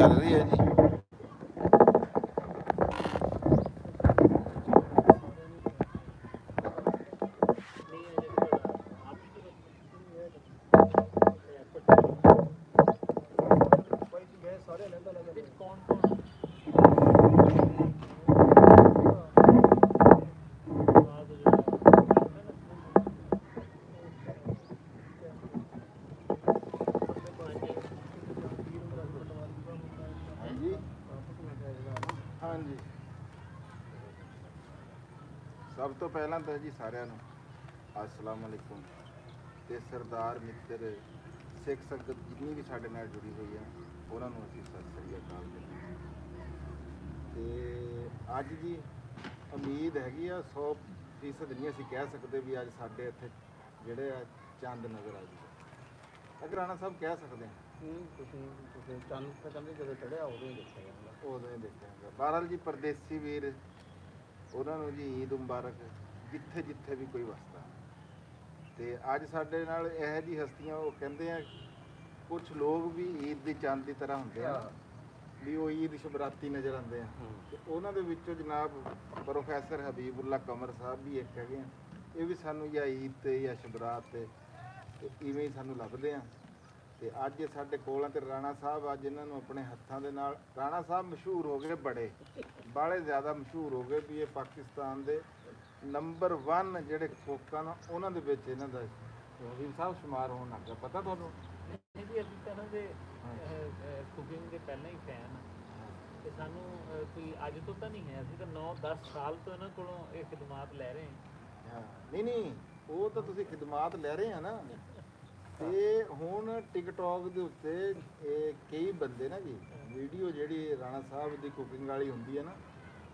ਚੱਲ ਰਹੀ ਹੈ ਜੀ। ਹਾਂਜੀ, ਸਭ ਤੋਂ ਪਹਿਲਾਂ ਤਾਂ ਜੀ ਸਾਰਿਆਂ ਨੂੰ अस्सलाम वालेकुम। ਤੇ ਸਰਦਾਰ ਮਿੱਤਰ ਸਿੱਖ ਸੰਗਤ ਜਿੰਨੀ ਵੀ ਸਾਡੇ ਨਾਲ ਜੁੜੀ ਹੋਈ ਹੈ ਉਹਨਾਂ ਨੂੰ ਅਸੀਂ ਸਤਿ ਸ੍ਰੀ ਅਕਾਲ ਦਿੰਦੇ ਹਾਂ। ਤੇ ਅੱਜ ਜੀ ਉਮੀਦ ਹੈਗੀ ਆ 100% ਨਹੀਂ ਅਸੀਂ ਕਹਿ ਸਕਦੇ ਵੀ ਅੱਜ ਸਾਡੇ ਇੱਥੇ ਜਿਹੜੇ ਆ ਚੰਦ ਨਜ਼ਰ ਆ ਜੀ। ਅਗਰ ਰਾਣਾ ਸਾਹਿਬ ਕਹਿ ਸਕਦੇ ਹਾਂ ਤੁਸੀਂ ਚੰਦ ਤਾਂ ਕਹਿੰਦੇ ਜਦੋਂ ਚੜਿਆ ਉਦੋਂ ਹੀ ਦੇਖਿਆ ਜਾਂਦਾ, ਉਦੋਂ ਹੀ ਦੇਖਿਆ ਜਾਂਦਾ। ਬਹਰਾਲ ਜੀ ਪਰਦੇਸੀ ਵੀਰ ਉਹਨਾਂ ਨੂੰ ਜੀ ਈਦ ਮੁਬਾਰਕ ਜਿੱਥੇ ਜਿੱਥੇ ਵੀ ਕੋਈ ਵਸਦਾ। ਤੇ ਅੱਜ ਸਾਡੇ ਨਾਲ ਇਹੋ ਜਿਹੀ ਹਸਤੀਆਂ ਉਹ ਕਹਿੰਦੇ ਆ ਕੁਝ ਲੋਕ ਵੀ ਈਦ ਦੀ ਚੰਦ ਦੀ ਤਰ੍ਹਾਂ ਹੁੰਦੇ ਆ ਵੀ ਉਹ ਈਦ ਸ਼ਬਰਾਤੀ ਨਜ਼ਰ ਆਉਂਦੇ ਆ। ਤੇ ਉਹਨਾਂ ਦੇ ਵਿੱਚੋਂ ਜਨਾਬ ਪ੍ਰੋਫੈਸਰ ਹਬੀਬੁੱਲਾ ਕਮਰ ਸਾਹਿਬ ਵੀ ਇੱਕ ਹੈਗੇ ਆ। ਇਹ ਵੀ ਸਾਨੂੰ ਜਾਂ ਈਦ ਤੇ ਜਾਂ ਸ਼ਬਰਾਤ ਤੇ ਇਵੇਂ ਹੀ ਸਾਨੂੰ ਲੱਭਦੇ ਆ। ਤੇ ਅੱਜ ਇਹ ਸਾਡੇ ਕੋਲ ਆ ਤੇ ਰਾਣਾ ਸਾਹਿਬ ਅੱਜ ਇਹਨਾਂ ਨੂੰ ਆਪਣੇ ਹੱਥਾਂ ਦੇ ਨਾਲ ਰਾਣਾ ਸਾਹਿਬ ਮਸ਼ਹੂਰ ਹੋ ਗਏ, ਬਾਹਲੇ ਜ਼ਿਆਦਾ ਮਸ਼ਹੂਰ ਹੋ ਗਏ ਵੀ ਇਹ ਪਾਕਿਸਤਾਨ ਦੇ ਨੰਬਰ 1 ਜਿਹੜੇ ਕੋਕਾਂ ਨਾ ਉਹਨਾਂ ਦੇ ਵਿੱਚ ਇਹਨਾਂ ਦਾ ਹਬੀਬ ਸਾਹਿਬ ਸ਼ੁਮਾਰ ਹੋਣ ਲੱਗ ਗਿਆ। ਪਤਾ ਤੁਹਾਨੂੰ? ਨਹੀਂ ਜੀ, ਅਸੀਂ ਤਾਂ ਇਹਨਾਂ ਦੇ ਕੁਕਿੰਗ ਦੇ ਪਹਿਲਾਂ ਹੀ ਫੈਨ ਹਾਂ ਤੇ ਸਾਨੂੰ ਕੋਈ ਅੱਜ ਤੋਂ ਤਾਂ ਨਹੀਂ ਹੈ, ਅਸੀਂ ਤਾਂ 9-10 ਸਾਲ ਤੋਂ ਇਹਨਾਂ ਕੋਲੋਂ ਇਹ ਖਿਦਮਾਤ ਲੈ ਰਹੇ ਹਾਂ। ਨਹੀਂ ਉਹ ਤਾਂ ਤੁਸੀਂ ਖਿਦਮਾਤ ਲੈ ਰਹੇ ਆ ਨਾ। ਤੇ ਹੁਣ ਟਿਕਟੌਕ ਦੇ ਉੱਤੇ ਇਹ ਕਈ ਬੰਦੇ ਨਾ ਜੀ ਵੀਡੀਓ ਜਿਹੜੀ ਰਾਣਾ ਸਾਹਿਬ ਦੀ ਕੁਕਿੰਗ ਵਾਲੀ ਹੁੰਦੀ ਹੈ ਨਾ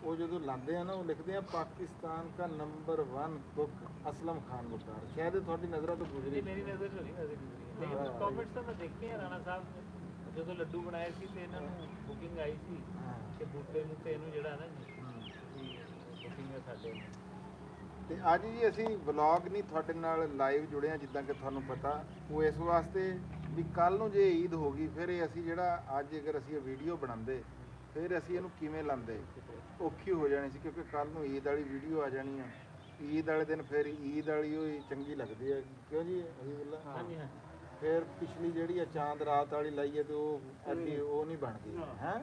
ਉਹ ਜਦੋਂ ਲਾਉਂਦੇ ਆ ਨਾ ਉਹ ਲਿਖਦੇ ਆ ਪਾਕਿਸਤਾਨ ਦਾ ਨੰਬਰ 1 ਕੁਕ असलम खान मुख्तार। शायद ਤੁਹਾਡੀ ਨਜ਼ਰਾਂ ਤੋਂ ਗੁਜ਼ਰੀ, ਮੇਰੀ ਨਜ਼ਰ ਤੋਂ ਨਹੀਂ ਗੁਜ਼ਰੀ, ਲੇਕਿਨ ਕਮੈਂਟਸ ਤਾਂ ਮੈਂ ਦੇਖੇ ਆ। ਰਾਣਾ ਸਾਹਿਬ ਜਦੋਂ ਲੱਡੂ ਬਣਾਏ ਸੀ ਤੇ ਇਹਨਾਂ ਨੂੰ ਕੁਕਿੰਗ ਆਈ ਸੀ ਕਿ ਬੂਟੇ ਨੂੰ ਤੇ ਇਹਨੂੰ ਜਿਹੜਾ ਨਾ ਜੀ ਕੁਕਿੰਗ ਹੈ ਸਾਡੇ। ਤੇ ਅੱਜ ਜੀ ਅਸੀਂ ਵਲੌਗ ਨਹੀਂ ਤੁਹਾਡੇ ਨਾਲ ਲਾਈਵ ਜੁੜੇ ਆ ਜਿੱਦਾਂ ਕਿ ਤੁਹਾਨੂੰ ਪਤਾ ਉਹ ਇਸ ਵਾਸਤੇ ਵੀ ਕੱਲ ਨੂੰ ਜੇ ਈਦ ਹੋ ਗਈ ਫਿਰ ਇਹ ਅਸੀਂ ਜਿਹੜਾ ਅੱਜ ਅਗਰ ਅਸੀਂ ਇਹ ਵੀਡੀਓ ਬਣਾਉਂਦੇ ਫਿਰ ਅਸੀਂ ਇਹਨੂੰ ਕਿਵੇਂ ਲਾਉਂਦੇ ਔਖੀ ਹੋ ਜਾਣੀ ਸੀ ਕਿਉਂਕਿ ਕੱਲ ਨੂੰ ਈਦ ਵਾਲੀ ਵੀਡੀਓ ਆ ਜਾਣੀ ਆ। ਈਦ ਵਾਲੇ ਦਿਨ ਫਿਰ ਈਦ ਵਾਲੀ ਹੋਈ ਚੰਗੀ ਲੱਗਦੀ ਹੈ ਕਿਉਂ ਜੀ ਹਬੀਬੁੱਲਾ? ਹਾਂਜੀ ਹਾਂ। ਫਿਰ ਪਿਛਲੀ ਜਿਹੜੀ ਆ ਚਾਂਦ ਰਾਤ ਵਾਲੀ ਲਾਈਏ ਤੇ ਉਹ ਅੱਡੀ ਉਹ ਨਹੀਂ ਬਣਦੀ ਹੈ।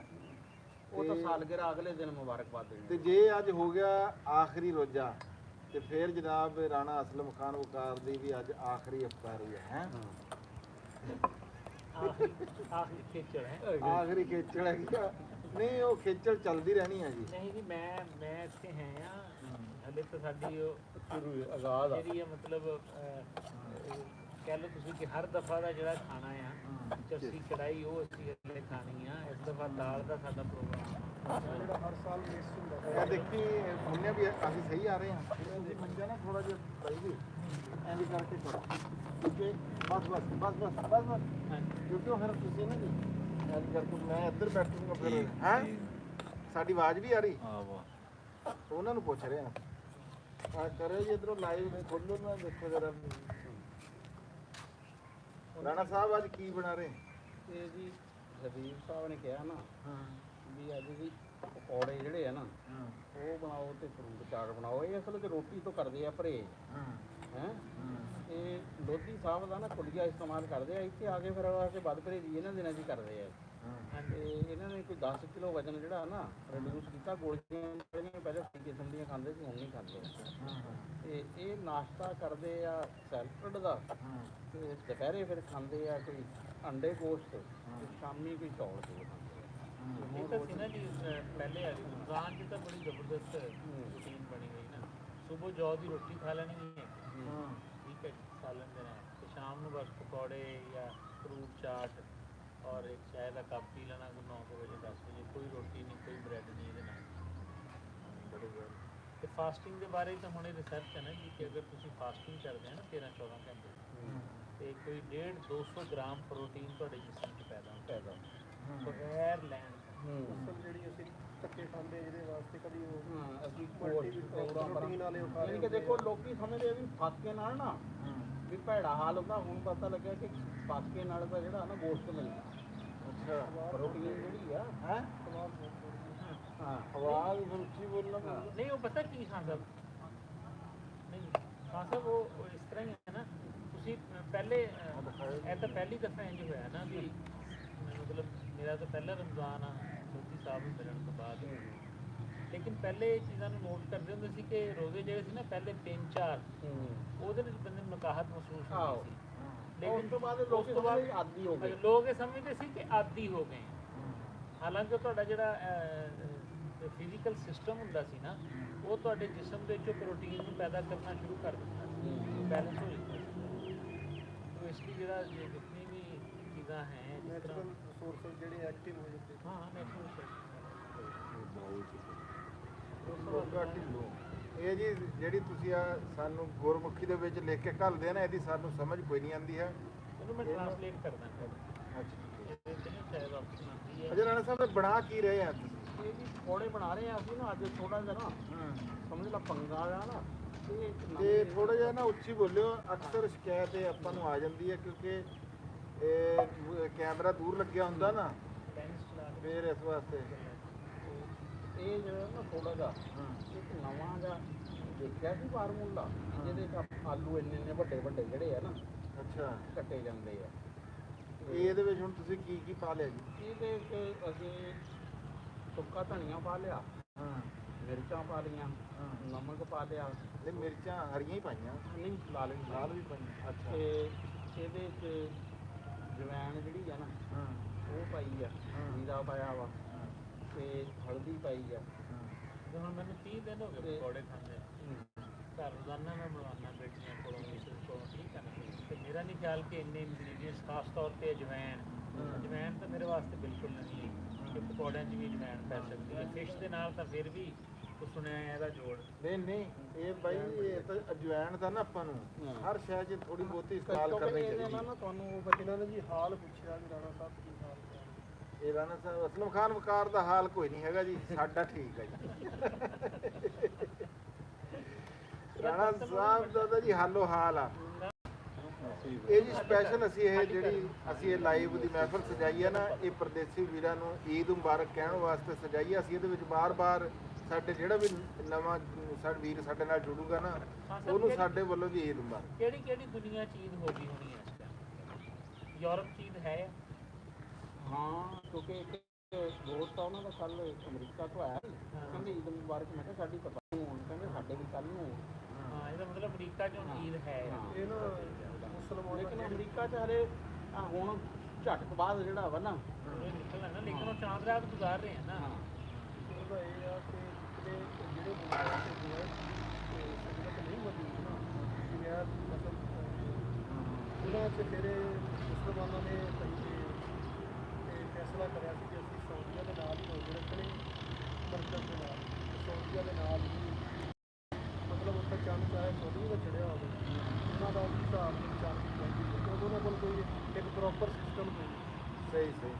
ਉਹ ਤਾਂ ਸਾਲਗਿਰਾ ਅਗਲੇ ਦਿਨ ਮੁਬਾਰਕਬਾਦ ਦੇਣੀ। ਤੇ ਜੇ ਅੱਜ ਹੋ ਗਿਆ ਆਖਰੀ ਰੋਜ਼ਾ ਤੇ ਫਿਰ ਜਨਾਬ ਰਾਣਾ ਅਸਲਮ ਖਾਨ ਵਕਾਰ ਦੀ ਵੀ ਅੱਜ ਆਖਰੀ ਇਫਤਾਰੀ ਹੈ। ਆਖਰੀ ਖੇਚਲ ਹੈ, ਆਖਰੀ ਖੇਚਲ ਹੈਗੀ ਆ। ਨਹੀਂ ਉਹ ਖੇਚਲ ਚੱਲਦੀ ਰਹਿਣੀ ਹੈ ਜੀ। ਨਹੀਂ ਜੀ ਮੈਂ ਇੱਥੇ ਹੈ ਆ ਹਲੇ ਤਾਂ ਸਾਡੀ ਉਹ ਸ਼ੁਰੂ ਆਜ਼ਾਦ ਆ ਜਿਹੜੀ ਹੈ ਮਤਲਬ ਕਹਿ ਲਓ ਤੁਸੀਂ ਕਿ ਹਰ ਦਫਾ ਦਾ ਜਿਹੜਾ ਖਾਣਾ ਆ ਚੱਸੀ ਕੜਾਈ ਉਹ ਅਸੀਂ ਹਲੇ ਖਾਣੀ ਆ। ਇਸ ਦਫਾ ਦਾਲ ਦਾ ਸਾਡਾ ਪ੍ਰੋਗਰਾਮ ਜਿਹੜਾ ਹਰ ਸਾਲ ਮਿਸ ਹੁੰਦਾ। ਇਹ ਦੇਖੀ ਹੁੰਨੇ ਵੀ ਅਸੀਂ ਸਹੀ ਆ ਰਹੇ ਹਾਂ। ਇਹ ਮੰਜਾ ਨਾ ਥੋੜਾ ਜਿਹਾ ਪਈ ਵੀ ਐਂ ਵੀ ਕਰਕੇ ਕਰੋ ਕਿਉਂਕਿ ਬਸ ਕਿਉਂਕਿ ਉਹ ਫਿਰ ਤੁਸੀਂ ਨਾ ਜੀ ਐਂ ਕਰਕੇ ਮੈਂ ਇੱਧਰ ਬੈਠੂੰਗਾ ਫਿਰ ਹੈ ਸਾਡੀ ਆਵਾਜ਼ ਵੀ ਆ ਰਹੀ। ਹਾਂ ਵਾਹ ਉਹਨਾਂ ਨੂੰ ਪੁੱਛ ਰਹੇ ਆ ਕਰਿਓ ਜੀ ਇੱਧਰੋਂ ਲਾਈਵ ਖੋਲ੍ਹੋ ਨਾ ਦੇਖੋ ਜਰਾ ਰਾਣਾ ਸਾਹਿਬ ਅੱਜ ਕੀ ਬਣਾ ਰਹੇ? ਇਹ ਜੀ ਹਬੀਬ ਸਾਹਿਬ ਨੇ ਕਿਹਾ ਨਾ ਵੀ ਅੱਜ ਵੀ ਪਕੌੜੇ ਜਿਹੜੇ ਆ ਨਾ ਉਹ ਬਣਾਓ ਤੇ ਫਰੂਟ ਚਾਟ ਬਣਾਓ। ਇਹ ਅਸਲ 'ਚ ਰੋਟੀ ਤੋਂ ਕਰਦੇ ਆ ਪਰਹੇਜ਼ ਹੈ। ਇਹ ਲੋਧੀ ਸਾਹਿਬ ਦਾ ਨਾ ਕੁਲੀਆ ਇਸਤੇਮਾਲ ਕਰਦੇ ਆ ਇੱਥੇ ਆ ਕੇ ਫਿਰ ਆ ਕੇ ਵੱਧ ਪਰਹੇਜ਼ੀ ਇਹਨਾਂ ਦਿਨਾਂ 'ਚ ਕਰਦੇ ਆ। ਤੇ ਇਹਨਾਂ ਨੇ ਕੋਈ 10 ਕਿਲੋ ਵਜਨ ਜਿਹੜਾ ਨਾ ਰਿਡਿਊਸ ਕੀਤਾ। ਗੋਲੀਆਂ ਪਹਿਲਾਂ ਕਿਸਮ ਦੀਆਂ ਖਾਂਦੇ ਸੀ ਹੁਣ ਨਹੀਂ ਖਾਂਦੇ। ਤੇ ਇਹ ਨਾਸ਼ਤਾ ਕਰਦੇ ਆ ਸੈਲਡ ਦਾ ਤੇ ਦੁਪਹਿਰੇ ਫਿਰ ਖਾਂਦੇ ਆ ਕੋਈ ਅੰਡੇ ਗੋਸ਼ਤ ਤੇ ਸ਼ਾਮੀ ਕੋਈ ਚੌਲ ਚੂਲ ਖਾਂਦੇ ਆ। ਇਹ ਤਾਂ ਸੀ ਨਾ ਜੀ ਪਹਿਲੇ ਵਾਲੀ ਰਮਜ਼ਾਨ 'ਚ ਤਾਂ ਬੜੀ ਜ਼ਬਰਦਸਤ ਰੂਟੀਨ ਬਣੀ ਗਈ ਨਾ। ਸੁਬਹ ਜੌ ਦੀ ਰੋਟੀ ਖਾ ਲੈਣੀ ਹੈ ਠੀਕ ਹੈ ਖਾ ਲੈਂਦੇ ਨੇ ਤੇ ਸ਼ਾਮ ਨੂੰ ਬਸ ਪਕੌੜੇ ਜਾਂ ਫਰੂਟ ਚਾਟ ਔਰ ਇੱਕ ਚਾਹ ਦਾ ਕੱਪ ਪੀ ਲੈਣਾ 9 ਵਜੇ 10 ਵਜੇ। ਕੋਈ ਰੋਟੀ ਨਹੀਂ ਕੋਈ ਬ੍ਰੈਡ ਨਹੀਂ ਇਹਦੇ ਨਾਲ। ਤੇ ਫਾਸਟਿੰਗ ਦੇ ਬਾਰੇ ਤਾਂ ਹੁਣ ਇਹ ਰਿਸਰਚ ਹੈ ਨਾ ਜੀ ਕਿ ਅਗਰ ਤੁਸੀਂ ਫਾਸਟਿੰਗ ਕਰਦੇ ਹੋ ਨਾ 13-14 ਘੰਟੇ ਤੇ ਕੋਈ 150-200 ਗ੍ਰਾਮ ਪ੍ਰੋਟੀਨ ਤੁਹਾਡੇ ਜਿਸਮ 'ਚ ਪੈਦਾ ਬਗੈਰ ਲੈਣ ਅਸਲ ਜਿਹੜੀ ਅਸੀਂ ਧੱਕੇ ਖਾਂਦੇ ਇਹਦੇ ਵਾਸਤੇ ਕਦੀ ਉਹ ਅਸੀਂ ਪ੍ਰੋਟੀਨ ਵਾਲੇ ਖਾ ਰਹੇ ਕਿ ਦੇਖੋ ਲੋਕੀ ਸਮਝਦੇ ਵੀ ਫਾਕੇ ਨਾਲ ਨਾ ਵੀ ਭੈੜਾ ਹਾਲ ਹੁੰਦਾ। ਹੁਣ ਪਤਾ ਲੱਗਿਆ ਕਿ ਫਾਕੇ ਨਾਲ ਤਾਂ ਜਿਹੜਾ ਨਾ ਗੋਸ਼ਤ ਮਿਲਦਾ ਅੱਛਾ ਪ੍ਰੋਟੀਨ ਜਿਹੜੀ ਆ ਹੈ ਹਾਂ ਆਵਾਜ਼ ਫਿਰ ਉੱਚੀ ਬੋਲਣਾ ਪਊਗਾ। ਨਹੀਂ ਉਹ ਪਤਾ ਕੀ ਖਾਨ ਸਾਹਿਬ ਨਹੀਂ ਖਾਨ ਸਾਹਿਬ ਉਹ ਇਸ ਤਰ੍ਹਾਂ ਹੀ ਹੈ ਨਾ ਤੁਸੀਂ ਪਹਿਲੇ ਇਹ ਤਾਂ ਪਹਿਲੀ ਦਫਾ ਇੰਜ ਹੋਇਆ ਨਾ ਵੀ ਮਤਲਬ ਮੇਰਾ ਤਾਂ ਪਹਿਲਾ ਰਮਜ਼ਾਨ ਆ ਮੋਦੀ ਸਾਹਿਬ ਨੂੰ ਮਿਲਣ ਤੋਂ ਬਾਅਦ ਲੇਕਿਨ ਪਹਿਲੇ ਇਹ ਚੀਜ਼ਾਂ ਨੂੰ ਨੋਟ ਕਰਦੇ ਹੁੰਦੇ ਸੀ ਕਿ ਰੋਜ਼ੇ ਜਿਹੜੇ ਸੀ ਨਾ ਪਹਿਲੇ 3-4 ਉਹਦੇ ਵਿੱਚ ਬੰਦੇ ਨੂੰ ਨਕਾਹਤ ਮਹਿਸੂਸ ਹੁੰਦੀ ਸੀ ਉਸ ਤੋਂ ਬਾਅਦ ਲੋਕ ਆਦੀ ਹੋ ਗਏ ਲੋਕ ਇਹ ਸਮਝਦੇ ਸੀ ਕਿ ਆਦੀ ਹੋ ਗਏ ਹਾਲਾਂਕਿ ਤੁਹਾਡਾ ਜਿਹੜਾ ਫਿਜ਼ੀਕਲ ਸਿਸਟਮ ਹੁੰਦਾ ਸੀ ਨਾ ਉਹ ਤੁਹਾਡੇ ਜਿਸਮ ਦੇ ਵਿੱਚੋਂ ਪ੍ਰੋਟੀਨ ਨੂੰ ਪੈਦਾ ਕਰਨਾ ਸ਼ੁਰੂ ਕਰ ਦਿੰਦਾ ਸੀ ਬੈਲੈਂਸ ਹੋ ਜਾਂਦਾ ਸੀ ਤੋ ਇਸ ਲਈ ਜਿਹੜਾ ਜਿੰਨੀ ਵੀ ਚੀਜ਼ਾਂ ਹੈ ਜਿਸ ਤਰ੍ਹਾਂ ਰਿਸੋਰਸਸ ਜਿਹੜੇ ਐਕਟਿਵ ਹੋ ਜਾਂਦੇ ਹਾਂ ਨੈਚੁਰਲ ਇਹ ਜੀ ਜਿਹੜੀ ਤੁਸੀਂ ਆ ਸਾਨੂੰ ਗੁਰਮੁਖੀ ਦੇ ਵਿੱਚ ਲਿਖ ਕੇ ਘੱਲਦੇ ਆ ਨਾ ਇਹਦੀ ਸਾਨੂੰ ਸਮਝ ਕੋਈ ਨਹੀਂ ਆਉਂਦੀ ਹੈ। ਇਹਨੂੰ ਮੈਂ ਟ੍ਰਾਂਸਲੇਟ ਕਰਦਾ ਅਜੇ ਰਾਣਾ ਸਾਹਿਬ ਇਹ ਬਣਾ ਕੀ ਰਹੇ ਆ ਤੁਸੀਂ? ਇਹ ਜੀ ਪਕੌੜੇ ਬਣਾ ਰਹੇ ਆ ਅਸੀਂ ਨਾ ਅੱਜ ਥੋੜਾ ਜਿਹਾ ਨਾ ਸਮਝ ਲਾ ਪੰਗਾ ਆ ਨਾ ਤੇ ਥੋੜਾ ਜਿਹਾ ਨਾ ਉੱਚੀ ਬੋਲਿਓ ਅਕਸਰ ਸ਼ਿਕਾਇਤ ਇਹ ਆਪਾਂ ਨੂੰ ਆ ਜਾਂਦੀ ਹੈ ਕਿਉਂਕਿ ਇਹ ਕੈਮਰਾ ਦੂਰ ਲੱਗਿਆ ਹੁੰਦਾ ਨਾ ਫਿਰ ਇਸ ਵਾਸਤੇ ਇਹ ਜਿਹੜਾ ਨਾ ਥੋੜਾ ਜਿਹਾ ਇੱਕ ਨਵਾਂ ਜਿਹਾ ਦੇਖਿਆ ਸੀ ਫਾਰਮੂਲਾ ਜਿਹਦੇ ਚ ਆਲੂ ਇੰਨੇ ਵੱਡੇ ਵੱਡੇ ਜਿਹੜੇ ਆ ਨਾ ਅੱਛਾ ਕੱਟੇ ਜਾਂਦੇ ਆ ਇਹਦੇ ਵਿੱਚ ਹੁਣ ਤੁਸੀਂ ਕੀ ਕੀ ਪਾ ਲਿਆ ਜੀ? ਇਹਦੇ ਵਿੱਚ ਅਸੀਂ ਸੁੱਕਾ ਧਨੀਆ ਪਾ ਲਿਆ ਮਿਰਚਾਂ ਪਾ ਲਈਆਂ ਨਮਕ ਪਾ ਲਿਆ ਤੇ ਮਿਰਚਾਂ ਹਰੀਆਂ ਹੀ ਪਾਈਆਂ ਨਹੀਂ ਲਾਲ ਵੀ ਪਾਈਆਂ ਅੱਛਾ ਤੇ ਇਹਦੇ 'ਚ ਜਵੈਣ ਜਿਹੜੀ ਆ ਨਾ ਉਹ ਪਾਈ ਆ ਜੀਰਾ ਪਾਇਆ ਵਾ ਤੇ ਹਲਦੀ ਪਾਈ ਆ ਤੇ ਹੁਣ ਮੈਨੂੰ 30 ਦਿਨ ਹੋ ਗਏ ਪਕੌੜੇ ਖਾਂਦੇ ਘਰ ਰੋਜ਼ਾਨਾ ਮੈਂ ਬਣਾਉਣਾ ਬੇਟੀਆਂ ਕੋਲੋਂ ਮਿਸਿਸ ਕੋਲੋਂ ਠੀਕ ਹੈ ਨਾ ਤੇ ਮੇਰਾ ਨਹੀਂ ਖਿਆਲ ਕਿ ਇੰਨੇ ਇੰਗਰੀਡੀਅੰਟਸ ਖਾਸ ਤੌਰ ਤੇ ਅਜਵੈਣ ਤਾਂ ਮੇਰੇ ਵਾਸਤੇ ਬਿਲਕੁਲ ਨਹੀਂ ਹੈ ਕਿ ਪਕੌੜਿਆਂ 'ਚ ਵੀ ਅਜਵੈਣ ਪੈ ਸਕਦੀ ਹੈ ਫਿਸ਼ ਦੇ ਨਾਲ ਤਾਂ ਫਿਰ ਵੀ ਕੁਛ ਸੁਣਿਆ ਇਹਦਾ ਜੋੜ ਨਹੀਂ ਇਹ ਬਾਈ ਇਹ ਤਾਂ ਅਜਵੈਣ ਦਾ ਨਾ ਆਪਾਂ ਨੂੰ ਹਰ ਸ਼ੈ 'ਚ ਥੋੜੀ ਬਹੁਤੀ ਇਸਤੇਮਾਲ ਕਰਨੀ ਚਾਹੀਦੀ ਨਾ ਤੁਹਾਨੂੰ ਬੱਚਿਆਂ ਨੇ ਜੀ ਹਾਲ ਪੁੱਛਿਆ ਵੀ ਰਾਣਾ ਸਾਹਿਬ ਕੀ ਹਾਲ ਇਹ ਰਾਣਾ ਸਾਹਿਬ ਅਸਲਮ ਖਾਨ ਵਕਾਰ ਦਾ ਹਾਲ ਕੋਈ ਨਹੀਂ ਹੈਗਾ ਜੀ ਸਾਡਾ ਠੀਕ ਹੈ ਜੀ ਰਾਣਾ ਸਾਹਿਬ ਦਾ ਤਾਂ ਜੀ ਹਾਲੋ ਹਾਲ ਆ ਇਹ ਜੀ ਸਪੈਸ਼ਲ ਅਸੀਂ ਇਹ ਲਾਈਵ ਦੀ ਮਹਿਫਲ ਸਜਾਈ ਹੈ ਨਾ ਇਹ ਪਰਦੇਸੀ ਵੀਰਾਂ ਨੂੰ ਈਦ ਮੁਬਾਰਕ ਕਹਿਣ ਵਾਸਤੇ ਸਜਾਈ ਹੈ ਅਸੀਂ ਇਹਦੇ ਵਿੱਚ ਬਾਰ-ਬਾਰ ਸਾਡੇ ਜਿਹੜਾ ਵੀ ਨਵਾਂ ਸਾਡਾ ਵੀਰ ਸਾਡੇ ਨਾਲ ਜੁੜੂਗਾ ਨਾ ਉਹਨੂੰ ਸਾਡੇ ਵੱਲੋਂ ਜੀ ਈਦ ਮੁਬਾਰਕ ਕਿਹੜੀ ਦੁਨੀਆ ਚੀਜ਼ ਹੋ ਗਈ ਹੋਣੀ ਹੈ ਇਸ ਟਾਈਮ ਯੂਰਪ ਚੀਜ਼ ਹੈ ਹਾਂ ਕਿਉਂਕਿ ਇੱਕ ਦੋਸਤ ਆ ਉਹਨਾਂ ਦਾ ਕੱਲ ਅਮਰੀਕਾ ਤੋਂ ਆਇਆ ਕਹਿੰਦੇ ਈਦ ਮੁਬਾਰਕ ਮੈਂ ਕਿਹਾ ਸਾਡੀ ਪਤਾ ਨਹੀਂ ਕਹਿੰਦੇ ਸਾਡੇ ਵੀ ਕੱਲ ਨੂੰ ਹਾਂ ਇਹਦਾ ਮਤਲਬ ਅਮਰੀਕਾ 'ਚ ਹੁਣ ਈਦ ਹੈ ਇਹ ਨਾ ਮੁਸਲਮਾਨ ਲੇਕਿਨ ਅਮਰੀਕਾ 'ਚ ਹਲੇ ਹੁਣ ਝੱਟ ਤੋਂ ਬਾਅਦ ਜਿਹੜਾ ਵਾ ਨਾ ਨਿਕਲਣਾ ਨਾ ਲੇਕਿਨ ਉਹ ਚਾਂਦ ਰਾਤ ਗੁਜ਼ਾਰ ਰਹੇ ਆ ਨਾ ਉਹਦਾ ਇਹ ਆ ਕਿ ਜਿਹੜੇ ਮੁੰਡੇ ਤੇ ਜੋ ਹੈ ਸੰਗਤ ਨਹੀਂ ਮੌਜੂਦ ਨਾ ਜਿਵੇਂ ਮਤਲਬ ਉਹਨਾਂ 'ਚ ਫਿਰ ਮੁਸਲਮਾਨਾਂ ਨੇ ਫੈਸਲਾ ਕਰਿਆ ਸੀ ਕਿ ਅਸੀਂ ਸਾਊਦੀਆ ਦੇ ਨਾਲ ਹੀ ਰੋਜ਼ੇ ਰੱਖਣੇ ਮਰਕਜ਼ ਦੇ ਨਾਲ ਸਾਊਦੀਆ ਦੇ ਨਾਲ ਹੀ ਮਤਲਬ ਉੱਥੇ ਚੰਦ ਚਾਹੇ ਸੌਦੀ ਦਾ ਚੜਿਆ ਹੋਵੇ ਉਹਨਾਂ ਦਾ ਵੀ ਹਿਸਾਬ ਨਹੀਂ ਚੰਦ ਚਾਹੀਦੀ ਹੈ ਉਹਨਾਂ ਕੋਲ ਕੋਈ ਇੱਕ ਪ੍ਰੋਪਰ ਸਿਸਟਮ ਨਹੀਂ ਸਹੀ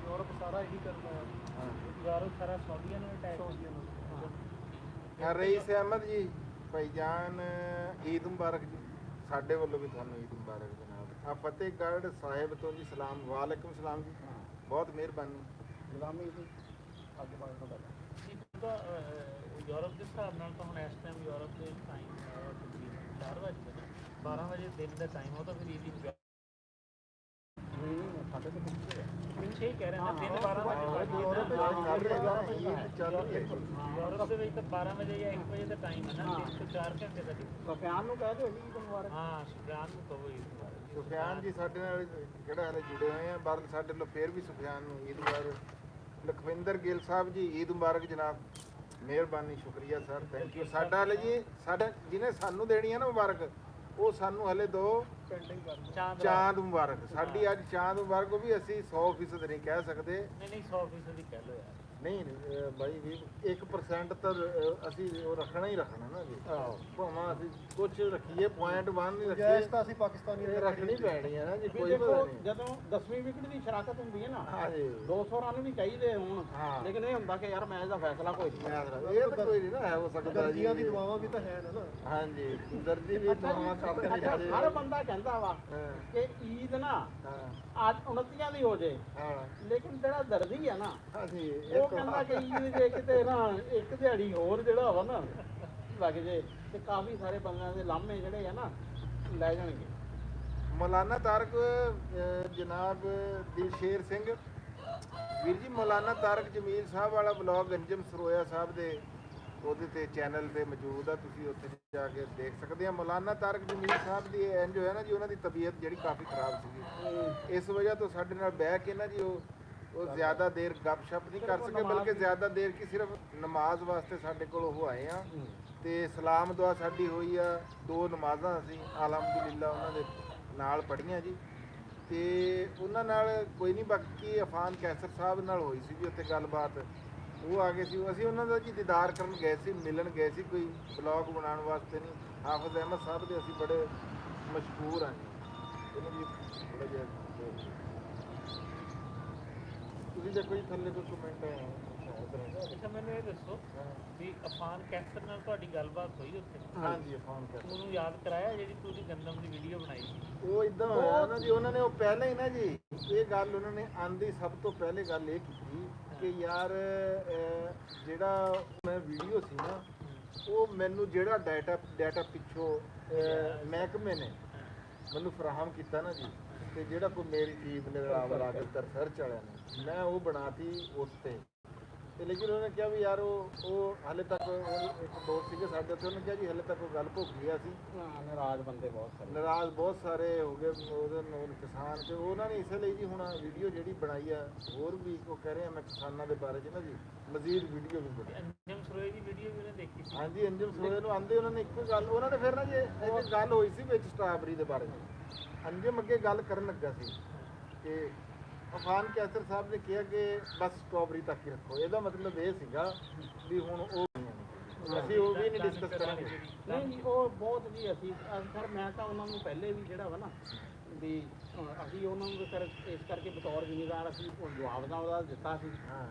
ਯੂਰਪ ਸਾਰਾ ਇਹੀ ਕਰਦਾ ਹੈ ਯੂਰਪ ਸਾਰਾ ਸੌਦੀਆਂ ਨੂੰ ਅਟੈਕ ਸਾਊਦੀਆ ਨੂੰ ਰਈਸ ਅਹਿਮਦ ਜੀ ਭਾਈਜਾਨ ਈਦ ਮੁਬਾਰਕ ਜੀ ਸਾਡੇ ਵੱਲੋਂ ਵੀ ਤੁਹਾਨੂੰ ਈਦ ਮੁਬਾਰਕ ਜਨਾਬ ਆ ਫਤਿਹਗੜ੍ਹ ਸਾਹਿਬ ਤੋਂ ਜੀ ਸਲਾਮ ਵਾਲੇਕੁਮ ਸਲਾਮ ਜੀ ਬਹੁਤ ਮਿਹਰਬਾਨੀ ਗੁਲਾਮੀ ਦੀ ਅੱਜ ਬਾਅਦ ਤੋਂ ਤਾਂ ਯੂਰਪ ਦੇ ਹਿਸਾਬ ਨਾਲ ਤਾਂ ਹੁਣ ਇਸ ਟਾਈਮ ਯੂਰਪ ਦੇ ਟਾਈਮ ਹੈ 4 ਵਜੇ 12 ਵਜੇ ਦਿਨ ਦਾ ਟਾਈਮ ਉਹ ਤਾਂ ਫਿਰ ਈਦ ਹੀ ਸਾਡੇ ਤੋਂ ਪਿੱਛੇ ਹੀ ਕਹਿ ਰਹੇ ਨੇ ਦਿਨ 12 ਵਜੇ ਯੂਰਪ ਦੇ ਵਿੱਚ ਤਾਂ 12 ਵਜੇ ਜਾਂ 1 ਵਜੇ ਦਾ ਟਾਈਮ ਹੈ ਨਾ 3 ਤੋਂ 4 ਘੰਟੇ ਦਾ ਸੁਫਿਆਨ ਨੂੰ ਕਹਿ ਦਿਓ ਈਦ ਮੁਬਾਰਕ ਹਾਂ ਸੁਫਿਆਨ ਨੂੰ ਕਹੋ ਈਦ ਮੁਬਾਰਕ ਸੁਫਿਆਨ ਜੀ ਸਾਡੇ ਨਾਲ ਕਿਹੜਾ ਹਾਲੇ ਜੁੜੇ ਹੋਏ ਆ ਪਰ ਸਾਡੇ ਵੱਲੋਂ ਫੇਰ ਵੀ ਸੁਫਿਆਨ ਨੂੰ ਈਦ ਮੁਬਾਰਕ ਲਖਵਿੰਦਰ ਗਿੱਲ ਸਾਹਿਬ ਜੀ ਈਦ ਮੁਬਾਰਕ ਜਨਾਬ ਮਿਹਰਬਾਨੀ ਸ਼ੁਕਰੀਆ ਸਰ ਥੈਂਕ ਯੂ ਸਾਡਾ ਹਲੇ ਜੀ ਸਾਡਾ ਜਿਹਨੇ ਸਾਨੂੰ ਦੇਣੀ ਹੈ ਨਾ ਮੁਬਾਰਕ ਉਹ ਸਾਨੂੰ ਹਲੇ ਦੋ ਪੈਂਡਿੰਗ ਕਰ ਚਾਂਦ ਮੁਬਾਰਕ ਸਾਡੀ ਅੱਜ ਚਾਂਦ ਮੁਬਾਰਕ ਉਹ ਵੀ ਅਸੀਂ 100% ਨਹੀਂ ਕਹਿ ਸਕਦੇ ਨਹੀਂ 100% ਹੀ ਕਹਿ ਲਓ ਯਾਰ ਨਹੀਂ ਬਾਈ ਵੀ 1% ਤਾਂ ਅਸੀਂ ਉਹ ਰੱਖਣਾ ਹੀ ਰੱਖਣਾ ਨਾ ਜੀ। ਭਾਵੇਂ ਅਸੀਂ ਕੁਝ ਰੱਖੀਏ ਪੁਆਇੰਟ 1 ਨਹੀਂ ਰੱਖੀਏ ਤਾਂ ਅਸੀਂ ਪਾਕਿਸਤਾਨੀ ਇਹ ਰੱਖਣੀ ਪੈਣੀ ਹੈ ਨਾ ਜੀ। ਵੀ ਕੋਈ ਦੇਖੋ ਪਤਾ ਨਹੀਂ। ਜਦੋਂ 10ਵੀਂ ਵਿਕਟ ਦੀ ਸ਼ਰਾਕਤ ਹੁੰਦੀ ਹੈ ਨਾ ਹਾਂਜੀ 200 ਰਨ ਵੀ ਚਾਹੀਦੇ ਹੁਣ ਹਾਂ। ਲੇਕਿਨ ਇਹ ਹੁੰਦਾ ਕਿ ਯਾਰ ਮੈਚ ਦਾ ਫੈਸਲਾ ਕੋਈ ਨਹੀਂ। ਇਹ ਤਾਂ ਕੋਈ ਨਹੀਂ ਨਾ ਹੈ ਹੋ ਸਕਦਾ ਜੀ। ਦਰਜੀਆਂ ਦੀ ਦੁਆਵਾਂ ਵੀ ਤਾਂ ਹੈ ਨਾ। ਹਾਂਜੀ ਦਰਜੀ ਵੀ ਦੁਆਵਾਂ ਕਰਦੇ ਨੇ ਅੱਛਾ, ਸਾਡੇ। ਹਰ ਬੰਦਾ ਕਹਿੰਦਾ ਵਾ ਕਿ ਈਦ ਨਾ ਹਾਂ ਅੱਜ 29 ਦੀ ਹੋ ਜੇ, ਹਾਂ ਲੇਕਿਨ ਜਿਹੜਾ ਦਰਦੀ ਆ ਨਾ ਹਾਂਜੀ ਉਹ ਕਹਿੰਦਾ ਕਿ ਈਦ ਜੇ ਕਿਤੇ ਨਾ ਇੱਕ ਦਿਹਾੜੀ ਹੋਰ ਜਿਹੜਾ ਵਾ ਨਾ ਲੱਗ ਜੇ ਤੇ ਕਾਫੀ ਸਾਰੇ ਬੰਦਿਆਂ ਦੇ ਲਾਮੇ ਜਿਹੜੇ ਆ ਨਾ ਲੈ ਜਾਣਗੇ। ਮੌਲਾਨਾ ਤਾਰਕ ਜਨਾਬ ਦਿਲਸ਼ੇਰ ਸਿੰਘ ਵੀਰ ਜੀ, ਮੌਲਾਨਾ ਤਾਰਕ ਜਮੀਲ ਸਾਹਿਬ ਵਾਲਾ ਬਲੌਗ ਅੰਜਮ ਸਰੋਇਆ ਸਾਹਿਬ ਦੇ ਉਹਦੇ ਤੇ ਚੈਨਲ ਤੇ ਮੌਜੂਦ ਆ, ਤੁਸੀਂ ਉੱਥੇ ਜਾ ਕੇ ਦੇਖ ਸਕਦੇ ਆ। ਮੌਲਾਨਾ ਤਾਰਕ ਜਮੀਲ ਸਾਹਿਬ ਦੀ ਇੰਜ ਹੋਇਆ ਨਾ ਜੀ, ਉਹਨਾਂ ਦੀ ਤਬੀਅਤ ਜਿਹੜੀ ਕਾਫੀ ਖਰਾਬ ਸੀਗੀ, ਇਸ ਵਜ੍ਹਾ ਤੋਂ ਸਾਡੇ ਨਾਲ ਬਹਿ ਕੇ ਨਾ ਜੀ ਉਹ ਜ਼ਿਆਦਾ ਦੇਰ ਗੱਪਸ਼ਪ ਨਹੀਂ ਕਰ ਸਕੇ, ਬਲਕਿ ਜ਼ਿਆਦਾ ਦੇਰ ਕੀ ਸਿਰਫ ਨਮਾਜ਼ ਵਾਸਤੇ ਸਾਡੇ ਕੋਲ ਉਹ ਆਏ ਆ ਤੇ ਸਲਾਮ ਦੁਆ ਸਾਡੀ ਹੋਈ ਆ। 2 ਨਮਾਜ਼ਾਂ ਅਸੀਂ ਅਲਹਮਦੁਲਿਲਾ ਉਹਨਾਂ ਦੇ ਨਾਲ ਪੜ੍ਹੀਆਂ ਜੀ ਤੇ ਉਹਨਾਂ ਨਾਲ ਕੋਈ ਨਹੀਂ। ਬਾਕੀ ਅਫਾਨ ਕੈਸਰ ਸਾਹਿਬ ਨਾਲ ਹੋਈ ਸੀ ਜੀ ਉੱਥੇ ਗੱਲਬਾਤ, ਉਹ ਆ ਗਏ ਸੀ। ਅਸੀਂ ਉਹਨਾਂ ਦਾ ਜੀ ਦੀਦਾਰ ਕਰਨ ਗਏ ਸੀ, ਮਿਲਣ ਗਏ ਸੀ, ਕੋਈ ਬਲੌਗ ਬਣਾਉਣ ਵਾਸਤੇ ਨਹੀਂ। ਹਾਫਿਜ਼ ਅਹਿਮਦ ਸਾਹਿਬ ਦੇ ਅਸੀਂ ਬੜੇ ਮਸ਼ਹੂਰ ਹਾਂ ਜੀ। ਇਹਨੂੰ ਵੀ ਥੋੜ੍ਹਾ ਜਿਹਾ ਤੁਸੀਂ ਦੇਖੋ ਜੀ ਥੱਲੇ ਕੋਈ ਕਮੈਂਟ ਹੈ। ਅੱਛਾ ਮੈਨੂੰ ਇਹ ਦੱਸੋ ਵੀ ਅਫਾਨ ਕੈਸਰ ਨਾਲ ਤੁਹਾਡੀ ਗੱਲਬਾਤ ਹੋਈ ਉੱਥੇ? ਹਾਂਜੀ ਅਫਾਨ ਕੈਸਰ ਉਹਨੂੰ ਯਾਦ ਕਰਾਇਆ ਜਿਹੜੀ ਤੁਸੀਂ ਗੰਦਮ ਦੀ ਵੀਡੀਓ ਬਣਾਈ ਸੀ? ਉਹ ਇਦਾਂ ਹੋਇਆ ਨਾ ਜੀ, ਉਹਨਾਂ ਨੇ ਉਹ ਪਹਿਲਾਂ ਹੀ ਨਾ ਜੀ ਇਹ ਗੱਲ ਉਹਨਾਂ ਨੇ ਆਂਦੀ ਸਭ ਤੋਂ ਪਹਿਲੇ ਗੱਲ ਇਹ ਕੀਤੀ ਕਿ ਯਾਰ ਜਿਹੜਾ ਮੈਂ ਵੀਡੀਓ ਸੀ ਨਾ ਉਹ ਮੈਨੂੰ ਜਿਹੜਾ ਡਾਟਾ ਪਿੱਛੋਂ ਮਹਿਕਮੇ ਨੇ ਮੈਨੂੰ ਫਰਾਹਮ ਕੀਤਾ ਨਾ ਜੀ, ਤੇ ਜਿਹੜਾ ਕੋਈ ਮੇਰੀ ਚੀਜ਼ ਨੇ ਰਾਗਤਰ ਸਰਚ ਵਾਲਿਆਂ ਨੇ ਮੈਂ ਉਹ ਬਣਾਤੀ ਉਸ ਤੇ ਲੇਕਿਨ ਉਹਨੇ ਕਿਹਾ ਵੀ ਯਾਰ ਉਹ ਹਾਲੇ ਤੱਕ ਇੱਕ ਦੋਸਤ ਸੀਗੇ ਸਾਡੇ ਉੱਥੇ, ਉਹਨੇ ਕਿਹਾ ਜੀ ਹਾਲੇ ਤੱਕ ਉਹ ਗੱਲ ਭੁੱਖ ਗਿਆ ਸੀ। ਨਾਰਾਜ਼ ਬੰਦੇ ਬਹੁਤ ਸਾਰੇ, ਨਾਰਾਜ਼ ਬਹੁਤ ਸਾਰੇ ਹੋ ਗਏ ਉਹਦੇ ਨਾਲ ਕਿਸਾਨ, ਤੇ ਉਹਨਾਂ ਨੇ ਇਸੇ ਲਈ ਜੀ ਹੁਣ ਵੀਡੀਓ ਜਿਹੜੀ ਬਣਾਈ ਆ ਹੋਰ ਵੀ ਉਹ ਕਹਿ ਰਹੇ ਆ ਮੈਂ ਕਿਸਾਨਾਂ ਦੇ ਬਾਰੇ 'ਚ ਨਾ ਜੀ ਮਜ਼ੀਦ ਵੀਡੀਓ ਵੀ ਬਣਾਈ। ਅੰਜਮ ਸਰੋਏ ਦੀ ਵੀਡੀਓ ਵੀ ਉਹਨੇ ਦੇਖੀ ਸੀ? ਹਾਂਜੀ ਅੰਜਮ ਸਰੋਏ ਨੂੰ ਆਂਦੇ ਉਹਨਾਂ ਨੇ ਇੱਕੋ ਗੱਲ, ਉਹਨਾਂ ਨੇ ਫਿਰ ਨਾ ਜੀ ਇੱਕ ਗੱਲ ਹੋਈ ਸੀ ਵਿੱਚ ਸਟ੍ਰਾਬਰੀ ਦੇ ਬਾਰੇ 'ਚ। ਅੰਜਮ ਅੱਗੇ ਗੱਲ ਕਰਨ ਲੱਗਾ ਸੀ ਕਿ ਅਫਾਨ ਕੈਸਰ ਸਾਹਿਬ ਨੇ ਕਿਹਾ ਕਿ ਬਸ ਸਟ੍ਰਾਬਰੀ ਤੱਕ ਹੀ ਰੱਖੋ, ਇਹਦਾ ਮਤਲਬ ਇਹ ਸੀਗਾ ਵੀ ਹੁਣ ਉਹ ਅਸੀਂ ਉਹ ਵੀ ਨਹੀਂ ਡਿਸਕਸ ਕਰਾਂਗੇ। ਨਹੀਂ ਉਹ ਬਹੁਤ ਜੀ ਅਸੀਂ ਸਰ ਮੈਂ ਤਾਂ ਉਹਨਾਂ ਨੂੰ ਪਹਿਲੇ ਵੀ ਜਿਹੜਾ ਵਾ ਨਾ ਵੀ ਅਸੀਂ ਉਹਨਾਂ ਨੂੰ ਸਰ ਇਸ ਕਰਕੇ ਬਤੌਰ ਜ਼ਿੰਮੇਦਾਰ ਅਸੀਂ ਜਵਾਬ ਦਾ ਉਹਦਾ ਦਿੱਤਾ ਸੀ,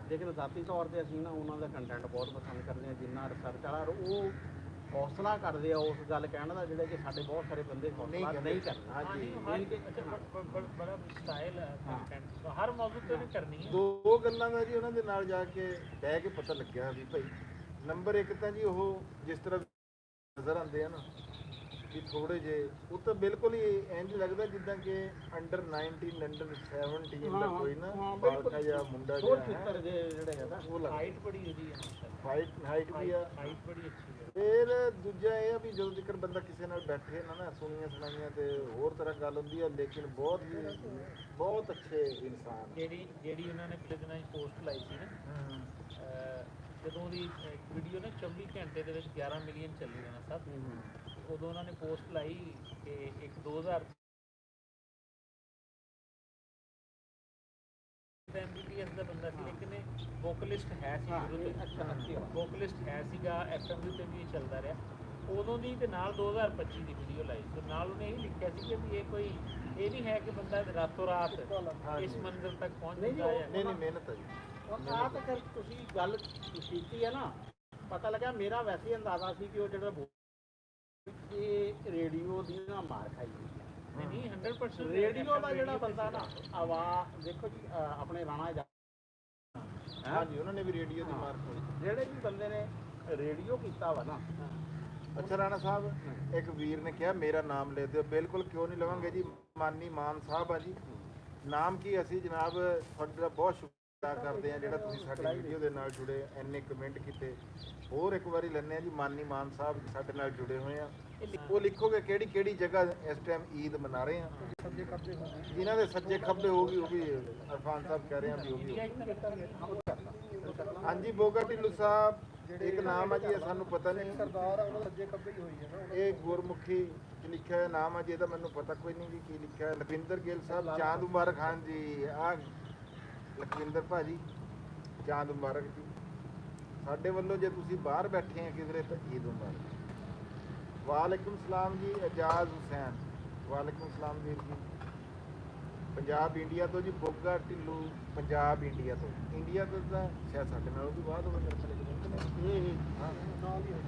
ਲੇਕਿਨ ਜ਼ਾਤੀ ਤੌਰ 'ਤੇ ਅਸੀਂ ਨਾ ਉਹਨਾਂ ਦਾ ਕੰਟੈਂਟ ਬਹੁਤ ਪਸੰਦ ਕਰਦੇ ਹਾਂ। ਜਿੰਨਾ ਰਿਸਰਚ ਵਾਲਾ ਉਹ ਹੌਸਲਾ ਕਰਦੇ ਆ ਉਸ ਗੱਲ ਕਹਿਣ ਦਾ ਜਿਹੜਾ ਕਿ ਸਾਡੇ ਬਹੁਤ ਸਾਰੇ ਬੰਦੇ ਹੌਸਲਾ ਨਹੀਂ ਕਰਦੇ। ਹਾਂਜੀ ਬੜਾ ਸਟਾਈਲ ਹੈ ਕੰਟੈਂਟ, ਹਰ ਮੌਜੂਦ ਤੇ ਉਹਨੇ ਕਰਨੀ ਹੈ। 2 ਗੱਲਾਂ ਦਾ ਜੀ ਉਹਨਾਂ ਦੇ ਨਾਲ ਜਾ ਕੇ ਬਹਿ ਕੇ ਪਤਾ ਲੱਗਿਆ ਵੀ ਭਾਈ ਨੰਬਰ 1 ਤਾਂ ਜੀ ਉਹ ਜਿਸ ਤਰ੍ਹਾਂ ਨਜ਼ਰ ਆਉਂਦੇ ਆ ਨਾ ਵੀ ਥੋੜੇ ਜੇ ਉਹ ਤਾਂ ਬਿਲਕੁਲ ਹੀ ਇੰਝ ਲੱਗਦਾ ਜਿੱਦਾਂ ਕਿ ਅੰਡਰ 19 ਅੰਡਰ 17 ਦਾ ਕੋਈ ਨਾ ਬਾਲਕਾ ਜਾਂ ਮੁੰਡਾ ਹੋਰ ਜਿਹਾ ਖੇਤਰ ਦੇ ਜਿਹੜੇ ਹੈਗਾ ਉਹ ਲੱਗਦਾ। ਹਾਈਟ ਬੜੀ ਉਹਦੀ ਹੈ, ਹਾਈਟ ਵੀ ਆ। ਹਾਈਟ ਬੜੀ ਅੱਛੀ ਹੈ। ਫਿਰ ਦੂਜਾ ਇਹ ਆ ਵੀ ਜਦੋਂ ਤੱਕ ਬੰਦਾ ਕਿਸੇ ਨਾਲ ਬੈਠੇ ਨਾ ਸੁਣੀਆਂ ਸੁਣਾਈਆਂ ਤੇ ਹੋਰ ਤਰ੍ਹਾਂ ਗੱਲ ਹੁੰਦੀ ਆ, ਲੇਕਿਨ ਬਹੁਤ ਅੱਛੇ ਇਨਸਾਨ। ਜਿਹੜੀ ਉਹਨਾਂ ਨੇ ਪਿਛਲੇ ਦਿਨਾਂ 'ਚ ਪੋਸਟ ਲਾਈ ਸੀ ਨਾ, ਜਦੋਂ ਦੀ ਵੀਡੀਓ ਨਾ 24 ਘੰਟੇ ਦੇ ਵਿੱਚ 11 ਮਿਲੀਅਨ ਚੱਲੀ ਜਾਣਾ ਸਭ, ਉਦੋਂ ਉਹਨਾਂ ਨੇ ਪੋਸਟ ਲਾਈ ਕਿ ਇੱਕ 2000 MBPS ਦਾ ਬੰਦਾ ਸੀ, ਲੇਕਿਨ ਵੋਕਲਿਸਟ ਹੈ ਸੀ ਸ਼ੁਰੂ ਤੋਂ। ਅੱਛਾ ਵੋਕਲਿਸਟ ਹੈ ਸੀਗਾ, FM ਦੇ ਤੇ ਵੀ ਚੱਲਦਾ ਰਿਹਾ ਉਦੋਂ ਦੀ, ਤੇ ਨਾਲ 2025 ਦੀ ਵੀਡੀਓ ਲਾਈ ਤੇ ਨਾਲ ਉਹਨੇ ਇਹ ਲਿਖਿਆ ਸੀ ਕਿ ਵੀ ਇਹ ਕੋਈ ਇਹ ਨਹੀਂ ਹੈ ਕਿ ਬੰਦਾ ਰਾਤੋਂ ਰਾਤ ਇਸ ਮੰਜ਼ਿਲ ਤੱਕ ਪਹੁੰਚ ਜਾਂਦਾ ਹੈ। ਨਹੀਂ ਮਿਹਨਤ ਹੈ ਜੀ। ਆਹ ਤਾਂ ਫਿਰ ਤੁਸੀਂ ਗੱਲ ਕੀਤੀ ਹੈ ਨਾ, ਪਤਾ ਲੱਗਾ ਮੇਰਾ ਵੈਸੇ ਹੀ ਅੰਦਾਜ਼ਾ ਸੀ ਕਿ ਉਹ ਜਿਹੜਾ ਇਹ ਰੇਡੀਓ ਦੀ ਨਾ ਮਾਰ ਖਾਈ ਨਹੀਂ 100% ਰੇਡੀਓ ਦਾ ਜਿਹੜਾ ਬੰਦਾ ਨਾ ਆਵਾਜ਼ ਦੇਖੋ ਜੀ ਆਪਣੇ ਰਾਣਾ ਹਾਂਜੀ ਉਹਨਾਂ ਨੇ ਵੀ ਰੇਡੀਓ ਦੀ ਮਾਰ ਖਾਈ। ਜਿਹੜੇ ਵੀ ਬੰਦੇ ਨੇ ਰੇਡੀਓ ਕੀਤਾ ਵਾ ਨਾ। ਅੱਛਾ ਰਾਣਾ ਸਾਹਿਬ ਇੱਕ ਵੀਰ ਨੇ ਕਿਹਾ ਮੇਰਾ ਨਾਮ ਲੈ ਦਿਓ, ਬਿਲਕੁਲ ਕਿਉਂ ਨਹੀਂ ਲਵਾਂਗੇ ਜੀ, ਮਾਨੀ ਮਾਨ ਸਾਹਿਬ ਆ ਜੀ। ਨਾਮ ਕੀ ਅਸੀਂ ਜਨਾਬ ਤੁਹਾਡਾ ਬਹੁਤ ਸ਼ੁਕਰੀਆ ਕਰਦੇ ਆ ਜਿਹੜਾ ਤੁਸੀਂ ਸਾਡੀ ਵੀਡੀਓ ਦੇ ਨਾਲ ਜੁੜੇ, ਇੰਨੇ ਕਮੈਂਟ ਕੀਤੇ। ਹੋਰ ਇੱਕ ਵਾਰੀ ਲੈਂਦੇ ਆ ਜੀ, ਮਾਨੀ ਮਾਨ ਸਾਹਿਬ ਸਾਡੇ ਨਾਲ ਜੁੜੇ ਹੋਏ ਆ। ਉਹ ਲਿਖੋਗੇ ਕਿਹੜੀ ਕਿਹੜੀ ਜਗ੍ਹਾ ਇਸ ਟਾਈਮ ਈਦ ਮਨਾ ਰਹੇ ਆ, ਜਿਨ੍ਹਾਂ ਦੇ ਸੱਜੇ ਖੱਬੇ ਹੋਗੀ ਉਹ ਵੀ ਅਰਫਾਨ ਸਾਹਿਬ ਕਹਿ ਰਹੇ ਆ ਵੀ ਉਹ ਵੀ। ਹਾਂਜੀ ਬੋਗਾ ਢਿੱਲੂ ਸਾਹਿਬ ਇੱਕ ਨਾਮ ਆ ਜੀ, ਸਾਨੂੰ ਪਤਾ ਨਹੀਂ ਸਰਦਾਰ ਆ ਉਹਨਾਂ ਸੱਜੇ ਖੱਬੇ ਹੀ ਹੋਈ ਹੈ ਨਾ। ਇਹ ਗੁਰਮੁਖੀ ਲਿਖਿਆ ਹੋਇਆ ਨਾਮ ਆ ਜੀ, ਇਹਦਾ ਮੈਨੂੰ ਪਤਾ ਕੋਈ ਨਹੀਂ ਜੀ ਕੀ ਲਿਖਿਆ ਹੈ। ਲਖਵਿੰਦਰ ਗਿੱਲ ਸਾਹਿਬ, ਚਾਂਦ ਮੁਬਾਰਕ ਖਾਨ ਜੀ, ਆ ਲਖਵਿੰਦਰ ਭਾਜੀ ਚਾਂਦ ਮੁਬਾਰਕ ਜੀ। ਸਾਡੇ ਵੱਲੋਂ ਜੇ ਤੁਸੀਂ ਬਾਹਰ ਬੈਠੇ ਆ ਕਿਧਰੇ ਤਾਂ ਈਦ ਮੁਬਾਰਕ। ਵਾਲੇਕੁਮ ਸਲਾਮ ਜੀ ਇਜਾਜ਼ ਹੁਸੈਨ। ਵਾਲੇਕੁਮ ਸਲਾਮ ਵੀਰ ਜੀ। ਪੰਜਾਬ ਇੰਡੀਆ ਤੋਂ ਜੀ ਬੋਗਾ ਢਿੱਲੂ ਪੰਜਾਬ ਇੰਡੀਆ ਤੋਂ। ਇੰਡੀਆ ਤੋਂ ਤਾਂ ਸ਼ਾਇਦ ਸਾਡੇ ਨਾਲੋਂ ਵੀ ਬਾਅਦ ਹੋਵੇ ਮੇਰੇ ਖਿਆਲ ਹਾਂ ਨਾਲ ਹੀ ਹੋ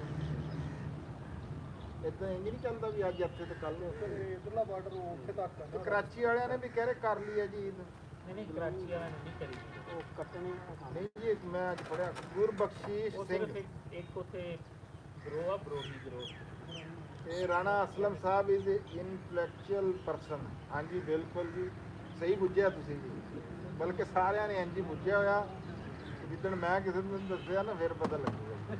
ਇਦਾਂ ਇੰਜ ਨਹੀਂ ਚੱਲਦਾ ਵੀ ਅੱਜ ਇੱਥੇ ਤੇ ਕੱਲ ਨੂੰ ਉੱਥੇ। ਤੇ ਇਧਰਲਾ ਬਾਰਡਰ ਉੱਥੇ ਤੱਕ ਆ ਤੇ ਨਾ। ਕਰਾਚੀ ਵਾਲਿਆਂ ਨੇ ਵੀ ਕਹਿ ਰਹੇ ਕਰ ਲਈ ਹੈ ਜੀ ਈਦ। ਨਹੀਂ ਕਰਾਚੀ ਵਾਲਾ ਨਹੀਂ ਕਰੀ ਉਹ ਕੱਟਣੇ ਨਹੀਂ ਜੀ ਇੱਕ ਮੈਂ ਅੱਜ ਪੜਿਆ ਗੁਰਬਖਸ਼ੀਸ਼ ਉਹ ਸਿੰਘ ਸਿਰਫ ਇੱਕ ਉੱਥੇ ਗਰੋਹ ਆ ਬਰੋਹੀ ਗਰੋਹ। ਤੇ ਰਾਣਾ ਅਸਲਮ ਸਾਹਿਬ ਇਜ਼ ਇਨਟੈਲੈਕਚੁਅਲ ਪਰਸਨ। ਹਾਂਜੀ ਬਿਲਕੁਲ ਜੀ ਸਹੀ ਬੁੱਝਿਆ ਤੁਸੀਂ ਜੀ, ਬਲਕਿ ਸਾਰਿਆਂ ਨੇ ਇੰਝ ਹੀ ਬੁੱਝਿਆ ਹੋਇਆ। ਜਿੱਦਣ ਮੈਂ ਕਿਸੇ ਨੂੰ ਦੱਸਿਆ ਨਾ ਫਿਰ ਪਤਾ ਲੱਗੂਗਾ।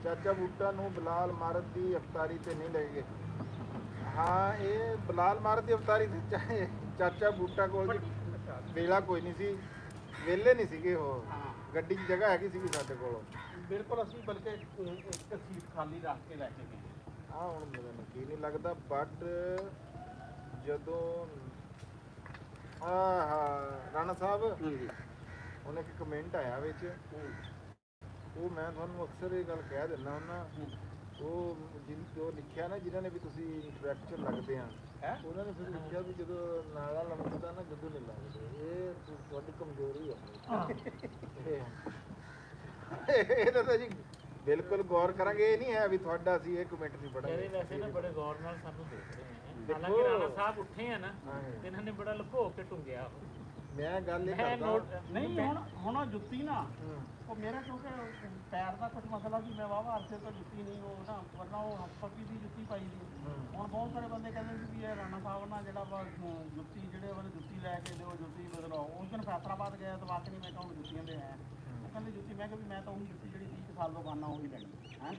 ਚਾਚਾ ਬੂਟਾ ਨੂੰ ਬਲਾਲ ਮਾਰਤ ਦੀ ਅਫਤਾਰੀ ਤੇ ਨਹੀਂ ਲੈ ਗਏ। ਹਾਂ ਇਹ ਬਲਾਲ ਮਾਰਤ ਦੀ ਅਫਤਾਰੀ ਤੇ ਚਾਚਾ ਬੂਟਾ ਕੋਲ ਜੀ ਵੇਲਾ ਕੋਈ ਨਹੀਂ ਸੀ, ਵੇਲੇ ਨਹੀਂ ਸੀਗੇ ਉਹ। ਹਾਂ ਗੱਡੀ 'ਚ ਜਗ੍ਹਾ ਹੈਗੀ ਸੀਗੀ ਸਾਡੇ ਕੋਲ। ਬਿਲਕੁਲ ਅਸੀਂ ਬਲਕਿ ਇੱਕ ਸੀਟ ਖਾਲੀ ਰੱਖ ਕੇ ਲੈ ਕੇ ਗਏ। ਹਾਂ ਹੁਣ ਮੈਨੂੰ ਕੀ ਨਹੀਂ ਲੱਗਦਾ ਬਟ ਜਦੋਂ ਰਾਣਾ ਸਾਹਿਬ ਹਾਂਜੀ ਉਹਨੇ ਇੱਕ ਕਮੈਂਟ ਆਇਆ ਵਿੱਚ, ਉਹ ਮੈਂ ਤੁਹਾਨੂੰ ਅਕਸਰ ਇਹ ਗੱਲ ਕਹਿ ਦਿੰਦਾ ਹੁੰਦਾ। ਉਹ ਜੋ ਲਿਖਿਆ ਨਾ ਜਿਨ੍ਹਾਂ ਨੇ ਵੀ ਤੁਸੀਂ ਇੰਟਰੈਕਚਰ ਲੱਗਦੇ ਆ ਹੈ ਉਹਨਾਂ ਨੇ ਫਿਰ ਲਿਖਿਆ ਵੀ ਜਦੋਂ ਨਾਲਾ ਲੰਮਦਾ ਨਾ ਜਦੋਂ ਨਹੀਂ ਲੱਗਦੇ। ਇਹ ਤੁਹਾਡੀ ਕਮਜ਼ੋਰੀ ਹੈ। ਇਹਦਾ ਤਾਂ ਜੀ ਬਿਲਕੁਲ ਗੌਰ ਕਰਾਂਗੇ। ਇਹ ਨਹੀਂ ਹੈ ਵੀ ਤੁਹਾਡਾ ਅਸੀਂ ਇਹ ਕਮੈਂਟ ਨਹੀਂ ਜਿਹੜੇ ਪੜਾਂਗੇ। ਵੈਸੇ ਨਾ ਬੜੇ ਗੌਰ ਨਾਲ ਸਾਨੂੰ ਦੇਖ ਰਹੇ ਨੇ। ਦੇਖੋ। ਹਾਲਾਂਕਿ ਰਾਣਾ ਸਾਹਿਬ ਉੱਠੇ ਆ ਨਾ ਹਾਂ। ਇਹਨਾਂ ਨੇ ਬੜਾ ਲੁਕੋ ਕੇ ਟੁੰਗਿਆ ਉਹ। ਮੈਂ ਗੱਲ ਇਹ ਮੈਂ ਕਰਦਾ ਨੋਟ ਨਹੀਂ ਹੁਣ ਉਹ ਜੁੱਤੀ ਨਾ ਹੂੰ। ਉਹ ਮੇਰਾ ਕਿਉਂਕਿ ਪੈਰ ਦਾ ਕੁਝ ਮਸਲਾ ਸੀ, ਮੈਂ ਵਾਵਾ ਅਰਸੇ ਤੋਂ ਜੁੱਤੀ ਨਹੀਂ ਉਹ ਨਾ ਵਰਨਾ ਉਹ ਪੱਕੀ ਦੀ ਜੁੱਤੀ ਪਾਈ ਸੀ। ਹੁਣ ਬਹੁਤ ਸਾਰੇ ਬੰਦੇ ਕਹਿੰਦੇ ਸੀ ਵੀ ਇਹ ਰਾਣਾ ਸਾਹਿਬ ਨਾਲ ਜਿਹੜਾ ਵਾ ਜੁੱਤੀ ਜਿਹੜੇ ਵਾਲੇ ਜੁੱਤੀ ਲੈ ਕੇ ਦਿਓ ਜੁੱਤੀ ਬਦਲਾਓ। ਉਸ ਦਿਨ ਫੈਸਲਾਬਾਦ ਗਿਆ ਤਾਂ ਵਾਕਈ ਮੈਂ ਕਹਾਂ ਜੁੱਤੀਆਂ ਦੇ ਆਇਆ। ਉਹ ਕਹਿੰਦੇ ਜੁੱਤੀ, ਮੈਂ ਕਿਹਾ ਵੀ ਮੈਂ ਤਾਂ ਉਹੀ ਜੁੱਤੀ ਜਿਹੜੀ 30 ਸਾਲ ਤੋਂ ਪਾਉਣਾ ਉਹੀ ਲੈਣੀ ਹੈ।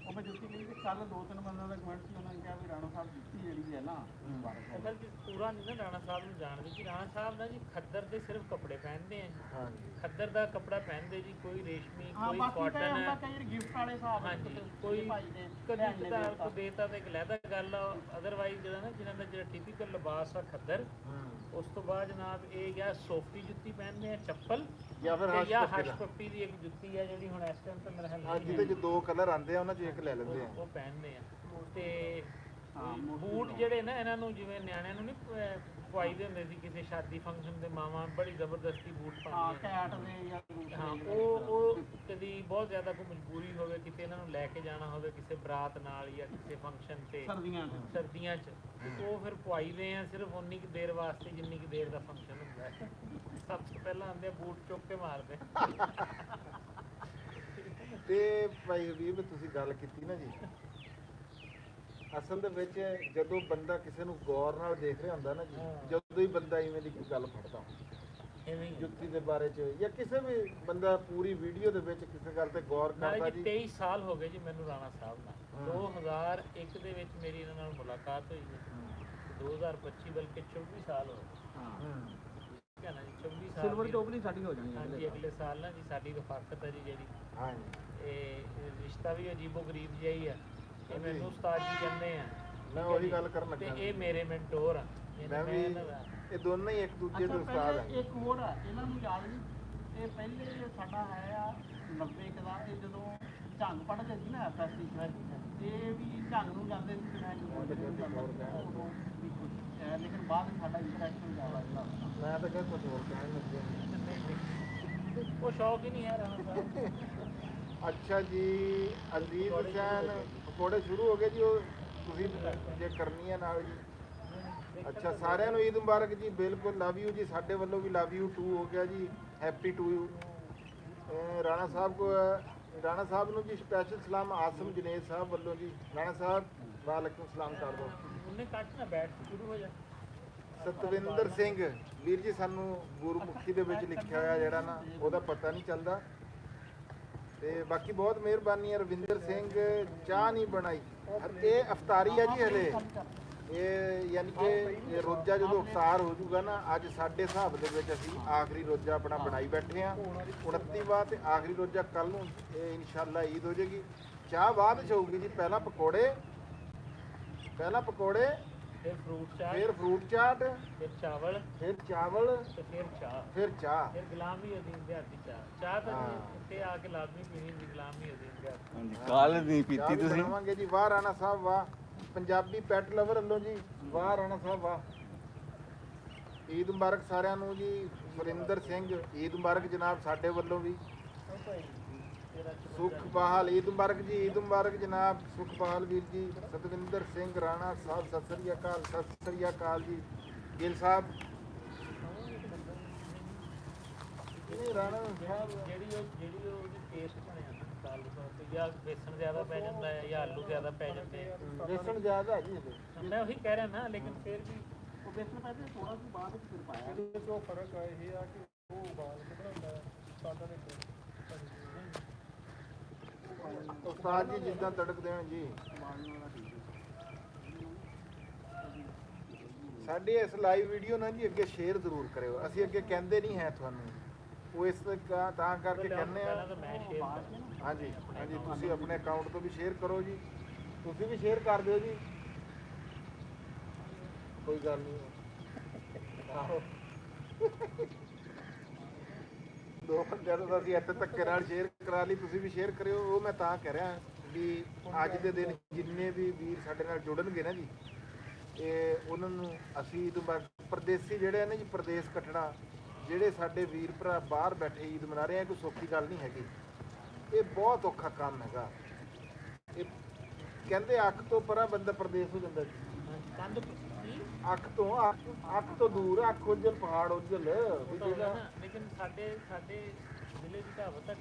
ਉਹ ਮੈਂ ਜੁੱਤੀ ਲਈ ਤੇ ਕੱਲ 2-3 ਬੰਦਿਆਂ ਦਾ ਕਮੈਂਟ ਸੀ, ਉਹਨਾਂ ਨੇ ਕਿਹਾ ਵੀ ਰਾਣਾ ਸਾਹਿਬ ਜੁੱਤੀ ਜਿਹੜੀ ਹੈ ਨਾ ਮੁਬਾਰਕ ਹੈ। ਅਸਲ 'ਚ ਪੂਰਾ ਨਹੀਂ ਨਾ ਰਾਣਾ ਸਾਹਿਬ ਨੂੰ ਜਾਣਦੇ ਕਿ ਰਾਣਾ ਸਾਹਿਬ ਨਾ ਜੀ ਖੱਦਰ ਦੇ ਸਿਰਫ ਕੱਪੜੇ ਪਹਿਨਦੇ ਆ ਜੀ। ਹਾਂਜੀ ਖੱਦਰ ਦਾ ਕੱਪੜਾ ਪਹਿਨਦੇ ਜੀ, ਕੋਈ ਰੇਸ਼ਮੀ ਹਾਂ ਕੋਈ ਬਾਕੀ ਤਾਂ ਇਹ ਹੁੰਦਾ ਕਾਟਨ। ਕਈ ਵਾਰ ਗਿਫਟ ਵਾਲੇ ਹਿਸਾਬ ਨਾਲ ਹਾਂਜੀ ਕਿਤੇ ਕੋਈ ਭਾਈ ਨੇ ਕਦੀ ਭੈਣ ਨੇ ਤਾਂ ਦੇ ਦਿੱਤਾ। ਦੇਤਾ ਤੇ ਇੱਕ ਲਹਿਦਾ ਗੱਲ ਆ। ਅਦਰਵਾਈਜ਼ ਜਿਹੜਾ ਨਾ ਜਿਹਨਾਂ ਦਾ ਜਿਹੜਾ ਟਿਪੀਕਲ ਲਿਬਾਸ ਆ ਖੱਦਰ, ਉਸ ਤੋਂ ਬਾਅਦ ਜਨਾਬ ਇਹ ਜਾਂ ਸੋਫਟੀ ਜੁੱਤੀ ਪਹਿਨਦੇ ਆ ਚੱਪਲ, ਜਾਂ ਫਿਰ ਤੇ ਜਾਂ ਹਸ਼ ਹਸ਼ ਪੱਪੀ ਦੀ ਇੱਕ ਜੁੱਤੀ ਆ ਜਿਹੜੀ ਹੁਣ ਇਸ ਟਾਈਮ ਤੇ ਮੇਰੇ ਖਿਆਲ ਅੱਜ ਨਹੀਂ ਜਿਹਦੇ 'ਚ 2 ਕਲਰ ਆਉਂਦੇ ਆ ਉਹਨਾਂ 'ਚ ਇੱਕ ਲੈ ਲੈਂਦੇ ਆ। ਉਹ ਪਹਿਨਦੇ ਆ। ਤੇ ਹਾਂ, ਬੂਟ ਜਿਹੜੇ ਨਾ ਇਹਨਾਂ ਨੂੰ ਜਿਵੇਂ ਨਿਆਣਿਆਂ ਨੂੰ ਨਹੀਂ ਪਵਾਈਦੇ ਹੁੰਦੇ ਸੀ ਕਿਸੇ ਸ਼ਾਦੀ ਫੰਕਸ਼ਨ ਤੇ ਮਾਵਾਂ ਬੜੀ ਜ਼ਬਰਦਸਤੀ ਬੂਟ ਹਾਂ ਪਾਉਂਦੀਆਂ। ਕੈਟ ਦੇ ਜਾਂ ਦੂਸਰੇ ਹਾਂ ਜਿਹੜੇ ਉਹ ਕਦੀ ਬਹੁਤ ਜ਼ਿਆਦਾ ਕੋਈ ਮਜਬੂਰੀ ਹੋਵੇ ਕਿਤੇ ਇਹਨਾਂ ਨੂੰ ਲੈ ਕੇ ਜਾਣਾ ਹੋਵੇ ਕਿਸੇ ਬਰਾਤ ਨਾਲ ਜਾਂ ਕਿਸੇ ਫੰਕਸ਼ਨ ਤੇ ਸਰਦੀਆਂ 'ਚ ਸਰਦੀਆਂ 'ਚ, ਤੇ ਉਹ ਫਿਰ ਪਵਾਈਦੇ ਆ ਸਿਰਫ ਉਨੀ ਕੁ ਦੇਰ ਵਾਸਤੇ ਜਿੰਨੀ ਕੁ ਦੇਰ ਦਾ ਫੰਕਸ਼ਨ ਹੁੰਦਾ ਹੈ। ਸਭ ਤੋਂ ਪਹਿਲਾਂ ਆਉਂਦੇ ਆ ਬੂਟ ਚੁੱਕ ਕੇ ਮਾਰਦੇ। ਤੇ ਭਾਈ ਹਬੀਬ ਤੁਸੀਂ ਗੱਲ ਕੀਤੀ ਨਾ ਜੀ, ਅਸਲ ਦੇ ਵਿੱਚ ਜਦੋਂ ਬੰਦਾ ਕਿਸੇ ਨੂੰ ਗੌਰ ਨਾਲ ਦੇਖ ਰਿਹਾ ਹੁੰਦਾ ਨਾ ਜੀ, ਜਦੋਂ ਹੀ ਬੰਦਾ ਇਵੇਂ ਦੀ ਕੋਈ ਗੱਲ ਫੜਦਾ ਐਵੇਂ ਹੀ ਜੁੱਤੀ ਦੇ ਬਾਰੇ 'ਚ ਜਾਂ ਕਿਸੇ ਵੀ ਬੰਦਾ ਪੂਰੀ ਵੀਡੀਓ ਦੇ ਵਿੱਚ ਕਿਸੇ ਗੱਲ ਤੇ ਗੌਰ ਨਾਲੇ ਕਰਦਾ ਜੀ ਜੀ। 23 ਸਾਲ ਹੋ ਗਏ ਜੀ ਮੈਨੂੰ ਰਾਣਾ ਸਾਹਿਬ ਨਾਲ। 2001 ਦੇ ਵਿੱਚ ਮੇਰੀ ਇਹਨਾਂ ਨਾਲ ਮੁਲਾਕਾਤ ਹੋਈ ਹੈ। 2025 ਬਲਕਿ 24 ਸਾਲ ਹੋ ਗਏ। ਹਾਂ ਠੀਕ ਹੈ ਨਾ ਜੀ, 24 ਸਾਲ ਸਿਲਵਰ ਦੀ- ਜੋਬਲੀ ਸਾਡੀ ਹੋ ਜਾਣੀ ਹੈ ਹਾਂਜੀ ਅਗਲੇ ਸਾਲ ਨਾ ਜੀ ਸਾਡੀ ਰਫਾਕਤ ਹੈ ਜੀ ਜਿਹੜੀ ਹਾਂਜੀ ਇਹ ਰਿਸ਼ਤਾ ਵੀ ਅਜੀਬੋ ਗਰੀਬ ਜਿਹਾ ਹੀ ਆ। ਇਹ ਹਾਂਜੀ। ਮੈਨੂੰ ਉਸਤਾਦ ਜੀ ਕਹਿੰਦੇ ਆ। ਮੈਂ ਠੀਕ ਹੈ ਉਹੀ ਜੀ। ਗੱਲ ਕਰਨ ਤੇ ਲੱਗਾ। ਇਹ ਮੇਰੇ ਮੈਂਟੋਰ ਆ। ਮੈਂ ਵੀ ਇਹ ਦੋਨੋਂ ਹੀ ਇੱਕ ਦੂਜੇ ਦੇ ਉਸਤਾਦ ਪਹਿਲੇ ਆ। ਇੱਕ ਹੋਰ ਆ ਇਹਨਾਂ ਨੂੰ ਯਾਦ ਨਹੀਂ, ਇਹ ਪਹਿਲੇ ਸਾਡਾ ਹੈ ਆ 90 ਕੁ ਦਾ, ਇਹ ਜਦੋਂ ਝੰਗ ਪੜ੍ਹਦੇ ਸੀ ਨਾ ਐਫਐਸਟੀ ਇਹ ਵੀ ਝੰਗ ਨੂੰ ਜਾਂਦੇ ਸੀ ਤੇ ਮੈਂ ਜਦੋਂ ਉਦੋਂ ਵੀ ਕੁਝ ਹੈ, ਲੇਕਿਨ ਬਾਅਦ ਵਿੱਚ ਸਾਡਾ ਇੰਟਰੈਕਸ਼ਨ ਜ਼ਿਆਦਾ ਜਿਹੜਾ ਮੈਂ ਤਾਂ ਕਹਿੰਦਾ ਕੁਝ ਹੋਰ ਕਹਿਣ ਲੱਗੇ। ਉਹ ਸ਼ੌਕ ਹੀ ਨਹੀਂ ਹੈ ਰਾਣਾ ਸਾਹਿਬ। ਅੱਛਾ ਜੀ ਅਜ਼ੀਜ਼ ਹੁਸੈਨ ਪਕੌੜੇ ਸ਼ੁਰੂ ਹੋ ਗਏ ਜੀ। ਉਹ ਤੁਸੀਂ ਜੇ ਕਰਨੀ ਹੈ ਨਾਲ ਜੀ। ਅੱਛਾ ਸਾਰਿਆਂ ਨੂੰ ਈਦ ਮੁਬਾਰਕ ਜੀ। ਬਿਲਕੁਲ ਲਵ ਯੂ ਜੀ, ਸਾਡੇ ਵੱਲੋਂ ਵੀ ਲਵ ਯੂ ਟੂ ਹੋ ਗਿਆ ਜੀ। Happy to you. ਰਾਣਾ ਸਾਹਿਬ ਨੂੰ ਜੀ ਸਪੈਸ਼ਲ ਸਲਾਮ ਆਸਮ ਜਨੇਦ ਸਾਹਿਬ ਵੱਲੋਂ ਜੀ। ਰਾਣਾ ਸਾਹਿਬ ਵਾਲੇਕੁਮ ਸਲਾਮ ਕਰ ਦਿਓ। ਉਹਨੇ ਕੱਟ ਨਾ ਬੈਠ ਸ਼ੁਰੂ ਹੋ ਜਾ। ਸਤਵਿੰਦਰ ਸਿੰਘ ਵੀਰ ਜੀ, ਸਾਨੂੰ ਗੁਰਮੁਖੀ ਦੇ ਵਿੱਚ ਲਿਖਿਆ ਹੋਇਆ ਜਿਹੜਾ ਨਾ ਉਹਦਾ ਪਤਾ ਨਹੀਂ ਚੱਲਦਾ। ਤੇ ਬਾਕੀ ਬਹੁਤ ਮਿਹਰਬਾਨੀ ਹੈ ਰਵਿੰਦਰ ਸਿੰਘ। ਚਾਹ ਨਹੀਂ ਬਣਾਈ, ਇਹ ਅਫਤਾਰੀ ਹੈ ਜੀ ਹਲੇ। ਇਹ ਯਾਨੀ ਕਿ ਇਹ ਰੋਜ਼ਾ ਜਦੋਂ ਅਫਤਾਰ ਹੋ ਜਾਊਗਾ ਨਾ, ਅੱਜ ਸਾਡੇ ਹਿਸਾਬ ਦੇ ਵਿੱਚ ਅਸੀਂ ਆਖਰੀ ਰੋਜ਼ਾ ਆਪਣਾ ਬਣਾਈ ਬੈਠੇ ਹਾਂ 29ਵਾਂ, ਤੇ ਆਖਰੀ ਰੋਜ਼ਾ ਕੱਲ ਨੂੰ ਇਹ ਇਨਸ਼ਾਅੱਲਾ ਈਦ ਹੋ ਜਾਏਗੀ। ਚਾਹ ਬਾਅਦ ਚ ਹੋਊਗੀ ਜੀ। ਪਹਿਲਾਂ ਪਕੌੜੇ ਫਿਰ ਫਰੂਟ ਚਾਟ, ਫਿਰ ਫਰੂਟ ਚਾਟ, ਫਿਰ ਚਾਵਲ, ਫਿਰ ਚਾਵਲ, ਤੇ ਫਿਰ ਚਾਹ, ਫਿਰ ਚਾਹ। ਫਿਰ ਗੁਲਾਮੀ ਅਦੀਨ ਦਿਹਾੜ ਦੀ ਚਾਹ। ਚਾਹ ਤਾਂ ਹਾਂ। ਜੀ ਇੱਥੇ ਆ ਕੇ ਲਾਜ਼ਮੀ ਪੀਣੀ ਹੁੰਦੀ, ਗੁਲਾਮੀ ਅਦੀਨ ਦਿਹਾੜ ਦੀ। ਹਾਂਜੀ ਕੱਲ ਨਹੀਂ ਚਾਹ ਪੀਤੀ ਵੀ ਤੁਸੀਂ? ਬਣਾਵਾਂਗੇ ਜੀ। ਵਾਹ ਰਾਣਾ ਸਾਹਿਬ ਵਾਹ, ਪੰਜਾਬੀ ਪੈਟ ਲਵਰ ਵੱਲੋਂ ਜੀ ਵਾਹ ਰਾਣਾ ਸਾਹਿਬ ਵਾਹ। ਈਦ ਮੁਬਾਰਕ ਸਾਰਿਆਂ ਨੂੰ ਜੀ। ਸੁਰਿੰਦਰ ਸਿੰਘ ਈਦ ਮੁਬਾਰਕ ਜਨਾਬ ਸਾਡੇ ਵੱਲੋਂ ਵੀ। ਸੁਖ ਬਹਾਲ ਈਦ ਮੁਬਾਰਕ ਜੀ, ਈਦ ਮੁਬਾਰਕ ਜਨਾਬ ਸੁਖ ਬਹਾਲ ਵੀਰ ਜੀ। ਸਤਵਿੰਦਰ ਸਿੰਘ ਰਾਣਾ ਸਾਹਿਬ ਸਤਿ ਸ੍ਰੀ ਅਕਾਲ, ਸਤਿ ਸ੍ਰੀ ਅਕਾਲ ਜੀ। ਗਿੱਲ ਸਾਹਿਬ ਨਹੀਂ ਰਾਣਾ ਸਾਹਿਬ ਜਿਹੜੀ ਉਹਦੀ ਟੇਸਟ ਬਣਿਆ ਨਾ ਦਾਲ ਦੇ ਤੌਰ ਤੇ, ਜਾਂ ਬੇਸਣ ਜ਼ਿਆਦਾ ਪੈ ਜਾਂਦਾ ਹੈ ਜਾਂ ਆਲੂ ਜ਼ਿਆਦਾ ਪੈ ਜਾਂਦੇ ਆ। ਵੇਸਣ ਜ਼ਿਆਦਾ ਜੀ ਇਹਦੇ। ਮੈਂ ਉਹੀ ਕਹਿ ਰਿਹਾ ਨਾ, ਲੇਕਿਨ ਫਿਰ ਵੀ ਉਹ ਬੇਸਣ ਪੈ ਜਾਂਦਾ ਥੋੜਾ ਜਿਹਾ, ਬਾਅਦ ਵਿੱਚ ਫਿਰ ਪਾਇਆ। ਇਹਦੇ ਤੋਂ ਫਰਕ ਆ ਇਹ ਆ ਕਿ ਉਹ ਉਬਾਲ ਕੇ ਬਣਾਉਂਦਾ ਹੈ, ਸਾਡਾ ਨੇ ਉਸਤਾਦ ਜੀ ਜਿੱਦਾਂ ਤੜਕ ਦੇਣ ਜੀ। ਸਾਡੀ ਇਸ ਲਾਈਵ ਵੀਡੀਓ ਨਾਲ ਜੀ ਅੱਗੇ ਸ਼ੇਅਰ ਜ਼ਰੂਰ ਕਰਿਓ। ਅਸੀਂ ਅੱਗੇ ਕਹਿੰਦੇ ਨਹੀਂ ਹੈ ਤੁਹਾਨੂੰ, ਉਹ ਇਸ ਤਾਂ ਕਰਕੇ ਕਹਿੰਦੇ ਆ। ਪਹਿਲਾਂ ਤਾਂ ਮੈਂ ਸ਼ੇਅਰ ਕਰਨਾ। ਹਾਂਜੀ ਹਾਂਜੀ, ਤੁਸੀਂ ਆਪਣੇ ਅਕਾਊਂਟ ਤੋਂ ਵੀ ਸ਼ੇਅਰ ਕਰੋ ਜੀ। ਤੁਸੀਂ ਵੀ ਸ਼ੇਅਰ ਕਰ ਦਿਓ ਜੀ, ਕੋਈ ਗੱਲ ਨਹੀਂ। ਆਹੋ ਦੋ ਘੰਟਿਆਂ ਤੋਂ ਅਸੀਂ ਇੱਥੇ ਧੱਕੇ ਨਾਲ ਸ਼ੇਅਰ ਕਰਾ ਲਈ, ਤੁਸੀਂ ਵੀ ਸ਼ੇਅਰ ਕਰਿਓ। ਉਹ ਮੈਂ ਤਾਂ ਕਹਿ ਰਿਹਾ ਵੀ ਅੱਜ ਦੇ ਦਿਨ ਜਿੰਨੇ ਵੀ ਵੀਰ ਸਾਡੇ ਨਾਲ ਜੁੜਨਗੇ ਨਾ ਜੀ, ਇਹ ਉਹਨਾਂ ਨੂੰ ਅਸੀਂ ਈਦ ਮੁਬਾਰਕ। ਪਰਦੇਸੀ ਜਿਹੜੇ ਆ ਨਾ ਜੀ, ਪਰਦੇਸ ਕੱਟਣਾ, ਜਿਹੜੇ ਸਾਡੇ ਵੀਰ ਭਰਾ ਬਾਹਰ ਬੈਠੇ ਈਦ ਮਨਾ ਰਹੇ ਆ, ਕੋਈ ਸੌਖੀ ਗੱਲ ਨਹੀਂ ਹੈਗੀ। ਇਹ ਬਹੁਤ ਔਖਾ ਕੰਮ ਹੈਗਾ। ਇਹ ਕਹਿੰਦੇ ਅੱਖ ਤੋਂ ਪਰਾਂ ਬੰਦਾ ਪਰਦੇਸ ਹੋ ਜਾਂਦਾ ਜੀ। ਕੰਧ ਅੱਖ ਤੋਂ ਦੂਰ, ਅੱਖ ਉੱਜਲ ਪਹਾੜ ਉੱਜਲ ਵੀ ਜਿਹੜਾ। ਲੇਕਿਨ ਸਾਡੇ ਜ਼ਿਲ੍ਹੇ ਦੀ ਕਹਾਵਤ ਹੈ,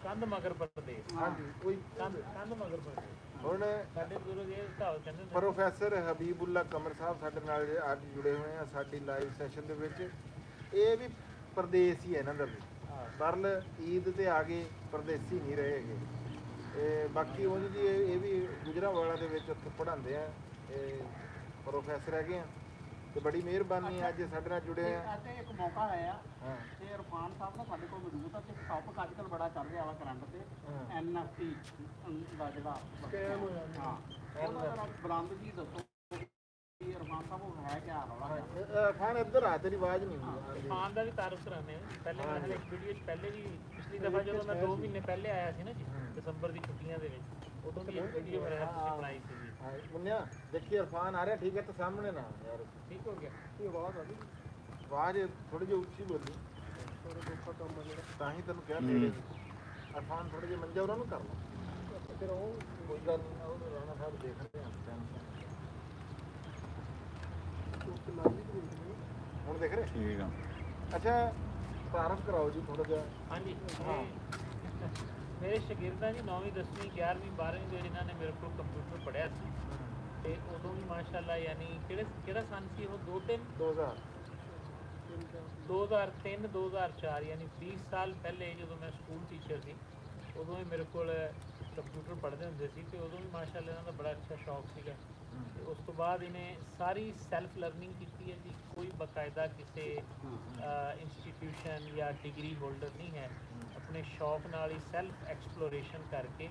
ਕੰਧ ਮਗਰ ਪਰਦੇਸ। ਹਾਂਜੀ ਕੋਈ ਕੰਧ ਮਗਰ ਪਰਦੇਸ। ਹੁਣ ਸਾਡੇ ਬਜ਼ੁਰਗ ਇਹ ਕਹਾਵਤ ਕਹਿੰਦੇ ਹੁੰਦੇ ਪ੍ਰੋਫੈਸਰ ਹਬੀਬੁੱਲਾ ਕਮਰ ਸਾਹਿਬ ਸਾਡੇ ਨਾਲ ਅੱਜ ਜੁੜੇ ਹੋਏ ਆ ਸਾਡੀ ਲਾਈਵ ਸੈਸ਼ਨ ਦੇ ਵਿੱਚ। ਇਹ ਵੀ ਪਰਦੇਸ ਹੀ ਹੈ ਇਹਨਾਂ ਦਾ ਵੀ, ਪਰਲ ਈਦ ਤੇ ਆ ਗਏ, ਪਰਦੇਸੀ ਨਹੀਂ ਰਹੇ ਹੈਗੇ। ਇਹ ਬਾਕੀ ਉਹ ਜੀ ਇਹ ਵੀ ਗੁਜਰਾਂਵਾਲਾ ਦੇ ਵਿੱਚ ਉੱਥੇ ਪੜ੍ਹਾਉਂਦੇ ਆ, ਇਹ ਪ੍ਰੋਫੈਸਰ ਹੈਗੇ ਆ। ਤੇ ਬੜੀ ਮਿਹਰਬਾਨੀ ਅੱਜ ਸਾਡੇ ਨਾਲ ਜੁੜੇ ਆ। ਅੱਜ ਇੱਕ ਮੌਕਾ ਆਇਆ ਹਾਂ ਤੇ ਇਰਫਾਨ ਸਾਹਿਬ ਨਾਲ ਸਾਡੇ ਕੋਲ ਮੌਜੂਦ ਆ ਤੇ ਟੌਪਿਕ ਅੱਜ ਕੱਲ੍ਹ ਬੜਾ ਚੱਲ ਰਿਹਾ ਵਾ ਕਰੰਟ ਤੇ NFT ਦਾ ਜਿਹੜਾ ਸਕੈਮ ਹੋਇਆ ਜੀ। ਹਾਂ ਉਹਦਾ ਜਰਾ ਬੁਲੰਦ ਜੀ ਦੱਸੋ ਕਿ ਇਰਫਾਨ ਸਾਹਿਬ ਉਹ ਹੈ ਕਿਆ ਰੌਲਾ ਖਾਨ ਇੱਧਰ ਆ, ਤੇਰੀ ਆਵਾਜ਼ ਨਹੀਂ ਆਉਂਦੀ। ਇਰਫਾਨ ਦਾ ਵੀ ਤਾਰਫ ਕਰਾਉਂਦੇ ਆ। ਪਹਿਲੇ ਮੈਂ ਇੱਕ ਵੀਡੀਓ 'ਚ ਪਹਿਲੇ ਵੀ ਪਿਛਲੀ ਦਫਾ ਜਦੋਂ ਮੈਂ 2 ਮਹੀਨੇ ਪਹਿਲੇ ਆਇਆ ਸੀ ਨਾ ਜੀ, ਦਸੰਬਰ ਦੀ ਛੁੱਟੀਆਂ ਦੇ ਵਿੱਚ, ਉਦੋਂ ਵੀ ਇੱਕ ਵੀਡੀਓ ਮੇਰਾ ਤੁਸੀਂ ਬਣਾਈ ਸੀ ਜੀ। ਮੁੰਨਿਆ ਦੇਖੀ ਇਰਫਾਨ ਆ ਰਿਹਾ, ਠੀਕ ਹੈ, ਤੇ ਸਾਹਮਣੇ ਨਾ ਯਾਰ ਠੀਕ ਹੋ ਗਿਆ। ਇਹ ਆਵਾਜ਼ ਆ ਗਈ ਆਵਾਜ਼ ਥੋੜੀ ਜਿਹੀ ਉੱਚੀ ਬੋਲੀ, ਥੋੜਾ ਔਖਾ ਕੰਮ ਆ ਜਿਹੜਾ। ਤਾਂ ਹੀ ਤੈਨੂੰ ਕਿਹਾ ਨੇੜੇ ਇਰਫਾਨ ਥੋੜੇ ਜਿਹੇ ਮੰਜਾ ਉਹਨਾਂ ਨੂੰ ਕਰ ਲਾ। ਫਿਰ ਉਹ ਕੋਈ ਗੱਲ ਨਹੀਂ, ਉਹ ਰਾਣਾ ਸਾਹਿਬ ਦੇਖ ਰਹੇ ਆ ਹੁਣ ਦੇਖ ਰਹੇ। ਠੀਕ ਆ। ਅੱਛਾ ਤਾਰਫ ਕਰਾਓ ਜੀ ਥੋੜਾ ਜਿਹਾ। ਹਾਂਜੀ ਮੇਰੇ ਸ਼ਾਗਿਰਦਾਂ ਜੀ 9ਵੀਂ 10ਵੀਂ 11ਵੀਂ 12ਵੀਂ ਦੇ ਜਿਨ੍ਹਾਂ ਨੇ ਮੇਰੇ ਕੋਲ ਕੰਪਿਊਟਰ ਪੜ੍ਹਿਆ ਸੀ, ਤੇ ਉਦੋਂ ਵੀ ਮਾਸ਼ਾਅੱਲਾ ਯਾਨੀ ਕਿਹੜਾ ਸੰਨ ਸੀ ਉਹ 2003 2004 ਯਾਨੀ 20 ਸਾਲ ਪਹਿਲੇ ਜਦੋਂ ਮੈਂ ਸਕੂਲ ਟੀਚਰ ਸੀ, ਉਦੋਂ ਹੀ ਮੇਰੇ ਕੋਲ ਕੰਪਿਊਟਰ ਪੜ੍ਹਦੇ ਹੁੰਦੇ ਸੀ। ਤੇ ਉਦੋਂ ਵੀ ਮਾਸ਼ਾਅੱਲਾ ਇਹਨਾਂ ਦਾ ਬੜਾ ਅੱਛਾ ਸ਼ੌਕ ਸੀਗਾ। ਤੇ ਉਸ ਤੋਂ ਬਾਅਦ ਇਹਨੇ ਸਾਰੀ ਸੈਲਫ ਲਰਨਿੰਗ ਕੀਤੀ ਹੈ ਜੀ। ਕੋਈ ਬਾਕਾਇਦਾ ਕਿਸੇ ਇੰਸਟੀਟਿਊਸ਼ਨ ਜਾਂ ਡਿਗਰੀ ਹੋਲਡਰ ਨਹੀਂ ਹੈ। ਆਪਣੇ ਸ਼ੌਕ ਨਾਲ ਹੀ ਸੈਲਫ ਐਕਸਪਲੋਰੇਸ਼ਨ ਕਰਕੇ,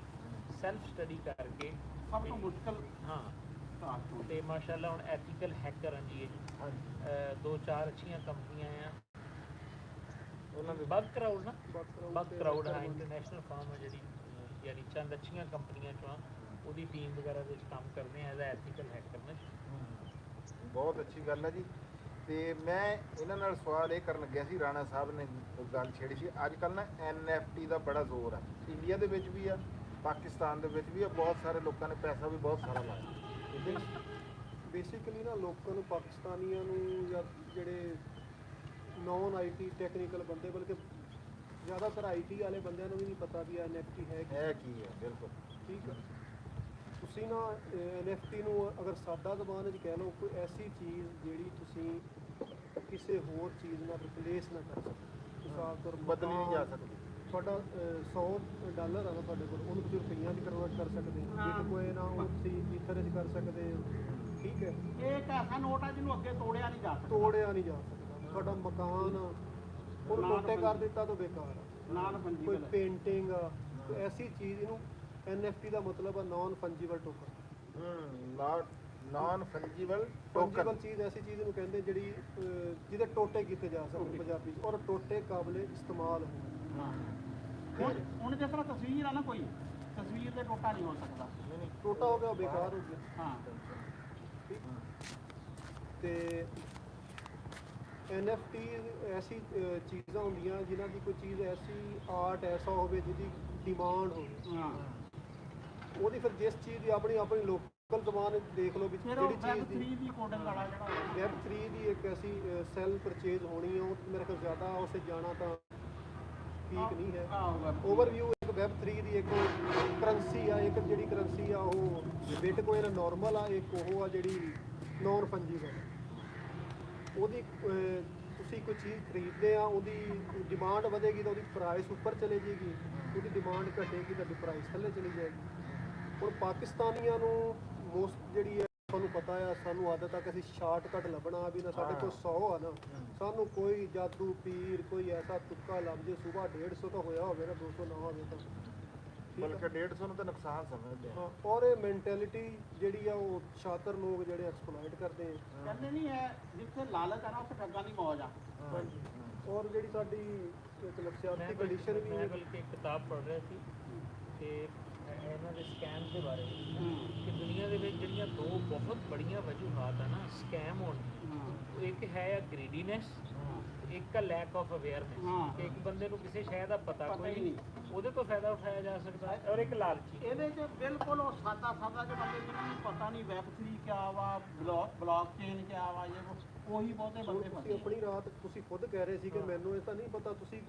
ਸੈਲਫ ਸਟੱਡੀ ਕਰਕੇ ਸਭ ਤੋਂ ਮੁਸ਼ਕਲ ਹਾਂ। ਤੇ ਮਾਸ਼ਾਅੱਲਾ ਹੁਣ ਐਥੀਕਲ ਹੈਕਰ ਹਾਂ ਜੀ ਇਹ। 2-4 ਅੱਛੀਆਂ ਕੰਪਨੀਆਂ ਆ ਉਹਨਾਂ ਦੇ। ਬਗ ਕਰਾਊਡ ਹਾਂ ਇੰਟਰਨੈਸ਼ਨਲ ਫਰਮ ਹੈ ਜਿਹੜੀ, ਯਾਨੀ ਚੰਦ ਅੱਛੀਆਂ ਕੰਪਨੀਆਂ ਚੋਂ ਆ। ਉਹਦੀ ਟੀਮ ਵਗੈਰਾ ਦੇ ਵਿੱਚ ਕੰਮ ਕਰਦੇ ਆ ਐਜ਼ ਅ ਐਥੀਕਲ ਹੈਕਰ ਨੇ। ਬਹੁਤ ਅੱਛੀ ਗੱਲ ਹੈ ਜੀ। ਤੇ ਮੈਂ ਇਹਨਾਂ ਨਾਲ ਸਵਾਲ ਇਹ ਕਰਨ ਲੱਗਿਆ ਸੀ, ਰਾਣਾ ਸਾਹਿਬ ਨੇ ਗੱਲ ਛੇੜੀ ਸੀ। ਅੱਜ ਕੱਲ੍ਹ ਨਾ NFT ਦਾ ਬੜਾ ਜ਼ੋਰ ਹੈ, ਇੰਡੀਆ ਦੇ ਵਿੱਚ ਵੀ ਆ, ਪਾਕਿਸਤਾਨ ਦੇ ਵਿੱਚ ਵੀ ਆ। ਬਹੁਤ ਸਾਰੇ ਲੋਕਾਂ ਨੇ ਪੈਸਾ ਵੀ ਬਹੁਤ ਸਾਰਾ ਲਾਇਆ। ਬੇਸਿਕਲੀ ਨਾ ਲੋਕਾਂ ਨੂੰ, ਪਾਕਿਸਤਾਨੀਆਂ ਨੂੰ ਜਾਂ ਜਿਹੜੇ ਨੌਨ IT ਟੈਕਨੀਕਲ ਬੰਦੇ, ਬਲਕਿ ਜ਼ਿਆਦਾਤਰ IT ਵਾਲੇ ਬੰਦਿਆਂ ਨੂੰ ਵੀ ਨਹੀਂ ਪਤਾ ਵੀ NFT ਹੈ ਕੀ। ਕੀ ਹੈ ਬਿਲਕੁਲ ਠੀਕ ਹੈ। ਤੁਸੀਂ ਨਾ NFT ਨੂੰ ਅਗਰ ਸਾਦਾ ਜ਼ਬਾਨ ਵਿੱਚ ਕਹਿ ਲਓ, ਕੋਈ ਐਸੀ ਚੀਜ਼ ਜਿਹੜੀ ਤੁਸੀਂ ਕਿਸੇ ਹੋਰ ਚੀਜ਼ ਨਾਲ ਰਿਪਲੇਸ ਨਾ ਕਰ ਸਕੋ। ਮਿਸਾਲ ਤੌਰ ਬਦਲੀ ਨਹੀਂ ਜਾ ਸਕਦੀ। ਤੁਹਾਡਾ $100 ਆ ਨਾ ਤੁਹਾਡੇ ਕੋਲ, ਉਹਨੂੰ ਤੁਸੀਂ ਰੁਪਈਆਂ 'ਚ ਕਨਵਰਟ ਕਰ ਸਕਦੇ ਹੋ। ਬਿਟਕੋਇਨ ਆ ਉਹਨੂੰ ਤੁਸੀਂ ਈਥਰ 'ਚ ਕਰ ਸਕਦੇ ਹੋ। ਠੀਕ ਹੈ। ਇਹ ਇੱਕ ਐਸਾ ਨੋਟ ਆ ਜਿਹਨੂੰ ਅੱਗੇ ਤੋੜਿਆ ਨਹੀਂ ਜਾ ਸਕਦਾ। ਤੋੜਿਆ ਨਹੀਂ ਜਾ ਸਕਦਾ। ਤੁਹਾਡਾ ਮਕਾਨ ਆ, ਉਹਨੂੰ ਟੋਟੇ ਕਰ ਦਿੱਤਾ ਤਾਂ ਬੇਕਾਰ ਆ। ਨਾਨ ਕੋਈ ਫੰਜੀਬਲ ਪੇਂਟਿੰਗ ਆ, ਕੋਈ ਐਸੀ ਚੀਜ਼, ਇਹਨੂੰ NFT ਦਾ ਮਤਲਬ ਆ ਨਾਨ ਫੰਜੀਬਲ ਟੋਕਨ। ਨਾਨ ਫੰਜੀਬਲ ਫੰਜੀਬਲ ਟੋਕਨ ਚੀਜ਼ ਐਸੀ ਚੀਜ਼ ਨੂੰ ਕਹਿੰਦੇ ਜਿਹੜੀ ਜਿਹਦੇ ਟੋਟੇ ਕੀਤੇ ਜਾ ਸਕਣ ਪੰਜਾਬੀ 'ਚ, ਔਰ ਟੋਟੇ ਕਾਬਲੇ ਇਸਤੇਮਾਲ ਹੋਣ। ਹੁਣ ਜਿਸ ਤਰ੍ਹਾਂ ਤਸਵੀਰ ਆ ਨਾ, ਕੋਈ ਤਸਵੀਰ ਤੇ ਟੋਟਾ ਨਹੀਂ ਹੋ ਸਕਦਾ। ਟੋਟਾ ਹੋ ਗਿਆ ਉਹ ਬੇਕਾਰ ਹੋ ਗਿਆ। ਹਾਂ ਤੇ NFT ਐਸੀ ਚੀਜ਼ਾਂ ਹੁੰਦੀਆਂ ਜਿਨ੍ਹਾਂ ਦੀ ਕੋਈ ਚੀਜ਼ ਐਸੀ ਆਰਟ ਐਸਾ ਹੋਵੇ ਜਿਹਦੀ ਡਿਮਾਂਡ ਹੋਵੇ, ਹਾਂ ਉਹਦੀ ਫਿਰ ਜਿਸ ਚੀਜ਼ ਦੀ ਆਪਣੀ ਆਪਣੀ ਲੋਕਲ ਜ਼ਬਾਨ ਦੇਖ ਲਓ ਵੀ ਫਿਰ ਉਹ ਜਿਹੜੀ ਵੈਬ ਚੀਜ਼ 3 ਦੀ ਕੋਡਿੰਗ ਵਾਲਾ ਜਿਹੜਾ ਵੈਬ 3 ਦੀ ਇੱਕ ਐਸੀ ਸੈਲ ਪਰਚੇਜ਼ ਹੋਣੀ ਹੈ, ਉਹ ਮੇਰੇ ਕੋਲ ਜ਼ਿਆਦਾ ਉਸੇ ਜਾਣਾ ਤਾਂ ਠੀਕ ਨਹੀਂ ਹੈ। ਓਵਰਵਿਊ ਇੱਕ ਵੈਬ 3 ਦੀ ਇੱਕ ਕਰੰਸੀ ਆ, ਇੱਕ ਜਿਹੜੀ ਕਰੰਸੀ ਆ ਉਹ ਬਿਟਕੋਇਨ ਨਾਰਮਲ ਆ, ਇੱਕ ਉਹ ਆ ਜਿਹੜੀ ਨੌਨ ਫੰਜੀਬਲ। ਉਹਦੀ ਤੁਸੀਂ ਕੋਈ ਚੀਜ਼ ਖਰੀਦਦੇ ਆ, ਉਹਦੀ ਡਿਮਾਂਡ ਵਧੇਗੀ ਤਾਂ ਉਹਦੀ ਪ੍ਰਾਈਸ ਉੱਪਰ ਚਲੇ ਜਾਏਗੀ, ਉਹਦੀ ਡਿਮਾਂਡ ਘਟੇਗੀ ਤਾਂ ਪ੍ਰਾਈਸ ਥੱਲੇ ਚਲੀ ਜਾਏਗੀ। ਹੁਣ ਪਾਕਿਸਤਾਨੀਆਂ ਨੂੰ ਮੋਸਟ ਜਿਹੜੀ ਹੈ ਤੁਹਾਨੂੰ ਪਤਾ ਆ, ਸਾਨੂੰ ਆਦਤ ਆ ਕਿ ਅਸੀਂ ਸ਼ਾਰਟਕਟ ਲੱਭਣਾ ਵੀ ਨਾ, ਸਾਡੇ ਕੋਲ 100 ਆ ਨਾ, ਸਾਨੂੰ ਕੋਈ ਜਾਦੂ ਪੀਰ ਕੋਈ ਐਸਾ ਤੁੱਕਾ ਲੱਭ ਜੇ ਸੁਬਾਹ 150 ਤਾਂ ਹੋਇਆ ਹੋਵੇ ਨਾ, 200 ਨਾ ਹੋਵੇ ਤਾਂ ਬਲਕਿ 150 ਨੂੰ ਤਾਂ ਨੁਕਸਾਨ ਸਮਝਦੇ ਆ। ਹਾਂ। ਔਰ ਇਹ ਮੈਂਟੈਲਿਟੀ ਜਿਹੜੀ ਆ ਉਹ ਸ਼ਾਤਰ ਲੋਕ ਜਿਹੜੇ ਐਕਸਪਲੋਇਟ ਕਰਦੇ ਆ। ਕਹਿੰਦੇ ਨਹੀਂ ਹੈ ਜਿੱਥੇ ਲਾਲਚ ਆ ਨਾ ਉੱਥੇ ਠੱਗਾਂ ਦੀ ਮੌਜ ਆ। ਹਾਂਜੀ। ਔਰ ਜਿਹੜੀ ਸਾਡੀ ਇੱਕ ਨਫਸਿਆਤੀ ਕੰਡੀਸ਼ਨ ਵੀ ਮੈਂ ਹੈ। ਬਲਕਿ ਇੱਕ ਕਿਤਾਬ ਪੜ੍ਹ ਰਿਹਾ ਸੀ ਕਿ ਇਹਨਾਂ ਦੇ ਸਕੈਮ ਦੇ ਬਾਰੇ, ਕਿ ਦੁਨੀਆ ਦੇ ਵਿੱਚ ਜਿਹੜੀਆਂ ਦੋ ਬਹੁਤ ਬੜੀਆਂ ਵਜੂਹਾਤ ਆ ਨਾ ਸਕੈਮ ਹੋਣ ਦੀ, ਇੱਕ ਹੈ ਗ੍ਰੀਡੀਨੈਸ, ਇੱਕ ਲੈਕ ਆਫ ਅਵੇਅਰਨੈਸ, ਕਿ ਇੱਕ ਬੰਦੇ ਨੂੰ ਕਿਸੇ ਸ਼ੈ ਦਾ ਪਤਾ ਕੋਈ ਨਹੀਂ, ਉਹਦੇ ਤੋਂ ਫਾਇਦਾ ਉਠਾਇਆ ਜਾ ਸਕਦਾ ਹੈ, ਔਰ ਇੱਕ ਲਾਲਚੀ। ਇਹਦੇ 'ਚ ਬਿਲਕੁਲ ਉਹ ਸਾਦਾ ਜਿਹੇ ਬੰਦੇ ਜਿਹਨਾਂ ਨੂੰ ਪਤਾ ਨਹੀਂ ਵੈਬ 3 ਕਿਆ ਵਾ, ਬਲੌਕਚੇਨ ਕਿਆ ਵਾ, ਉਹੀ ਬਹੁਤੇ ਬੰਦੇ ਤੁਸੀਂ ਆਪਣੀ ਰਾਤ ਤੁਸੀਂ ਖੁਦ ਕਹਿ ਰਹੇ ਸੀ ਕਿ ਮੈਨੂੰ ਇਹ ਤਾਂ ਨਹੀਂ ਪਤਾ, ਤੁਸੀਂ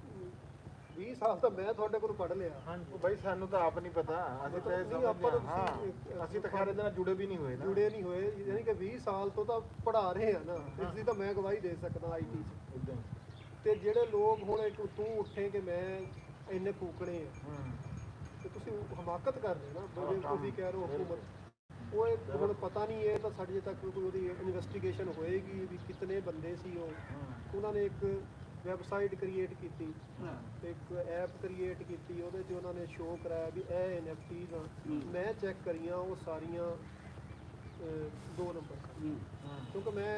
20 ਸਾਲ ਤਾਂ ਮੈਂ ਤੁਹਾਡੇ ਕੋਲ ਪੜ੍ਹ ਲਿਆ। ਉਹ ਬਾਈ ਸਾਨੂੰ ਤਾਂ ਆਪ ਨਹੀਂ ਪਤਾ, ਅਸੀਂ ਤਾਂ ਇਹ ਨਹੀਂ, ਆਪਾਂ ਸਮਝਦੇ ਤਾਂ ਹਾਂ, ਤੁਸੀਂ ਅਸੀਂ ਤਾਂ ਖੈਰ ਇਹਦੇ ਨਾਲ ਜੁੜੇ ਵੀ ਨਹੀਂ ਹੋਏ ਨਾ। ਜੁੜੇ ਨਹੀਂ ਹੋਏ, ਯਾਨੀ ਕਿ 20 ਸਾਲ ਤੋਂ ਤਾਂ ਪੜ੍ਹਾ ਰਹੇ ਆ ਨਾ, ਇਸ ਦੀ ਤਾਂ ਮੈਂ ਗਵਾਹੀ ਦੇ ਸਕਦਾ ਆਈਟੀ 'ਚ। ਇਦਾਂ ਹੀ। ਤੇ ਜਿਹੜੇ ਲੋਕ ਹੁਣ ਇੱਕ ਤੂੰ ਉੱਠੇ ਕਿ ਮੈਂ ਇੰਨੇ ਫੂਕਣੇ ਆ, ਤੇ ਤੁਸੀਂ ਹਮਾਕਤ ਕਰ ਰਹੇ ਨਾ, ਜਿਵੇਂ ਤੁਸੀਂ ਕਹਿ ਰਹੇ ਹੋ ਹੁਕੂਮਤ, ਉਹ ਇੱਕ ਹੁਣ ਪਤਾ ਨਹੀਂ ਇਹ ਤਾਂ ਸਾਡੇ ਤੱਕ ਕੋਈ ਉਹਦੀ ਇਨਵੈਸਟੀਗੇਸ਼ਨ ਹੋਏਗੀ ਵੀ ਕਿਤਨੇ ਬੰਦੇ ਸੀ ਉਹ। ਉਹਨਾਂ ਨੇ ਇੱਕ ਵੈਬਸਾਈਟ ਕ੍ਰੀਏਟ ਕੀਤੀ, ਇੱਕ ਐਪ ਕ੍ਰੀਏਟ ਕੀਤੀ, ਉਹਦੇ 'ਚ ਉਹਨਾਂ ਨੇ ਸ਼ੋਅ ਕਰਾਇਆ ਵੀ ਇਹ NFTs ਆ। ਮੈਂ ਚੈੱਕ ਕਰੀਆਂ ਉਹ ਸਾਰੀਆਂ 2 ਨੰਬਰ, ਕਿਉਂਕਿ ਮੈਂ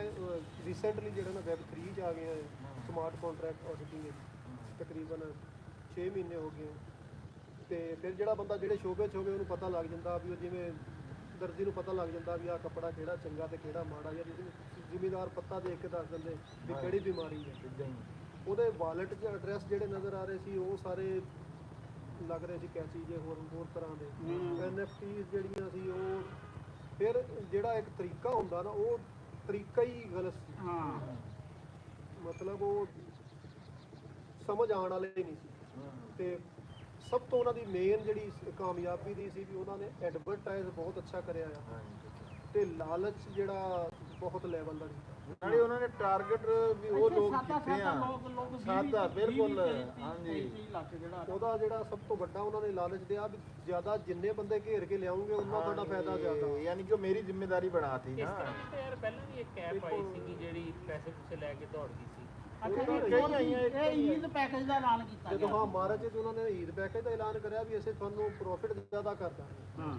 ਰੀਸੈਂਟਲੀ ਜਿਹੜਾ ਨਾ ਵੈਬ 3 'ਚ ਆ ਗਿਆ ਹੈ, ਸਮਾਰਟ ਕੰਟਰੈਕਟ ਆਡਿਟਿੰਗ ਤਕਰੀਬਨ 6 ਮਹੀਨੇ ਹੋ ਗਏ। ਤੇ ਫਿਰ ਜਿਹੜਾ ਬੰਦਾ ਜਿਹੜੇ ਸ਼ੋਬੇ 'ਚ ਹੋਵੇ ਉਹਨੂੰ ਪਤਾ ਲੱਗ ਜਾਂਦਾ ਵੀ ਉਹ ਜਿਵੇਂ ਦਰਜੀ ਨੂੰ ਪਤਾ ਲੱਗ ਜਾਂਦਾ ਵੀ ਆਹ ਕੱਪੜਾ ਕਿਹੜਾ ਚੰਗਾ ਤੇ ਕਿਹੜਾ ਮਾੜਾ, ਜਾਂ ਜ਼ਿਮੀਦਾਰ ਪੱਤਾ ਦੇਖ ਕੇ ਦੱਸ ਦਿੰਦੇ ਵੀ ਕਿਹੜੀ ਬਿਮਾਰੀ ਹੈ। ਇਦਾਂ ਹੀ। ਉਹਦੇ ਵਾਲਟ 'ਚ ਐਡਰੈਸ ਜਿਹੜੇ ਨਜ਼ਰ ਆ ਰਹੇ ਸੀ ਉਹ ਸਾਰੇ ਲੱਗ ਰਹੇ ਸੀ ਕੈਚੀ ਜੇ ਹੋਰ ਤਰ੍ਹਾਂ ਦੇ। NFTs ਜਿਹੜੀਆਂ ਸੀ ਉਹ ਫਿਰ ਜਿਹੜਾ ਇੱਕ ਤਰੀਕਾ ਹੁੰਦਾ ਨਾ, ਉਹ ਤਰੀਕਾ ਹੀ ਗਲਤ ਸੀ। ਮਤਲਬ ਉਹ ਸਮਝ ਆਉਣ ਵਾਲੇ ਨਹੀਂ ਸੀ। ਤੇ ਸਭ ਤੋਂ ਉਹਨਾਂ ਦੀ ਮੇਨ ਜਿਹੜੀ ਕਾਮਯਾਬੀ ਦੀ ਸੀ ਵੀ ਉਹਨਾਂ ਨੇ ਐਡਵਰਟਾਈਜ਼ ਬਹੁਤ ਅੱਛਾ ਕਰਿਆ ਆ, ਤੇ ਲਾਲਚ ਜਿਹੜਾ ਬਹੁਤ ਲੈਵਲ ਦਾ ਸੀ। ਨਾਲੇ ਉਹਨਾਂ ਨੇ ਟਾਰਗੇਟ ਵੀ ਉਹ ਲੋਕ ਕੀਤੇ ਆ, ਸਾਦਾ ਬਿਲਕੁਲ। ਹਾਂਜੀ, ਉਹਦਾ ਜਿਹੜਾ ਸਭ ਤੋਂ ਵੱਡਾ ਉਹਨਾਂ ਨੇ ਲਾਲਚ ਦਿਆ ਵੀ ਜ਼ਿਆਦਾ ਜਿੰਨੇ ਬੰਦੇ ਘੇਰ ਕੇ ਲਿਆਉਂਗੇ ਉਹਨਾਂ ਤੁਹਾਡਾ ਫਾਇਦਾ ਜ਼ਿਆਦਾ। ਯਾਨੀ ਕਿ ਉਹ ਮੇਰੀ ਜ਼ਿੰਮੇਵਾਰੀ ਬਣਾਤੀ ਇਸ ਨਾ। ਤਰ੍ਹਾਂ ਦੀ ਤਾਂ ਯਾਰ ਪਹਿਲਾਂ ਵੀ ਇੱਕ ਐਪ ਆਈ ਸੀਗੀ ਜਿਹੜੀ ਪੈਸੇ ਪੂਸੇ ਲੈ ਕੇ ਦੌੜ ਗਈ ਸੀ। ਇਹ ਈਦ ਪੈਕੇਜ ਦਾ ਐਲਾਨ ਕੀਤਾ ਜਦੋਂ ਹਾਂ ਮਾਰਚ 'ਚ ਉਹਨਾਂ ਨੇ ਈਦ ਪੈਕੇਜ ਦਾ ਐਲਾਨ ਕਰਿਆ ਵੀ ਅਸੀਂ ਤੁਹਾਨੂੰ ਪ੍ਰੋਫਿਟ ਜ਼ਿਆਦਾ ਕਰ ਦਾਂਗੇ। ਹਾਂ।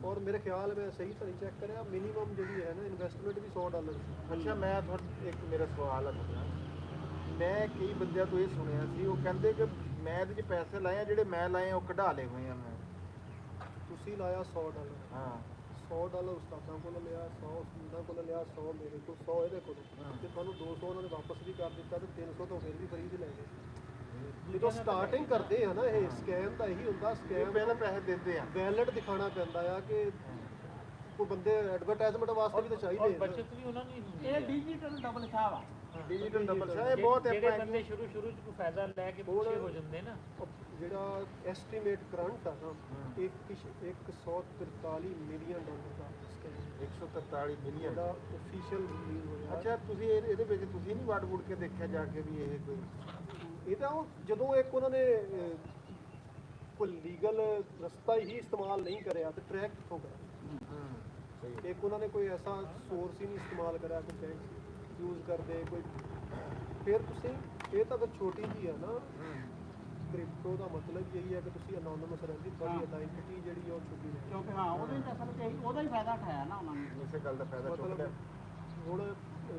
ਔਰ ਮੇਰੇ ਖਿਆਲ ਮੈਂ ਸਹੀ ਤਾਂ ਨਹੀਂ ਚੈੱਕ ਕਰਿਆ, ਮਿਨੀਮਮ ਜਿਹੜੀ ਹੈ ਨਾ ਇਨਵੈਸਟਮੈਂਟ ਵੀ $100 ਸੀ। ਅੱਛਾ, ਮੈਂ ਤੁਹਾਨੂੰ ਇੱਕ ਮੇਰਾ ਸਵਾਲ ਹੈ ਤੁਹਾਡਾ। ਮੈਂ ਕਈ ਬੰਦਿਆਂ ਤੋਂ ਇਹ ਸੁਣਿਆ ਸੀ, ਉਹ ਕਹਿੰਦੇ ਕਿ ਮੈਂ ਇਹਦੇ 'ਚ ਪੈਸੇ ਲਾਏ ਆ, ਜਿਹੜੇ ਮੈਂ ਲਾਏ ਆ ਉਹ ਕਢਾ ਲਏ ਹੋਏ ਆ ਮੈਂ। ਤੁਸੀਂ ਲਾਇਆ $100, ਹਾਂ, $100 ਉਸਤਾਦਾਂ ਕੋਲ ਲਿਆ, 100 ਉਸਤਾਦਾਂ ਕੋਲ ਲਿਆ, 100 ਮੇਰੇ ਕੋਲ, 100 ਇਹਦੇ ਕੋਲ, ਤੇ ਤੁਹਾਨੂੰ 200 ਉਹਨਾਂ ਨੇ ਵਾਪਸ ਵੀ ਕਰ ਦਿੱਤਾ, ਤੇ 300 ਤੋਂ ਫਿਰ ਵੀ ਖਰੀਦ ਲੈ ਗਏ। ਜਦੋਂ ਸਟਾਰਟਿੰਗ ਕਰਦੇ ਆ ਨਾ, ਇਹ ਸਕੈਮ ਤਾਂ ਇਹੀ ਹੁੰਦਾ, ਸਕੈਮ ਪਹਿਲਾਂ ਪੈਸੇ ਦਿੰਦੇ ਆ, ਵੈਲਿਡ ਦਿਖਾਣਾ ਪੈਂਦਾ ਆ ਕਿ ਕੋਈ ਬੰਦੇ ਐਡਵਰਟਾਈਜ਼ਮੈਂਟ ਵਾਸਤੇ ਵੀ ਤਾਂ ਔਰ ਚਾਹੀਦੇ ਆ। ਬਚਤ ਵੀ ਉਹਨਾਂ ਦੀ ਹੁੰਦੀ ਇਹ ਹੈ। ਡਿਜੀਟਲ ਡਬਲ ਸ਼ਾਹ ਵਾ। ਡਿਜੀਟਲ ਨੰਬਰ ਇਹ ਬਹੁਤ ਜਿਹੜੇ ਐਪਾਂ ਬੰਦੇ ਸ਼ੁਰੂ 'ਚ ਕੋਈ ਫਾਇਦਾ ਲੈ ਕੇ ਪਿੱਛੇ ਹੋ ਜਾਂਦੇ ਨਾ। ਜਿਹੜਾ ਐਸਟੀਮੇਟ ਕਰੰਟ ਆ ਨਾ, 143 ਮਿਲੀਅਨ ਡਾਲਰ ਦਾ ਸਕੈਮ 143 ਮਿਲੀਅਨ। ਜਿਹੜਾ ਅਫੀਸ਼ੀਅਲ ਰਿਲੀਜ਼ ਹੋਇਆ। ਅੱਛਾ, ਤੁਸੀਂ ਇਹਦੇ ਵਿੱਚ ਤੁਸੀਂ ਨਹੀਂ ਵੜ ਵੁੜ ਕੇ ਦੇਖਿਆ ਜਾ ਕੇ ਵੀ ਇਹ ਕੋਈ ਇਹ ਤਾਂ ਉਹ ਜਦੋਂ ਇੱਕ ਉਹਨਾਂ ਨੇ ਕੋਈ ਲੀਗਲ ਰਸਤਾ ਹੀ ਇਸਤੇਮਾਲ ਨਹੀਂ ਕਰਿਆ ਤੇ ਟਰੈਕ ਕਿੱਥੋਂ ਕਰਾਂ। ਸਹੀ। ਇੱਕ ਉਹਨਾਂ ਨੇ ਕੋਈ ਐਸਾ ਸੋਰਸ ਹੀ ਨਹੀਂ ਇਸਤੇਮਾਲ ਕਰਿਆ ਕਿ ਬੈਂਕ ਯੂਜ਼ ਕਰਦੇ ਕੋਈ। ਫਿਰ ਤੁਸੀਂ ਇਹ ਤਾਂ ਫਿਰ ਛੋਟੀ ਜੀ ਹੈ ਨਾ, ਕ੍ਰਿਪਟੋ ਦਾ ਮਤਲਬ ਹੀ ਇਹੀ ਹੈ ਕਿ ਤੁਸੀਂ ਅਨੋਨਿਮਸ ਰਹਿੰਦੀ, ਤੁਹਾਡੀ ਆਇਡੈਂਟੀਟੀ ਜਿਹੜੀ ਉਹ ਛੁਪੀ ਰਹੀ। ਕਿਉਂਕਿ ਹਾਂ ਉਹਦੇ ਚ ਅਸਲ ਚ ਉਹਦਾ ਹੀ ਫਾਇਦਾ ਉਠਾਇਆ ਨਾ ਉਹਨਾਂ ਨੇ। ਇਸੇ ਗੱਲ ਦਾ ਫਾਇਦਾ ਚੁੱਕ ਲਿਆ। ਮਤਲਬ ਹੁਣ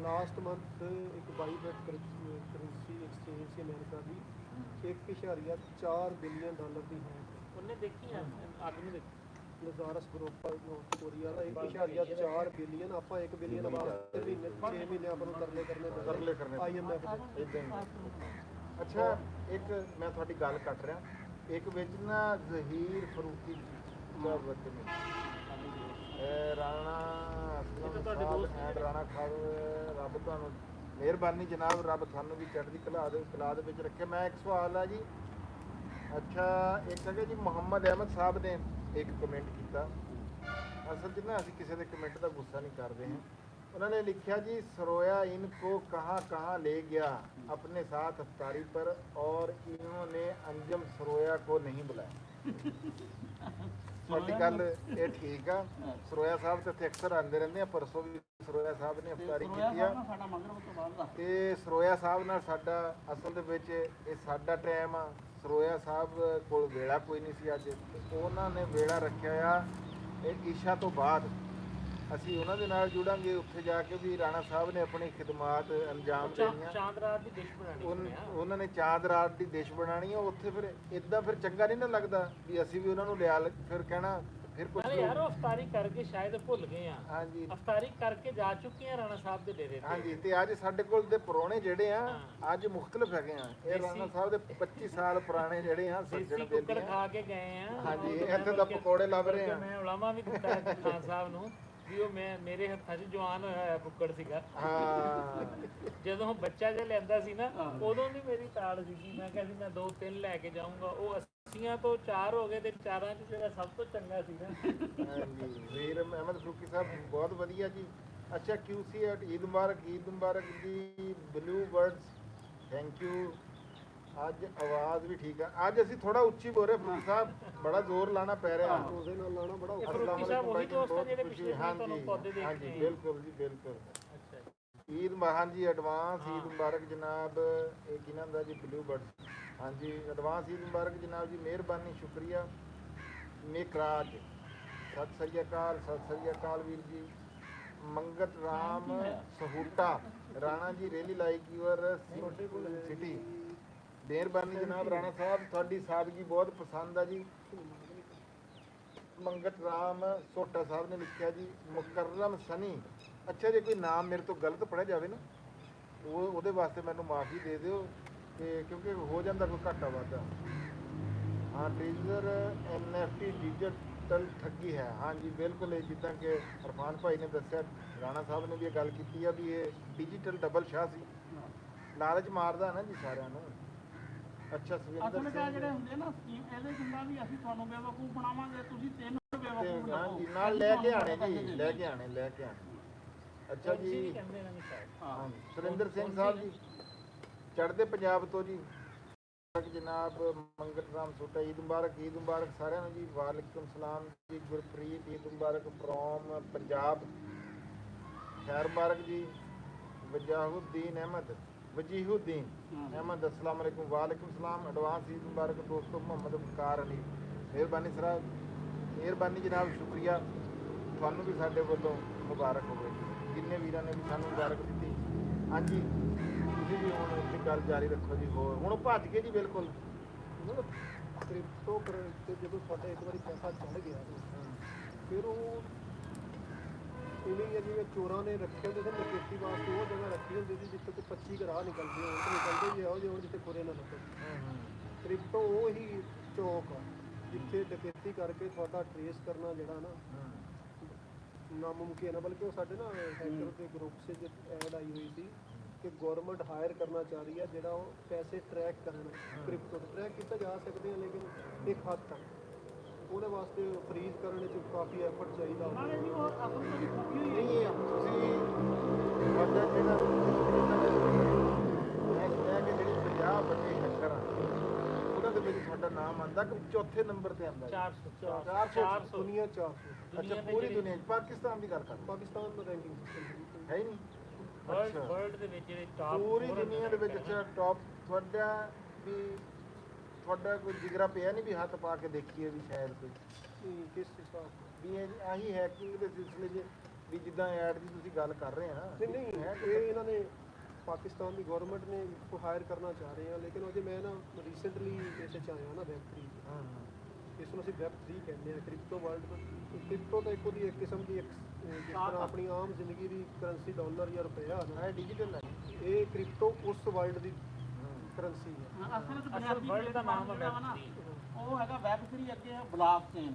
ਲਾਸਟ ਮੰਥ ਇੱਕ ਬਾਈਬੈਟ ਕਰੰਸੀ ਐਕਸਚੇਂਜ ਸੀ ਅਮਰੀਕਾ ਦੀ, 1.4 ਬਿਲੀਅਨ ਡਾਲਰ ਦੀ ਹੈ। ਉਹਨੇ ਦੇਖੀ ਆ ਆਦਮੀ ਦੇਖੀ ਲਜ਼ਾਰਸ ਗਰੁੱਪ ਨਾਰਥ ਕੋਰੀਆ ਦਾ 1.4 ਬਿਲੀਅਨ। ਆਪਾਂ 1 ਬਿਲੀਅਨ ਵਾਸਤੇ ਮਹੀਨੇ 6 ਮਹੀਨੇ ਆਪਾਂ ਨੂੰ ਤਰਲੇ ਕਰਨੇ IMF ਦੇ। ਇਦਾਂ ਹੀ। ਅੱਛਾ, ਇੱਕ ਮੈਂ ਤੁਹਾਡੀ ਗੱਲ ਕੱਟ ਰਿਹਾ, ਇੱਕ ਵਿੱਚ ਨਾ ਜ਼ਹੀਰ ਫਰੂਕੀ ਦਾ ਵਤਨੀ ਰਾਣਾ ਅਸਲਮ ਸਾਹਿਬ ਐਂਡ ਰਾਣਾ ਖਾਨ, ਰੱਬ ਤੁਹਾਨੂੰ ਮਿਹਰਬਾਨੀ ਜਨਾਬ, ਰੱਬ ਤੁਹਾਨੂੰ ਵੀ ਚੜ੍ਹਦੀ ਕਲਾ ਦੇ ਵਿੱਚ ਰੱਖੇ। ਮੈਂ ਇੱਕ ਸਵਾਲ ਆ ਜੀ, ਅੱਛਾ ਇੱਕ ਹੈਗਾ ਜੀ ਮੁਹੰਮਦ ਅਹਿਮਦ ਸਾਹਿਬ ਨੇ ਇੱਕ ਕਮੈਂਟ ਕੀਤਾ। ਅਸਲ 'ਚ ਨਾ ਅਸੀਂ ਕਿਸੇ ਦੇ ਕਮੈਂਟ ਦਾ ਗੁੱਸਾ ਨਹੀਂ ਕਰਦੇ ਹਾਂ। उन्होंने लिखा जी सरोया इनको कहाँ कहाँ ले गया अपने साथ अफ्तारी पर और इन्होंने अंजम सरोया को नहीं बुलाया। ਤੁਹਾਡੀ ਗੱਲ ਇਹ ਠੀਕ ਆ। ਸਰੋਇਆ ਸਾਹਿਬ ਤੇ ਇੱਥੇ ਅਕਸਰ ਆਉਂਦੇ ਰਹਿੰਦੇ ਆ। ਪਰਸੋਂ ਵੀ ਸਰੋਇਆ ਸਾਹਿਬ ਨੇ ਅਫਤਾਰੀ ਕੀਤੀ ਆ ਤੇ ਸਰੋਇਆ ਸਾਹਿਬ ਨਾਲ ਸਾਡਾ ਅਸਲ ਦੇ ਵਿੱਚ ਇਹ ਸਾਡਾ ਟਾਈਮ ਆ। ਸਰੋਇਆ ਸਾਹਿਬ ਕੋਲ ਵੇਲਾ ਕੋਈ ਨਹੀਂ ਸੀ ਅੱਜ, ਉਹਨਾਂ ਨੇ ਵੇਲਾ ਰੱਖਿਆ ਆ ਇਹ ਈਸ਼ਾ ਤੋਂ ਬਾਅਦ। ਅਸੀਂ ਉਹਨਾਂ ਦੇ ਨਾਲ ਜੁੜਾਂਗੇ, ਉੱਥੇ ਜਾ ਕੇ ਵੀ ਰਾਣਾ ਸਾਹਿਬ ਨੇ ਆਪਣੀ ਖਿਦਮਾਤ ਅੰਜਾਮ ਦੇਣੀਆਂ। ਚਾਂਦ ਰਾਤ ਦੀ ਡਿਸ਼ ਬਣਾਣੀ ਉਹਨਾਂ ਨੇ ਚਾਂਦ ਰਾਤ ਦੀ ਡਿਸ਼ ਬਣਾਣੀ ਆ ਉੱਥੇ। ਫਿਰ ਇਦਾਂ ਫਿਰ ਚੰਗਾ ਨਹੀਂ ਨਾ ਲੱਗਦਾ ਵੀ ਅਸੀਂ ਵੀ ਉਹਨਾਂ ਨੂੰ ਲਿਆ ਫਿਰ ਕਹਿਣਾ ਫਿਰ ਕੁਝ ਯਾਰ ਉਹ ਅਫਤਾਰੀ ਕਰਕੇ ਸ਼ਾਇਦ ਭੁੱਲ ਗਏ ਆ। ਹਾਂਜੀ, ਅਫਤਾਰੀ ਕਰਕੇ ਜਾ ਚੁੱਕੇ ਆ ਰਾਣਾ ਸਾਹਿਬ ਦੇ ਡੇਰੇ ਤੇ। ਹਾਂਜੀ, ਤੇ ਅੱਜ ਸਾਡੇ ਕੋਲ ਦੇ ਪੁਰਾਣੇ ਜਿਹੜੇ ਆ ਅੱਜ ਮੁਖਤਲਿਫ ਹੈਗੇ ਆ। ਇਹ ਰਾਣਾ ਸਾਹਿਬ ਦੇ 25 ਸਾਲ ਪੁਰਾਣੇ ਜਿਹੜੇ ਆ ਸੱਜਣ ਕੁੱਕੜ ਖਾ ਕੇ ਗਏ ਆ। ਹਾਂਜੀ, ਇੱਥੇ ਤਾਂ ਪਕੌੜੇ ਲੱਭ ਰਹੇ ਆ। ਮੈਂ ਉਲਾਮਾ ਵੀ ਦਿੱਤਾ ਖਾਨ ਸਾਹਿਬ ਨੂੰ ਵੀ ਉਹ ਮੇਰੇ ਹੱਥਾਂ 'ਚ ਜਵਾਨ ਹੋਇਆ ਕੁੱਕੜ ਸੀਗਾ। ਹਾਂ, ਜਦੋਂ ਬੱਚਾ ਜਿਹਾ ਲੈਂਦਾ ਸੀ ਨਾ ਉਦੋਂ ਦੀ ਮੇਰੀ ਤਾੜ ਸੀਗੀ। ਮੈਂ ਕਿਹਾ ਸੀ ਮੈਂ 2-3 ਲੈ ਕੇ ਜਾਊਂਗਾ। ਉਹ 80 ਤੋਂ 4 ਹੋ ਗਏ ਤੇ 4 'ਚ ਜਿਹੜਾ ਸਭ ਤੋਂ ਚੰਗਾ ਸੀ ਨਾ। ਹਾਂਜੀ, ਵੀਰ ਅਹਿਮਦ ਫਰੂਕੀ ਸਾਹਿਬ ਬਹੁਤ ਵਧੀਆ ਜੀ। ਅੱਛਾ, QC ਐਟ ਈਦ ਮੁਬਾਰਕ ਜੀ। Blue birds thank you. ਅੱਜ ਆਵਾਜ਼ ਵੀ ਠੀਕ ਆ। ਅੱਜ ਅਸੀਂ ਥੋੜਾ ਉੱਚੀ ਬੋਲ ਰਹੇ ਫਰੂਕੀ ਸਾਹਿਬ, ਬੜਾ ਜ਼ੋਰ ਲਾਣਾ ਪੈ ਰਿਹਾ। ਉਹਦੇ ਨਾਲ ਲਾਣਾ ਬੜਾ ਔਖਾ। ਫਰੂਕੀ ਸਾਹਿਬ ਉਹੀ ਦੋਸਤ ਜਿਹੜੇ ਪਿਛਲੇ ਤੁਹਾਨੂੰ ਪੌਦੇ ਦੇਖਦੇ। ਹਾਂਜੀ, ਬਿਲਕੁਲ ਜੀ, ਬਿਲਕੁਲ। ਅੱਛਾ ਈਦ ਹਾਂਜੀ, ਐਡਵਾਂਸ ਈਦ ਮੁਬਾਰਕ ਜਨਾਬ। ਇਹ ਕੀ ਨਾਮ ਦਾ ਜੀ? Blue birds. ਹਾਂਜੀ, ਐਡਵਾਂਸ ਈਦ ਮੁਬਾਰਕ ਜਨਾਬ ਜੀ, ਮਿਹਰਬਾਨੀ, ਸ਼ੁਕਰੀਆ। ਮੇਕਰਾਜ ਸਤਿ ਸ੍ਰੀ ਅਕਾਲ ਵੀਰ ਜੀ। Mangat Ram ਸਹੂਟਾ Rana ji ਰੇਲੀ like your city. ਮਿਹਰਬਾਨੀ ਜਨਾਬ ਰਾਣਾ ਸਾਹਿਬ, ਤੁਹਾਡੀ ਸਾਦਗੀ ਬਹੁਤ ਪਸੰਦ ਆ ਜੀ। ਮੰਗਤ ਰਾਮ ਸੋਟਾ ਸਾਹਿਬ ਨੇ ਲਿਖਿਆ ਜੀ ਮੁਕਰਮ ਸਨੀ। ਅੱਛਾ, ਜੇ ਕੋਈ ਨਾਮ ਮੇਰੇ ਤੋਂ ਗਲਤ ਪੜ੍ਹਿਆ ਜਾਵੇ ਨਾ ਉਹਦੇ ਵਾਸਤੇ ਮੈਨੂੰ ਮਾਫੀ ਦੇ ਦਿਓ ਤੇ ਕਿਉਂਕਿ ਹੋ ਜਾਂਦਾ ਕੋਈ ਘਾਟਾ ਵਾਧਾ। ਹਾਂ, ਟ੍ਰੇਜ਼ਰ NFT ਡਿਜੀਟਲ ਠੱਗੀ ਹੈ। ਹਾਂਜੀ, ਬਿਲਕੁਲ। ਇਹ ਜਿੱਦਾਂ ਕਿ ਅਰਫਾਨ ਭਾਈ ਨੇ ਦੱਸਿਆ, ਰਾਣਾ ਸਾਹਿਬ ਨੇ ਵੀ ਇਹ ਗੱਲ ਕੀਤੀ ਆ ਵੀ ਇਹ ਡਿਜੀਟਲ ਡਬਲ ਸ਼ਾਹ ਸੀ। ਲਾਲਚ ਮਾਰਦਾ ਨਾ ਜੀ ਸਾਰਿਆਂ ਨੂੰ। ਅੱਛਾ, ਸਵਿੰਦਰ ਸਿੰਘ ਜਿਹੜੇ ਹੁੰਦੇ ਨਾ ਸਕੀਮ ਇਹਦੇ ਹੁੰਦਾ ਵੀ ਅਸੀਂ ਤੁਹਾਨੂੰ ਬੇਵਕੂਫ ਬਣਾਵਾਂਗੇ, ਤੁਸੀਂ ਤਿੰਨ ਬੇਵਕੂਫ ਹਾਂਜੀ ਨਾਲ ਲੈ ਕੇ ਆਣੇ ਜੀ, ਲੈ ਕੇ ਆਣੇ। ਅੱਛਾ ਜੀ, ਹਾਂ ਸੁਰਿੰਦਰ ਸਿੰਘ ਸਾਹਿਬ ਜੀ ਚੜ੍ਹਦੇ ਪੰਜਾਬ ਤੋਂ ਜੀ ਜਨਾਬ। ਮੰਗਤ ਰਾਮ ਸੋਟਾ ਈਦ ਮੁਬਾਰਕ ਸਾਰਿਆਂ ਨੂੰ ਜੀ। ਵਾਲੇਕੁਮ ਸਲਾਮ ਜੀ। ਗੁਰਪ੍ਰੀਤ ਈਦ ਮੁਬਾਰਕ ਫਰੋਮ ਪੰਜਾਬ। ਖੈਰ ਮੁਬਾਰਕ ਜੀ। ਵਜੀਹੁਦੀਨ ਅਹਿਮਦ अस्सलाम वालेकुम। वालेकुम सलाम। एडवांस ईद मुबारक दोस्तों। मोहम्मद वकार अली ਮਿਹਰਬਾਨੀ ਸਰ, ਮਿਹਰਬਾਨੀ ਜਨਾਬ, ਸ਼ੁਕਰੀਆ। ਤੁਹਾਨੂੰ ਵੀ ਸਾਡੇ ਵੱਲੋਂ ਮੁਬਾਰਕ ਹੋਵੇ। ਜਿੰਨੇ ਵੀਰਾਂ ਨੇ ਵੀ ਸਾਨੂੰ ਮੁਬਾਰਕ ਦਿੱਤੀ। ਹਾਂਜੀ, ਤੁਸੀਂ ਵੀ ਹੁਣ ਇੱਥੇ ਗੱਲ ਜਾਰੀ ਰੱਖੋ ਜੀ। ਹੋਰ ਹੁਣ ਭੱਜ ਗਏ ਜੀ ਬਿਲਕੁਲ। ਕ੍ਰਿਪਟੋ ਤੇ ਜਦੋਂ ਸਾਡਾ ਇੱਕ ਵਾਰੀ ਪੈਸਾ ਚੜ ਗਿਆ ਫਿਰ ਉਹ ਇਵੇਂ ਹੀ ਜਿਵੇਂ ਚੋਰਾਂ ਨੇ ਰੱਖੇ ਹੁੰਦੇ ਸੀ ਨਕੇਤੀ ਵਾਸਤੇ, ਉਹ ਜਗ੍ਹਾ ਰੱਖੀ ਹੁੰਦੀ ਸੀ ਜਿੱਥੇ ਕੋਈ 25 ਰਾਹ ਨਿਕਲਦੇ ਹੋਣ ਤੇ ਨਿਕਲਦੇ ਹੀ ਇਹੋ ਜਿਹੇ ਹੋਣ ਜਿੱਥੇ ਖੁਰੇ ਨਾ ਲੱਗੇ। ਕ੍ਰਿਪਟੋ ਉਹ ਹੀ ਚੌਕ ਆ ਜਿੱਥੇ ਡਕੈਤੀ ਕਰਕੇ ਤੁਹਾਡਾ ਟਰੇਸ ਕਰਨਾ ਜਿਹੜਾ ਨਾ ਨਾਮੁਮਕਿਨ ਹੈ। ਬਲਕਿ ਉਹ ਸਾਡੇ ਨਾ ਹੈਕਰ ਦੇ ਗਰੁੱਪ 'ਚ ਐਡ ਆਈ ਹੋਈ ਸੀ ਕਿ ਗਵਰਨਮੈਂਟ ਹਾਇਰ ਕਰਨਾ ਚਾਹ ਰਹੀ ਹੈ ਜਿਹੜਾ ਉਹ ਪੈਸੇ ਟਰੈਕ ਕਰਨ। ਕ੍ਰਿਪਟੋ ਟਰੈਕ ਕੀਤਾ ਜਾ ਸਕਦੇ ਆ ਲੇਕਿਨ ਇੱਕ ਹੱਦ ਤੱਕ ਉਹਦੇ ਵਾਸਤੇ ਫਰੀਜ਼ ਕਰਨ ਵਿੱਚ ਕਾਫੀ ਐਫਰਟ ਚਾਹੀਦਾ। ਨਾਲੇ ਜੀ ਉਹ ਅਸਲ ਵਿੱਚ ਭੁੱਖੀ ਹੋਈ ਨਹੀਂ ਤੁਸੀਂ ਤੁਹਾਡਾ ਜਿਹੜਾ ਮੈਂ ਸੁਣਿਆ ਕਿ ਜਿਹੜੀ 50 ਵੱਡੇ ਹੈਕਰ ਆ ਉਹਨਾਂ ਦੇ ਵਿੱਚ ਤੁਹਾਡਾ ਨਾਮ ਆਉਂਦਾ ਕਿ ਚੌਥੇ ਨੰਬਰ ਤੇ ਆਉਂਦਾ। 400 ਦੁਨੀਆ 400। ਅੱਛਾ, ਪੂਰੀ ਦੁਨੀਆ 'ਚ ਪਾਕਿਸਤਾਨ ਦੀ ਗੱਲ ਕਰ ਪਾਕਿਸਤਾਨ ਦਾ ਰੈਂਕਿੰਗ ਹੈ ਹੀ ਨਹੀਂ। ਵਰਲਡ ਦੇ ਵਿੱਚ ਜਿਹੜੇ ਟਾਪ ਪੂਰੀ ਦੁਨੀਆ ਦੇ ਵਿੱਚ ਅੱਛਾ ਟੌਪ ਤੁਹਾਡਾ ਵੀ ਤੁਹਾਡਾ ਕੋਈ ਜਿਗਰਾ ਪਿਆ ਨਹੀਂ ਵੀ ਹੱਥ ਪਾ ਕੇ ਦੇਖੀਏ ਵੀ ਸ਼ਾਇਦ ਕੋਈ ਕਿਸ ਹਿਸਾਬ ਵੀ ਇਹ ਆਹੀ ਹੈਕਿੰਗ ਦੇ ਸਿਲਸਿਲੇ 'ਚ ਵੀ ਜਿੱਦਾਂ ਐਡ ਦੀ ਤੁਸੀਂ ਗੱਲ ਕਰ ਰਹੇ ਆ ਨਾ ਨਹੀਂ ਇਹ ਇਹਨਾਂ ਨੇ ਪਾਕਿਸਤਾਨ ਦੀ ਗਵਰਨਮੈਂਟ ਨੇ ਕੋ ਹਾਇਰ ਕਰਨਾ ਚਾਹ ਰਹੇ ਆ, ਲੇਕਿਨ ਅਜੇ ਮੈਂ ਨਾ ਰੀਸੈਂਟਲੀ ਇਸ 'ਚ ਆਇਆ ਨਾ ਵੈਬ 3 ਹਾਂ ਇਸ ਨੂੰ ਅਸੀਂ ਵੈਬ 3 ਕਹਿੰਦੇ ਆ। ਕ੍ਰਿਪਟੋ ਵਰਲਡ ਕ੍ਰਿਪਟੋ ਤਾਂ ਇੱਕ ਉਹਦੀ ਇੱਕ ਕਿਸਮ ਦੀ ਜਿਸ ਤਰ੍ਹਾਂ ਆਪਣੀ ਆਮ ਜ਼ਿੰਦਗੀ ਦੀ ਕਰੰਸੀ ਡਾਲਰ ਜਾਂ ਰੁਪਇਆ ਹਾਂ ਡਿਜੀਟਲ ਹੈ ਇਹ ਕ੍ਰਿਪਟੋ ਉਸ ਵਰਲਡ ਦੀ ਕਰੰਸੀ ਹੈ। ਅਸਲ ਵਰਲਡ ਦਾ ਨਾਮ ਹੈ ਵੈਬ3, ਉਹ ਹੈਗਾ ਵੈਬ3 ਅੱਗੇ ਬਲਾਕਚੇਨ।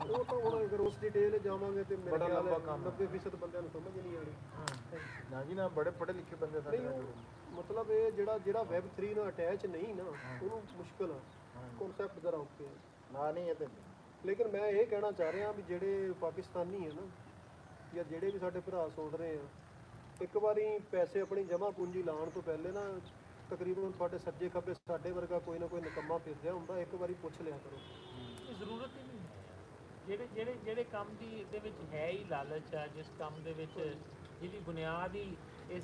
ਉਹ ਤਾਂ ਹੁਣ ਅਗਰ ਉਸ ਡਿਟੇਲ ਜਾਵਾਂਗੇ ਤੇ ਮੇਰੇ ਬੜਾ ਖਿਆਲ ਲੰਬਾ ਕੰਮ ਹੈ। 90% ਬੰਦਿਆਂ ਨੂੰ ਸਮਝ ਨਹੀਂ ਆਣੀ। ਨਾ ਜੀ ਨਾ ਬੜੇ ਪੜ੍ਹੇ ਲਿਖੇ ਬੰਦੇ ਸਾਡੇ ਨਹੀਂ ਨਾਲ ਉਹ ਮਤਲਬ ਇਹ ਜਿਹੜਾ ਵੈਬ 3 ਨਾਲ ਅਟੈਚ ਨਹੀਂ ਨਾ ਉਹਨੂੰ ਮੁਸ਼ਕਲ ਆ, ਕਨਸੈਪਟ ਜ਼ਰਾ ਔਖੇ ਆ। ਨਾ ਨਹੀਂ ਇਹ ਤੇ ਲੇਕਿਨ ਮੈਂ ਇਹ ਕਹਿਣਾ ਚਾਹ ਰਿਹਾ ਵੀ ਜਿਹੜੇ ਪਾਕਿਸਤਾਨੀ ਹੈ ਨਾ ਜਾਂ ਜਿਹੜੇ ਵੀ ਸਾਡੇ ਭਰਾ ਸੁਣ ਰਹੇ ਆ, ਇੱਕ ਵਾਰੀ ਪੈਸੇ ਆਪਣੀ ਜਮ੍ਹਾਂ ਪੂੰਜੀ ਲਾਉਣ ਤੋਂ ਪਹਿਲੇ ਨਾ ਤਕਰੀਬਨ ਤੁਹਾਡੇ ਸੱਜੇ ਖੱਬੇ ਸਾਡੇ ਵਰਗਾ ਕੋਈ ਨਾ ਕੋਈ ਨਿਕੰਮਾ ਫਿਰ ਰਿਹਾ ਹੁੰਦਾ, ਇੱਕ ਵਾਰੀ ਪੁੱਛ ਲਿਆ ਕਰੋ। ਇਹ ਜ਼ਰੂਰਤ ਹੀ ਨਹੀਂ ਹੈ। ਜਿਹੜੇ ਕੰਮ ਦੀ ਇਹਦੇ ਵਿੱਚ ਹੈ ਹੀ ਲਾਲਚ ਆ, ਜਿਸ ਕੰਮ ਦੇ ਵਿੱਚ ਜਿਹਦੀ ਬੁਨਿਆਦ ਹੀ ਇਸ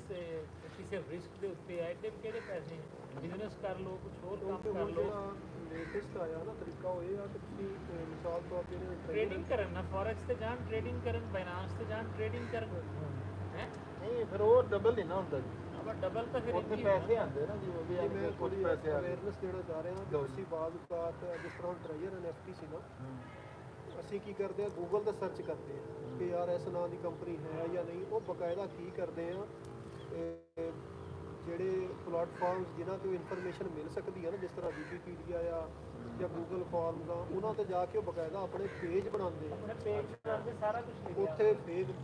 ਕਿਸੇ ਰਿਸਕ ਦੇ ਉੱਤੇ ਆ, ਇਹਦੇ ਕਿਹੜੇ ਪੈਸੇ ਬਿਜ਼ਨਸ ਕਰ ਲਓ, ਕੁਝ ਹੋਰ ਕੰਮ ਕਰ ਲਓ। ਲੇਟੈਸਟ ਆਇਆ ਨਾ ਤਰੀਕਾ ਉਹ ਇਹ ਆ ਕਿ ਤੁਸੀਂ ਮਿਸਾਲ ਤੌਰ ਤੇ ਟ੍ਰੇਡਿੰਗ ਕਰਨ ਨਾ, ਫੋਰੈਕਸ ਤੇ ਜਾਣ ਟ੍ਰੇਡਿੰਗ ਕਰਨ, ਬਾਈਨਾਂਸ ਤੇ ਜਾਣ ਟ੍ਰੇਡਿੰਗ ਕਰਨ ਹੈ। ਨਹੀਂ ਫਿਰ ਉਹ ਡਬਲ ਨਹੀਂ ਨਾ ਹੁੰਦਾ ਜੀ, ਅਬਰ ਡਬਲ ਤਾਂ ਫਿਰ ਉੱਥੇ ਪੈਸੇ ਆਉਂਦੇ ਨਾ ਜੀ ਉਹ ਵੀ ਮੈਂ ਕੁਝ ਥੋੜੀ ਪੈਸੇ ਆ ਅਵੇਅਰਨੈਸ ਦੇਣਾ ਚਾਹ ਰਿਹਾ ਹਾਂ। ਤੁਸੀਂ ਬਾਅਦ ਬਾਤ ਜਿਸ ਤਰ੍ਹਾਂ ਟ੍ਰਾਇਰ NFT ਸੀ ਨਾ, ਅਸੀਂ ਕੀ ਕਰਦੇ ਆ ਗੂਗਲ ਤੇ ਸਰਚ ਕਰਦੇ ਆ ਕਿ ਯਾਰ ਇਸ ਨਾਂ ਦੀ ਕੰਪਨੀ ਹੈ ਜਾਂ ਨਹੀਂ। ਉਹ ਬਕਾਇਦਾ ਕੀ ਕਰਦੇ ਆ ਜਿਹੜੇ ਪਲੇਟਫਾਰਮਸ ਜਿਨ੍ਹਾਂ ਤੋਂ ਇਨਫੋਰਮੇਸ਼ਨ ਮਿਲ ਸਕਦੀ ਹੈ ਨਾ, ਜਿਸ ਤਰ੍ਹਾਂ ਵਿਕੀਪੀਡੀਆ ਜਾਂ ਗੂਗਲ ਫਾਰਮਸ ਆ, ਉਹਨਾਂ ਤੇ ਜਾ ਕੇ ਉਹ ਬਕਾਇਦਾ ਆਪਣੇ ਪੇਜ ਬਣਾਉਂਦੇ ਆ। ਆਪਣੇ ਪੇਜ ਕਰਦੇ ਸਾਰਾ ਕੁਝ ਲਿਖਿਆ ਉੱਥੇ ਫੇਕ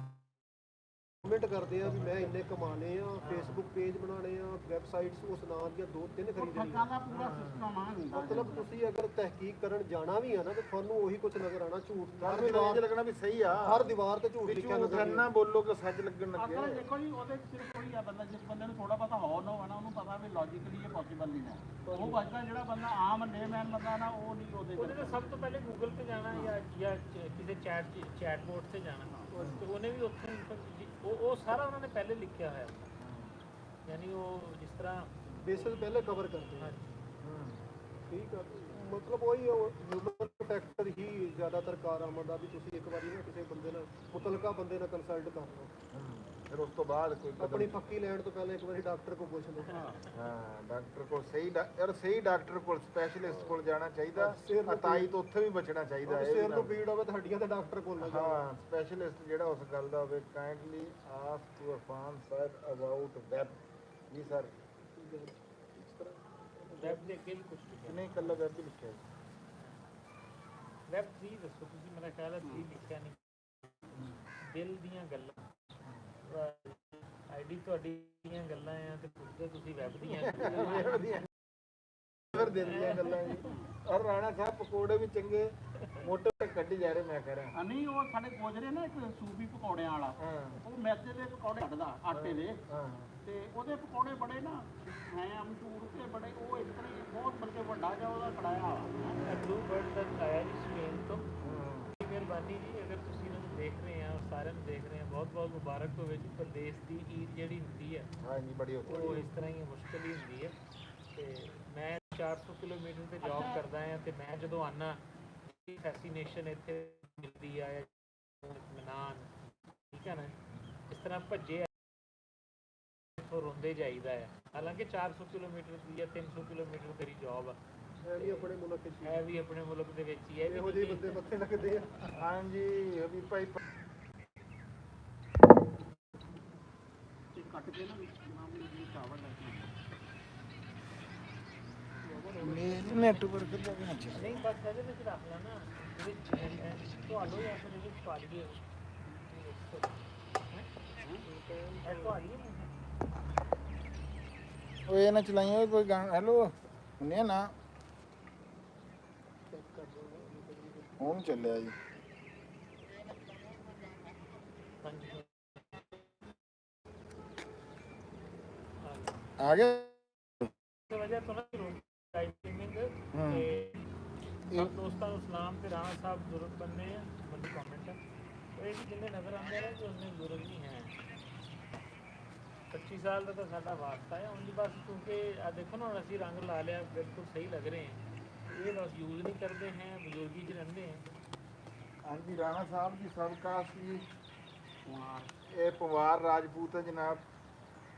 ਕਮੈਂਟ ਕਰਦੇ ਆ ਵੀ ਮੈਂ ਇੰਨੇ ਕਮਾਣੇ ਆ, ਫੇਸਬੁੱਕ ਪੇਜ ਬਣਾਉਣੇ ਆ, ਵੈਬਸਾਈਟਸ ਉਸ ਨਾਂ ਦੀਆਂ 2-3 ਖਰੀਦਣੀਆਂ। ਦਾ ਪੂਰਾ ਸਿਸਟਮ ਆ ਹੁੰਦਾ। ਮਤਲਬ ਤੁਸੀਂ ਅਗਰ ਤਹਿਕੀਕ ਕਰਨ ਜਾਣਾ ਵੀ ਆ ਨਾ ਤੇ ਤੁਹਾਨੂੰ ਉਹੀ ਕੁਝ ਨਜ਼ਰ ਆਣਾ, ਝੂਠ ਤੁਹਾਨੂੰ ਇੰਜ ਲੱਗਣਾ ਵੀ ਸਹੀ ਆ, ਹਰ ਦੀਵਾਰ ਤੇ ਝੂਠ ਲਿਖਿਆ ਝੂਠ ਨਜ਼ਰ ਨਾ ਬੋਲੋ ਕਿ ਸੱਚ ਲੱਗਣ ਅਸਲ ਲੱਗੇ। ਦੇਖੋ ਜੀ, ਉਹਦੇ ਚ ਸਿਰਫ ਉਹੀ ਆ ਬੰਦਾ, ਜਿਸ ਬੰਦੇ ਨੂੰ ਥੋੜਾ ਪਤਾ ਹੋ ਨਾ ਹੋਣਾ, ਉਹਨੂੰ ਪਤਾ ਵੀ ਲੌਜੀਕਲੀ ਇਹ ਪੋਸੀਬਲ ਨਹੀਂ ਹੈ। ਉਹ ਬਚਦਾ ਜਿਹੜਾ ਬੰਦਾ ਆਮ ਲੇਮੈਨ ਬੰਦਾ ਨਾ, ਉਹ ਨਹੀਂ ਉਹਦੇ ਤੇ ਸਭ ਤੋਂ ਪਹਿਲੇ ਗੂਗਲ ਤੇ ਜਾਣਾ ਜਾਂ ਕਿਸੇ ਚੈਟ ਬੋਟ ਤੇ ਜਾਣਾ, ਤੇ ਉਹਨੇ ਵੀ ਉੱਥੇ ਉਹ ਸਾਰਾ ਉਹਨਾਂ ਨੇ ਪਹਿਲੇ ਲਿਖਿਆ ਹੋਇਆ, ਯਾਨੀ ਉਹ ਜਿਸ ਤਰ੍ਹਾਂ ਬੇਸਿਸ ਪਹਿਲੇ ਕਵਰ ਕਰਦੇ ਆ। ਠੀਕ ਆ, ਮਤਲਬ ਉਹੀ ਹਿਊਮਨ ਫੈਕਟਰ ਹੀ ਜ਼ਿਆਦਾਤਰ ਕਾਰਾਮਦ ਆ ਵੀ ਤੁਸੀਂ ਇੱਕ ਵਾਰੀ ਨਾ ਕਿਸੇ ਬੰਦੇ ਨਾਲ ਮੁਤਲਕਾ ਬੰਦੇ ਨਾਲ ਕੰਸਲਟ ਕਰ ਲਓ, ਫਿਰ ਉਸ ਤੋਂ ਬਾਅਦ ਕੋਈ ਆਪਣੀ ਪੱਕੀ ਲੈਣ ਤੋਂ ਪਹਿਲਾਂ ਇੱਕ ਵਾਰੀ ਡਾਕਟਰ ਕੋਲ ਪੁੱਛ ਲਓ। ਹਾਂ ਡਾਕਟਰ ਕੋਲ ਸਹੀ ਡਾਕਟਰ ਕੋਲ ਸਪੈਸ਼ਲਿਸਟ ਕੋਲ ਜਾਣਾ ਚਾਹੀਦਾ, ਅਤਾਈ ਤੋਂ ਉੱਥੇ ਵੀ ਬਚਣਾ ਚਾਹੀਦਾ ਹੈ। ਸਿਰ ਨੂੰ ਪੀੜ ਹੋਵੇ ਤਾਂ ਹੱਡੀਆਂ ਤੇ ਡਾਕਟਰ ਕੋਲ ਨਾ ਜਾਓ। ਹਾਂ ਸਪੈਸ਼ਲਿਸਟ ਜਿਹੜਾ ਉਸ ਗੱਲ ਦਾ ਹੋਵੇ। Kindly ask your form sir about web ਜੀ ਸਰ। ਵੈਬ ਦੇ ਅੱਗੇ ਵੀ ਕੁਝ ਲਿਖਿਆ, ਨਹੀਂ ਕੱਲਾ ਵੈਬ ਹੀ ਲਿਖਿਆ ਵੈਬ 3 ਦੱਸੋ ਤੁਸੀਂ, ਮੇਰਾ ਖਿਆਲ ਹੈ 3 ਲਿਖਿਆ ਨਹੀਂ। ਦਿਲ ਦੀਆਂ ਗੱਲਾਂ, ਆਈਡੀ ਤੁਹਾਡੀ ਦੀਆਂ ਗੱਲਾਂ ਆ ਤੇ ਪੁੱਛਦੇ ਤੁਸੀਂ ਵੈਬ ਦੀਆਂ। ਫਿਰ ਦਿਲ ਦੀਆਂ ਗੱਲਾਂ ਜੀ। ਔਰ ਰਾਣਾ ਸਾਹਿਬ ਪਕੌੜੇ ਵੀ ਚੰਗੇ ਮੋਟੇ ਤੇ ਕੱਢੀ ਜਾ ਰਹੇ, ਮੈਂ ਕਹਿ ਰਿਹਾ। ਨਹੀਂ ਉਹ ਸਾਡੇ ਕੋਜਰੇ ਨਾ ਇੱਕ ਸੂਬੀ ਪਕੌੜਿਆਂ ਵਾਲਾ, ਉਹ ਮੈਦੇ ਦੇ ਪਕੌੜੇ ਕੱਢਦਾ ਆਟੇ ਦੇ, ਤੇ ਉਹਦੇ ਪਕੌੜੇ ਬੜੇ ਨਾ ਹੈ ਮਸ਼ਹੂਰ ਤੇ ਬੜੇ, ਉਹ ਇਸ ਤਰ੍ਹਾਂ ਹੀ ਬਹੁਤ ਬਲਕਿ ਵੱਡਾ ਜਿਹਾ ਉਹਦਾ ਕੜਾਇਆ ਵਾਲਾ ਬਲੂ ਬਰਡ ਦਾ ਆਇਆ ਜੀ ਸਪੇਨ ਤੋਂ। ਮਿਹਰਬਾਨੀ ਜੀ, ਅਗਰ ਤੁਸੀਂ ਇਹਨਾਂ ਨੂੰ ਦੇਖ ਰਹੇ ਆ, ਸਾਰਿਆਂ ਨੂੰ ਦੇਖ ਰਹੇ ਆ, ਬਹੁਤ ਬਹੁਤ ਮੁਬਾਰਕ ਹੋਵੇ ਜੀ। ਪ੍ਰਦੇਸ਼ ਦੀ ਈਦ ਜਿਹੜੀ ਹੁੰਦੀ ਹੈ ਹਾਂਜੀ ਬੜੀ ਉਹ ਇਸ ਤਰ੍ਹਾਂ ਹੀ ਮੁਸ਼ਕਿਲ ਹੀ ਹੁੰਦੀ ਹੈ। ਤੇ ਮੈਂ 400 ਕਿਲੋਮੀਟਰ ਤੇ ਜੌਬ ਕਰਦਾ ਹਾਂ, ਤੇ ਮੈਂ ਜਦੋਂ ਆਉਣਾ ਫੈਸੀਨੇਸ਼ਨ ਇੱਥੇ ਮਿਲਦੀ ਆ, ਇਤਮਾਨਾਨ, ਠੀਕ ਹੈ ਨਾ, ਇਸ ਤਰ੍ਹਾਂ ਭੱਜੇ ਇੱਥੋਂ ਰੋਂਦੇ ਜਾਈਦਾ ਹੈ। ਹਾਲਾਂਕਿ 400 ਕਿਲੋਮੀਟਰ ਦੀ ਜਾਂ 300 ਕਿਲੋਮੀਟਰ ਤੇਰੀ ਜੌਬ ਆ, ਇਹ ਵੀ ਆਪਣੇ ਮੁਲਕ ਵਿੱਚ ਹੈ ਵੀ ਆਪਣੇ ਮੁਲਕ ਦੇ ਵਿੱਚ ਹੀ ਹੈ। ਇਹੋ ਜਿਹੇ ਬੰਦੇ ਮੱਥੇ ਲੱਗਦੇ ਆ। ਹਾਂਜੀ ਵੀ ਭਾਈ ਕੱਟ ਕੇ ਨਾ ਚਾਵਲ ਮੇਰੇ ਨੈਟਵਰਕ ਦਾ ਵੀ ਨਹੀਂ, ਬਸ ਇਹਦੇ ਵਿੱਚ ਰੱਖ ਲੈਣਾ, ਤੁਹਾਨੂੰ ਜਾਂ ਫਿਰ ਇਹਦੇ ਵਿੱਚ ਪਾ ਲਈਏ ਉਹ ਇਹ ਨਾ ਚਲਾਈਏ ਕੋਈ ਗਾਣਾ। ਹੈਲੋ ਹੁੰਨੇ ਨਾ ਹੁਣ ਚੱਲਿਆ ਜੀ। ਆ ਗਿਆ ਵਜ੍ਹਾ ਤੋਂ ਨਾ ਟਾਈਮਿੰਗ ਤੇ ਸਭ ਦੋਸਤਾਂ ਨੂੰ ਸਲਾਮ ਤੇ ਰਾਣਾ ਸਾਹਿਬ ਜ਼ਰੂਰ ਬੰਨੇ ਆ ਮੰਡੀ ਕਮੈਂਟ, ਇਹ ਵੀ ਜਿੰਨੇ ਨਜ਼ਰ ਆਉਂਦੇ ਨੇ ਕਿ ਉਹਨੇ ਜ਼ਰੂਰ ਨਹੀਂ ਹੈ। 25 ਸਾਲ ਦਾ ਤਾਂ ਸਾਡਾ ਵਾਸਤਾ ਹੈ ਉਂਝ ਬਸ ਕਿਉਂਕਿ ਆ ਦੇਖੋ ਨਾ ਹੁਣ ਅਸੀਂ ਰੰਗ ਲਾ ਲਿਆ ਬਿਲਕੁਲ ਸਹੀ ਲੱਗ ਰਹੇ हैं ये बस यूज़ नहीं करते हैं बुजुर्गी च रहते हैं ਹਾਂਜੀ ਰਾਣਾ ਸਾਹਿਬ ਜੀ ਸਬਕਾਸ ਜੀ ਇਹ ਪਵਾਰ ਰਾਜਪੂਤ ਹੈ ਜਨਾਬ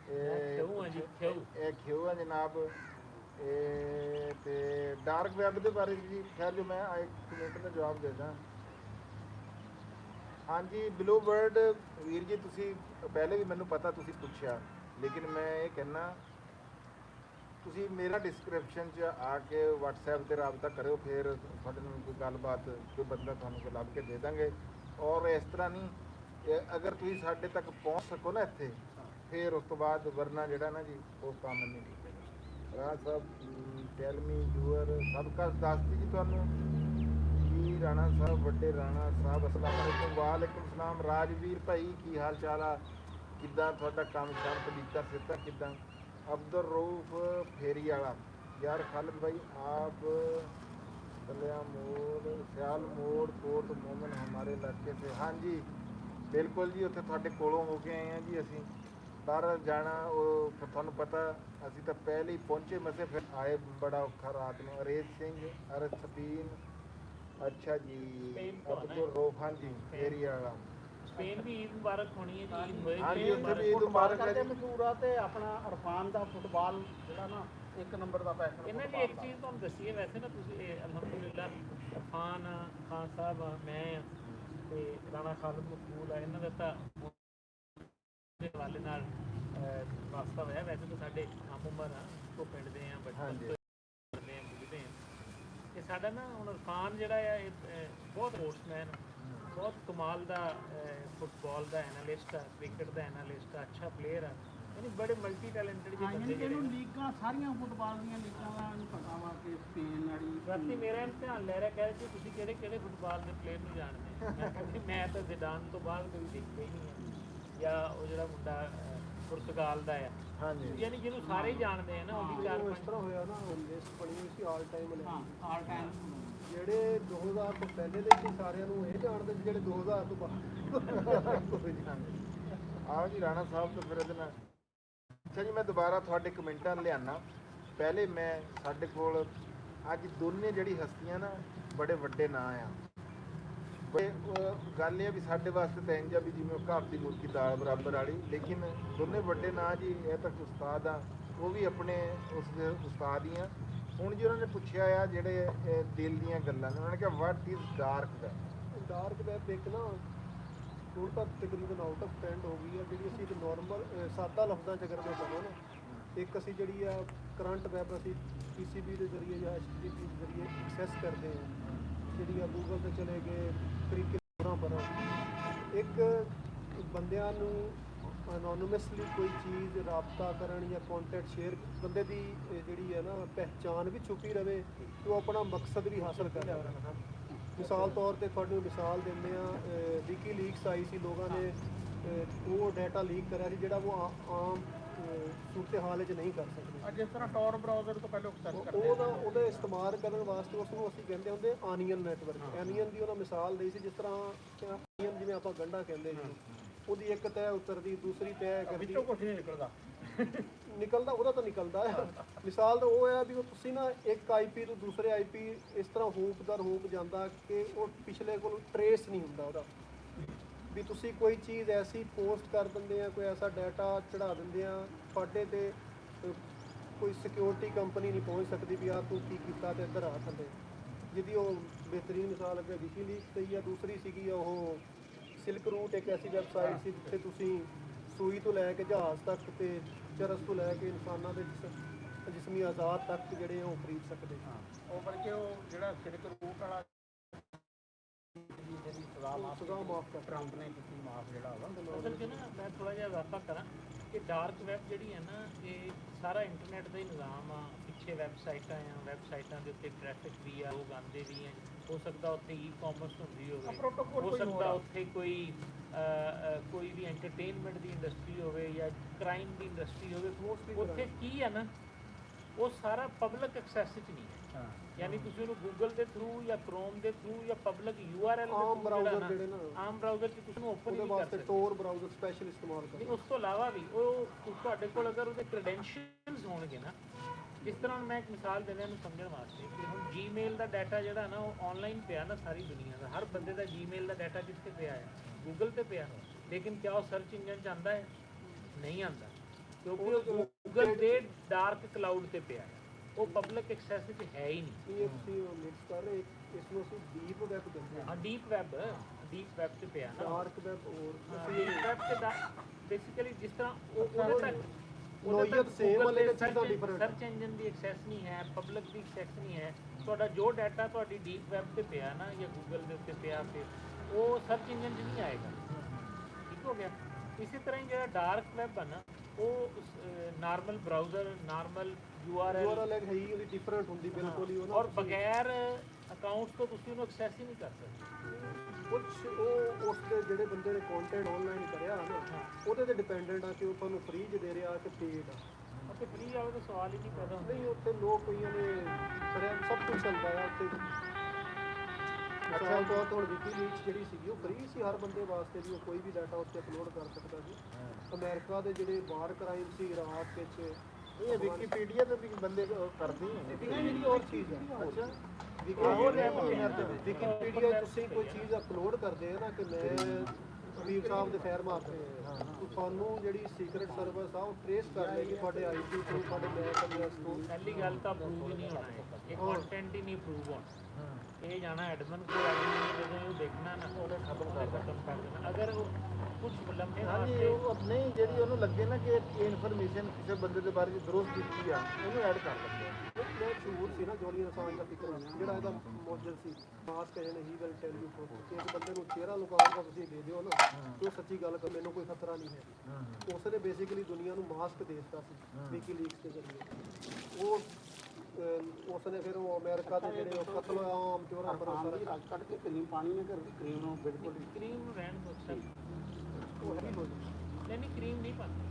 ਖਿਊ ਹੈ ਜੀ ਖਿਊ ਇਹ ਖਿਓ ਹੈ ਜਨਾਬ ਇਹ ਤੇ ਡਾਰਕ ਵੈਬ ਦੇ ਬਾਰੇ ਜੀ ਖੈਰ ਜੋ ਮੈਂ ਇੱਕ ਮਿੰਟ ਦਾ ਜਵਾਬ ਦੇ ਦਾਂ ਹਾਂਜੀ ਬਲੂ ਬਰਡ ਵੀਰ ਜੀ ਤੁਸੀਂ ਪਹਿਲੇ ਵੀ ਮੈਨੂੰ ਪਤਾ ਤੁਸੀਂ ਪੁੱਛਿਆ ਲੇਕਿਨ ਮੈਂ ਇਹ ਕਹਿਣਾ ਤੁਸੀਂ ਮੇਰਾ ਡਿਸਕ੍ਰਿਪਸ਼ਨ 'ਚ ਆ ਕੇ WhatsApp ਤੇ ਰਾਬਤਾ ਕਰਿਓ ਫਿਰ ਤੁਹਾਡੇ ਨਾਲ ਕੋਈ ਗੱਲਬਾਤ ਕੋਈ ਬੰਦਾ ਤੁਹਾਨੂੰ ਕੋਈ ਲੱਭ ਕੇ ਦੇ ਦਾਂਗੇ ਔਰ ਇਸ ਤਰ੍ਹਾਂ ਨਹੀਂ ਅਗਰ ਤੁਸੀਂ ਸਾਡੇ ਤੱਕ ਪਹੁੰਚ ਸਕੋ ਨਾ ਇੱਥੇ ਫਿਰ ਉਸ ਤੋਂ ਬਾਅਦ ਵਰਨਾ ਜਿਹੜਾ ਨਾ ਜੀ ਉਹ ਕੰਮ ਨਹੀਂ ਕੀਤਾ ਰਾਣਾ ਸਾਹਿਬ ਟੈਲ ਮੀ ਯੂਅਰ ਸਭ ਕੁਝ ਦੱਸਦੀ ਜੀ ਤੁਹਾਨੂੰ ਜੀ ਰਾਣਾ ਸਾਹਿਬ ਵੱਡੇ ਰਾਣਾ ਸਾਹਿਬ ਅਸਲਾਮ ਅਲੈਕੁਮ ਵਾਲੇਕੁਮ ਸਲਾਮ ਰਾਜਵੀਰ ਭਾਈ ਕੀ ਹਾਲ ਚਾਲ ਆ ਕਿੱਦਾਂ ਤੁਹਾਡਾ ਕੰਮ ਸ਼ਾਮ ਤਬੀਅਤਾਂ ਸਿਹਤਾਂ ਕਿੱਦਾਂ अब्दुल रऊफ फेरी वाला यार खालिद भाई आप कल्या मोड़ सियाल मोड़ कोट मोमन हमारे इलाके से हाँ जी बिल्कुल जी उत्थे तुहाडे कोलों हो के आए हैं जी असी पर जाना फिर तुहानूं पता असी तो पहले ही पहुंचे मसे फिर आए बड़ा औखा रात में अरेज सिंह अरसबीन अच्छा जी अब्दुल रऊफ हाँ जी फेरी वाला ਸਪੇਨ ਵੀ ਈਦ ਮੁਬਾਰਕ ਹੋਣੀ ਹੈ ਜੀ ਈਦ ਹਾਂਜੀ ਉੱਥੇ ਵੀ ਈਦ ਮੁਬਾਰਕ ਹੈ ਜੀ ਮਸ਼ਹੂਰ ਆ ਤੇ ਆਪਣਾ ਇਰਫਾਨ ਦਾ ਫੁੱਟਬਾਲ ਜਿਹੜਾ ਨਾ ਇੱਕ ਨੰਬਰ ਦਾ ਪੈਸ਼ਨ ਇਹਨਾਂ ਦੀ ਇੱਕ ਚੀਜ਼ ਤੁਹਾਨੂੰ ਦੱਸੀ ਹੈ ਵੈਸੇ ਨਾ ਤੁਸੀਂ ਇਹ ਅਲਹਮਦੁਲਿਲਾ ਖਾਨ ਸਾਹਿਬ ਮੈਂ ਤੇ ਰਾਣਾ ਖਾਲਿਦ ਮਕਬੂਲ ਆ ਇਹਨਾਂ ਦਾ ਤਾਂ ਦੇ ਹਵਾਲੇ ਨਾਲ ਵਾਸਤਾ ਹੋਇਆ ਵੈਸੇ ਤਾਂ ਸਾਡੇ ਆਮ ਉਮਰ ਆ ਉਹ ਪਿੰਡ ਦੇ ਆ ਬਚਪਨ ਤੋਂ ਕਰਦੇ ਆ ਬੁੱਝਦੇ ਆ ਇਹ ਸਾਡਾ ਨਾ ਹੁਣ ਇਰਫਾਨ ਜਿਹੜਾ ਆ ਇਹ ਬਹੁਤ ਸਪੋਰਟਸਮੈਨ ਬਹੁਤ ਕਮਾਲ ਦਾ ਫੁੱਟਬਾਲ ਦਾ ਐਨਾਲਿਸਟ ਆ ਕ੍ਰਿਕਟ ਦਾ ਐਨਾਲਿਸਟ ਆ ਅੱਛਾ ਪਲੇਅਰ ਆ ਯਾਨੀ ਬੜੇ ਮਲਟੀ ਟੈਲੈਂਟਡ ਜਿਹੇ ਬੰਦੇ ਜਿਹੜੇ ਲੀਗਾਂ ਸਾਰੀਆਂ ਫੁੱਟਬਾਲ ਦੀਆਂ ਲੀਗਾਂ ਦਾ ਨਹੀਂ ਪਤਾ ਵਾ ਕਿ ਸਪੇਨ ਵਾਲੀ ਰਾਤੀ ਮੇਰਾ ਇਮਤਿਹਾਨ ਲੈ ਰਿਹਾ ਕਹਿ ਰਹੇ ਤੁਸੀਂ ਕਿਹੜੇ ਕਿਹੜੇ ਫੁੱਟਬਾਲ ਦੇ ਪਲੇਅਰ ਨੂੰ ਜਾਣਦੇ ਮੈਂ ਕਹਿੰਦੀ ਮੈਂ ਤਾਂ ਜ਼ਿਡਾਨ ਤੋਂ ਬਾਅਦ ਕੋਈ ਦੇਖਿਆ ਹੀ ਨਹੀਂ ਹੈ ਜਾਂ ਉਹ ਜਿਹੜਾ ਮੁੰਡਾ ਪੁਰਤਗਾਲ ਦਾ ਆ ਹਾਂਜੀ ਯਾਨੀ ਜਿਹਨੂੰ ਸਾਰੇ ਹੀ ਜਾਣਦੇ ਆ ਨਾ ਉਹ ਵੀ ਚਾਰ ਇਸ ਪੰਜ ਤਰ੍ਹਾਂ ਹੋਇਆ ਨਾ ਲਿਸਟ ਬਣੀ ਹੋਈ ਸੀ ਆਲ ਟਾਈਮ ਹਾਂ ਆਲ ਟਾਈਮ ਜਿਹੜੇ 2000 ਤੋਂ ਪਹਿਲੇ ਦੇ ਸੀ ਸਾਰਿਆਂ ਨੂੰ ਇਹ ਜਾਣਦੇ ਸੀ ਜਿਹੜੇ 2000 ਤੋਂ ਬਾਅਦ ਆਓ ਜੀ ਰਾਣਾ ਸਾਹਿਬ ਤੋਂ ਫਿਰ ਇਹਦੇ ਨਾਲ ਅੱਛਾ ਜੀ ਮੈਂ ਦੁਬਾਰਾ ਤੁਹਾਡੇ ਕਮੈਂਟਾਂ ਲਿਆਣਾ ਪਹਿਲੇ ਮੈਂ ਸਾਡੇ ਕੋਲ ਅੱਜ ਦੋਨੇ ਜਿਹੜੀ ਹਸਤੀਆਂ ਨਾ ਬੜੇ ਵੱਡੇ ਨਾਂ ਆ ਗੱਲ ਇਹ ਆ ਵੀ ਸਾਡੇ ਵਾਸਤੇ ਤਾਂ ਇੰਝ ਆ ਵੀ ਜਿਵੇਂ ਘਰ ਦੀ ਮੁਰਗੀ ਦਾਲ ਬਰਾਬਰ ਵਾਲੀ ਲੇਕਿਨ ਦੋਨੇ ਵੱਡੇ ਨਾਂ ਜੀ ਇਹ ਤਾਂ ਉਸਤਾਦ ਆ ਉਹ ਵੀ ਆਪਣੇ ਉਸ ਦੇ ਉਸਤਾਦ ਹੀ ਆ ਹੁਣ ਜੀ ਉਹਨਾਂ ਨੇ ਪੁੱਛਿਆ ਆ ਜਿਹੜੇ ਦਿਲ ਦੀਆਂ ਗੱਲਾਂ ਨੇ ਉਹਨਾਂ ਨੇ ਕਿਹਾ ਵਾਟ ਇਜ਼ ਡਾਰਕ ਵੈਬ ਇੱਕ ਨਾ ਹੁਣ ਤਾਂ ਤਕਰੀਬਨ ਆਊਟ ਆਫ ਟ੍ਰੈਂਡ ਹੋ ਗਈ ਆ ਜਿਹੜੀ ਅਸੀਂ ਇੱਕ ਨਾਰਮਲ ਸਾਦਾ ਲਫ਼ਜ਼ਾਂ 'ਚ ਅਗਰ ਮੈਂ ਕਹਾਂ ਨਾ ਇੱਕ ਅਸੀਂ ਜਿਹੜੀ ਆ ਕਰੰਟ ਵੈਬ ਅਸੀਂ PCB ਦੇ ਜ਼ਰੀਏ ਜਾਂ HTTP ਦੇ ਜ਼ਰੀਏ ਐਕਸੈਸ ਕਰਦੇ ਹਾਂ ਜਿਹੜੀ ਆ ਗੂਗਲ ਤੇ ਚਲੇ ਗਏ ਤਰੀਕੇ ਪਰ ਇੱਕ ਬੰਦਿਆਂ ਨੂੰ ਅਨੋਨਿਮਸਲੀ ਕੋਈ ਚੀਜ਼ ਰਾਬਤਾ ਕਰਨ ਜਾਂ ਕੰਟੈਂਟ ਸ਼ੇਅਰ ਬੰਦੇ ਦੀ ਜਿਹੜੀ ਹੈ ਨਾ ਪਹਿਚਾਣ ਵੀ ਛੁਪੀ ਰਵੇ ਤੇ ਉਹ ਆਪਣਾ ਮਕਸਦ ਵੀ ਹਾਸਲ ਕਰ ਰਿਹਾ ਮਿਸਾਲ ਤੌਰ ਤੇ ਤੁਹਾਨੂੰ ਮਿਸਾਲ ਦਿੰਦੇ ਆ ਵਿਕੀ ਲੀਕਸ ਆਈ ਸੀ ਲੋਕਾਂ ਨੇ ਉਹ ਡਾਟਾ ਲੀਕ ਕਰਿਆ ਸੀ ਜਿਹੜਾ ਉਹ ਆਮ ਸੂਰਤ ਹਾਲ 'ਚ ਨਹੀਂ ਕਰ ਸਕਦੇ ਜਿਸ ਤਰ੍ਹਾਂ ਟੌਰ ਬਰਾਊਜ਼ਰ ਤੋਂ ਪਹਿਲਾਂ ਐਕਸੈਸ ਕਰਦੇ ਉਹਦਾ ਇਸਤੇਮਾਲ ਕਰਨ ਵਾਸਤੇ ਉਸ ਨੂੰ ਅਸੀਂ ਕਹਿੰਦੇ ਹੁੰਦੇ ਆਨੀਅਨ ਨੈਟਵਰਕ ਆਨੀਅਨ ਦੀ ਉਹਨਾਂ ਮਿਸਾਲ ਦੇਈ ਸੀ ਜਿਸ ਤਰ੍ਹਾਂ ਆਨੀਅਨ ਜਿਵੇਂ ਆਪਾਂ ਗੰਢਾ ਕਹਿੰਦੇ ਜੀ ਉਹਦੀ ਇੱਕ ਤਹਿ ਉਤਰਦੀ ਦੂਸਰੀ ਤਹਿ ਕਰਦੀ ਵਿੱਚੋਂ ਕੁਝ ਨਹੀਂ ਨਿਕਲਦਾ ਨਿਕਲਦਾ ਉਹਦਾ ਤਾਂ ਨਿਕਲਦਾ ਹੈ ਮਿਸਾਲ ਤਾਂ ਉਹ ਹੈ ਵੀ ਉਹ ਤੁਸੀਂ ਨਾ ਇੱਕ IP ਤੋਂ ਦੂਸਰੇ IP ਇਸ ਤਰ੍ਹਾਂ ਹੂਪ ਦਰ ਹੂਪ ਜਾਂਦਾ ਕਿ ਉਹ ਪਿਛਲੇ ਕੋਲ ਟਰੇਸ ਨਹੀਂ ਹੁੰਦਾ ਉਹਦਾ ਵੀ ਤੁਸੀਂ ਕੋਈ ਚੀਜ਼ ਐਸੀ ਪੋਸਟ ਕਰ ਦਿੰਦੇ ਆ ਕੋਈ ਐਸਾ ਡਾਟਾ ਚੜਾ ਦਿੰਦੇ ਆ ਤੁਹਾਡੇ ਤੇ ਕੋਈ ਸਿਕਿਉਰਿਟੀ ਕੰਪਨੀ ਨਹੀਂ ਪਹੁੰਚ ਸਕਦੀ ਵੀ ਆ ਤੂੰ ਕੀ ਕੀਤਾ ਤੇ ਇੱਧਰ ਆ ਥੱਲੇ ਜਿਹਦੀ ਉਹ ਬਿਹਤਰੀਨ ਮਿਸਾਲ ਅੱਗੇ ਵਿਕੀਲੀਕਸ ਤੇ ਜਾਂ ਦੂਸਰੀ ਸੀਗੀ ਉਹ ਸਿਲਕ ਰੂਟ ਇੱਕ ਐਸੀ ਵੈਬਸਾਈਟ ਸੀ ਜਿੱਥੇ ਤੁਸੀਂ ਸੂਈ ਤੋਂ ਲੈ ਕੇ ਜਹਾਜ਼ ਤੱਕ ਤੇ ਚਰਸ ਤੋਂ ਲੈ ਕੇ ਇਨਸਾਨਾਂ ਦੇ ਜਿਸਮੀ ਆਜ਼ਾਦ ਤੱਕ ਜਿਹੜੇ ਉਹ ਖਰੀਦ ਸਕਦੇ ਹਾਂ ਉਹ ਬਲਕਿ ਉਹ ਜਿਹੜਾ ਸਿਲਕ ਰੂਟ ਵਾਲਾ ਜਿਹੜੀ ਸਜ਼ਾ ਮਾਫ ਕਰ ਟਰੰਪ ਨੇ ਕੀਤੀ ਮਾਫ ਜਿਹੜਾ ਵਾ ਅਸਲ 'ਚ ਨਾ ਮੈਂ ਥੋੜਾ ਜਿਹਾ ਵਾਪਾ ਕਰਾਂ ਕਿ ਡਾਰਕ ਵੈਬ ਜਿਹੜੀ ਹੈ ਨਾ ਇਹ ਸਾਰਾ ਇੰਟਰਨੈਟ ਦਾ ਹੀ ਨਿਜ਼ਾਮ ਆ ਪਿੱਛੇ ਵੈਬਸਾਈਟਾਂ ਆ ਵੈਬਸਾਈਟਾਂ ਦੇ ਉੱਤੇ ਟ੍ਰੈਫਿਕ ਵੀ ਆ ਲੋਕ ਆਉਂਦੇ ਵੀ ਆ ਹੋ ਸਕਦਾ ਉੱਥੇ ਈ-ਕਾਮਰਸ ਹੁੰਦੀ ਹੋਵੇ ਹੋ ਸਕਦਾ ਉੱਥੇ ਕੋਈ ਵੀ ਐਂਟਰਟੇਨਮੈਂਟ ਦੀ ਇੰਡਸਟਰੀ ਹੋਵੇ ਜਾਂ ਕ੍ਰਾਈਮ ਦੀ ਇੰਡਸਟਰੀ ਹੋਵੇ ਉੱਥੇ ਕੀ ਆ ਨਾ ਉਹ ਸਾਰਾ ਪਬਲਿਕ ਐਕਸੈਸ 'ਚ ਨਹੀਂ ਹੈ। ਯਾਨੀ ਤੁਸੀਂ ਉਹਨੂੰ ਗੂਗਲ ਦੇ ਥਰੂ ਜਾਂ ਕ੍ਰੋਮ ਦੇ ਥਰੂ ਜਾਂ ਪਬਲਿਕ URL ਦੇ ਆਮ through ਬਰਾਊਜ਼ਰ ਜਿਹੜੇ ਨਾ ਆਮ ਬਰਾਊਜ਼ਰ 'ਚ ਤੁਸੀਂ ਉਹਨੂੰ ਓਪਨ ਉਹਦੇ ਨਹੀਂ ਕਰ ਵਾਸਤੇ ਸਕਦੇ। ਟੋਰ ਬਰਾਊਜ਼ਰ ਸਪੈਸ਼ਲ ਇਸਤੇਮਾਲ ਨਹੀਂ, ਕਰੋ। ਉਸ ਤੋਂ ਇਲਾਵਾ ਵੀ ਉਹ ਤੁਹਾਡੇ ਕੋਲ ਅਗਰ ਉਹਦੇ ਕ੍ਰੈਡੈਂਸ਼ੀਅਲਸ ਹੋਣਗੇ ਨਾ, ਜਿਸ ਤਰ੍ਹਾਂ ਹੁਣ ਮੈਂ ਇੱਕ ਮਿਸਾਲ ਦਿੰਦਾ ਇਹਨੂੰ ਸਮਝਣ ਵਾਸਤੇ ਕਿ ਹੁਣ Gmail ਦਾ ਡਾਟਾ ਜਿਹੜਾ ਨਾ ਉਹ ਆਨਲਾਈਨ ਪਿਆ ਨਾ ਸਾਰੀ ਦੁਨੀਆ ਦਾ, ਹਰ ਬੰਦੇ ਦਾ Gmail ਦਾ ਡਾਟਾ ਕਿੱਥੇ ਪਿਆ ਹੈ? ਗੂਗਲ ਤੇ ਪਿਆ। ਲੇਕਿਨ ਕਿਆ ਉਹ ਸਰਚ ਇੰਜਨ 'ਚ ਆਉਂਦਾ ਹੈ? ਨਹੀਂ ਆਉਂਦਾ, ਕਿਉਂਕਿ ਉਹ ਗੂਗਲ ਦੇ ਡਾਰਕ ਕਲਾਊਡ ਤੇ ਪਿਆ ਹੈ, ਉਹ ਪਬਲਿਕ ਐਕਸੈਸ 'ਚ ਹੈ ਹੀ ਨਹੀਂ। ਇਹ ਤੁਸੀਂ ਮਿਕਸ ਕਰ ਰਹੇ, ਇਸ ਨੂੰ ਅਸੀਂ ਡੀਪ ਵੈਬ ਕਹਿੰਦੇ ਹਾਂ। ਹਾਂ, ਡੀਪ ਵੈਬ ਤੇ ਪਿਆ ਨਾ। ਡਾਰਕ ਵੈਬ ਹੋਰ ਡੀਪ ਵੈਬ ਤੇ ਬੇਸਿਕਲੀ ਜਿਸ ਤਰ੍ਹਾਂ ਉਹਦੇ ਤੱਕ ਨੋਇਅਤ ਸੇਮ ਹੈ ਲੇਕਿਨ ਚੀਜ਼ਾਂ ਡਿਫਰੈਂਟ। ਸਰਚ ਇੰਜਨ ਦੀ ਐਕਸੈਸ ਨਹੀਂ ਹੈ, ਪਬਲਿਕ ਦੀ ਐਕਸੈਸ ਨਹੀਂ ਹੈ। ਤੁਹਾਡਾ ਜੋ ਡਾਟਾ ਤੁਹਾਡੀ ਡੀਪ ਵੈਬ ਤੇ ਪਿਆ ਨਾ ਜਾਂ ਗੂਗਲ ਦੇ ਉੱਤੇ ਪਿਆ, ਫਿਰ ਉਹ ਸਰਚ ਇੰਜਨ 'ਚ ਨਹੀਂ ਆਏਗਾ। ਠੀਕ ਹੋ ਗਿਆ। ਇਸੇ ਤਰ੍ਹਾਂ ਹੀ ਜਿਹੜਾ ਡਾਰਕ ਵੈਬ ਹੈ ਨਾ, ਉਹ normal browser, normal URL URL ਹੈ ਹੀ ਉਹਦੀ ਡਿਫਰੈਂਟ ਹੁੰਦੀ ਬਿਲਕੁਲ ਹੀ। ਔਰ ਬਗੈਰ ਅਕਾਊਂਟ ਤੋਂ ਤੁਸੀਂ ਉਹਨੂੰ ਐਕਸੈਸ ਹੀ ਨਹੀਂ ਕਰ ਸਕਦੇ। ਕੁਝ ਉਹ ਉਸ ਦੇ ਜਿਹੜੇ ਬੰਦੇ ਨੇ ਕੰਟੈਂਟ ਆਨਲਾਈਨ ਕਰਿਆ ਨਾ, ਉਹਦੇ ਤੇ ਡਿਪੈਂਡੈਂਟ ਆ ਕਿ ਉਹ ਤੁਹਾਨੂੰ ਫ੍ਰੀ 'ਚ ਦੇ ਰਿਹਾ ਕਿ ਪੇਡ ਆ। ਅਤੇ ਫ੍ਰੀ ਆਵੇ ਤਾਂ ਸਵਾਲ ਹੀ ਨਹੀਂ ਪੈਦਾ ਹੁੰਦਾ। ਨਹੀਂ, ਉੱਥੇ ਲੋਕ ਕਈਆਂ ਨੇ ਕਰਿਆ, ਸਭ ਕੁਝ ਚੱਲਦਾ ਆ ਉੱਥੇ। ਮਿਸਾਲ ਤੌਰ ਤੇ ਹੁਣ ਵਿਕੀਲੀਕਸ ਜਿਹੜੀ ਸੀਗੀ ਉਹ ਫ੍ਰੀ ਸੀ ਹਰ ਬੰਦੇ ਵਾਸਤੇ, ਵੀ ਉਹ ਕੋਈ ਵੀ ਡਾਟਾ ਉੱਤੇ ਅਪਲੋਡ ਕਰ ਸਕਦਾ ਸੀ। ਅਮਰੀਕਾ ਦੇ ਜਿਹੜੇ ਵਾਰ ਕ੍ਰਾਈਮ ਸੀ ਇਰਾਕ ਵਿੱਚ, ਇਹ ਵਿਕੀਪੀਡੀਆ ਤੇ ਵੀ ਬੰਦੇ ਕਰਦੇ ਹੀ ਜਿਹੜੀ ਹੋਰ ਚੀਜ਼ ਹੈ। ਅੱਛਾ, ਵਿਕੀਪੀਡੀਆ ਤੁਸੀਂ ਕੋਈ ਚੀਜ਼ ਅਪਲੋਡ ਕਰਦੇ ਆ ਨਾ ਕਿ ਮੈਂ ਹਬੀਬ ਸਾਹਿਬ ਦੇ ਫੈਰ ਮਾਰਦੇ ਤੁਹਾਨੂੰ ਜਿਹੜੀ ਸੀਕ੍ਰੇਟ ਸਰਵਿਸ ਆ ਉਹ ਟ੍ਰੇਸ ਕਰ ਲੇਗੀ ਤੁਹਾਡੇ IP ਤੋਂ, ਤੁਹਾਡੇ ਮੈਕ ਐਡਰੈਸ ਤੋਂ। ਪਹਿਲੀ ਗੱਲ ਤਾਂ ਪ੍ਰੂਵ ਹੀ ਨਹੀਂ ਹੋਣਾ ਹੈ, ਇਹ ਕੰਟੈਂਟ ਹੀ ਨਹੀਂ ਪ੍ਰੂਵ ਹੋਣਾ। ਇਹ ਜਾਣਾ ਐਡਮਨ ਕੋਲ, ਐਡਮਨ ਜਦੋਂ ਇਹ ਦੇਖਣਾ ਨਾ ਉਹਨੇ ਖਤਮ ਕਰ ਦੇਣਾ। ਅਗਰ ਉਹ ਕੁਝ ਲੰਮੇ ਹਾਂਜੀ, ਉਹ ਨਹੀਂ ਜਿਹੜੀ ਉਹਨੂੰ ਲੱਗੇ ਨਾ ਕਿ ਇਹ ਇਨਫੋਰਮੇਸ਼ਨ ਕਿਸੇ ਬੰਦੇ ਦੇ ਬਾਰੇ ਦਰੁਸਤ ਕੀਤੀ ਆ, ਉਹਨੂੰ ਐਡ ਕਰ ਲੈਂਦੇ ਆ। ਇਹ ਝੂਠ ਸੀ ਨਾ ਜੋਲੀਅਨ ਅਸਾਂਜ ਦਾ ਫਿਕਰ ਜਿਹੜਾ ਇਹਦਾ ਮੋਜਲ ਸੀ, ਮਾਸਕ ਹੈ ਨਹੀਂ ਵਿਲ ਟੈਲ ਯੂ ਟਰੂਥ। ਇੱਕ ਬੰਦੇ ਨੂੰ ਚਿਹਰਾ ਲੁਕਾਉਣ ਦਾ ਤੁਸੀਂ ਦੇ ਦਿਓ ਨਾ ਕਿ ਉਹ ਸੱਚੀ ਗੱਲ ਕਰ, ਮੈਨੂੰ ਕੋਈ ਖਤਰਾ ਨਹੀਂ ਹੈ। ਉਸ ਨੇ ਬੇਸਿਕਲੀ ਦੁਨੀਆ ਨੂੰ ਮਾਸਕ ਦੇ ਦਿੱਤਾ ਸੀ ਵਿਕੀਲੀਕਸ ਦੇ ਜ਼ਰੀਏ। ਉਹ ਉਸ ਨੇ ਫਿਰ ਉਹ ਅਮਰੀਕਾ ਦੇ ਜਿਹੜੇ ਉਹ ਕਤਲ ਆਮ ਚੋਰਾਂ ਪਰ ਕੱਢ ਕੇ ਕਰੀਮ ਪਾਣੀ ਨੇ ਕਰੀਮ ਨੂੰ ਬਿਲਕੁਲ ਕਰੀਮ ਨੂੰ ਰਹਿਣ ਦੋ ਸਰ। ਉਹ ਹੈਵੀ ਹੋ ਜਾਂਦੀ। ਨਹੀਂ ਕਰੀਮ ਨਹੀਂ ਪਾਉਂਦੇ।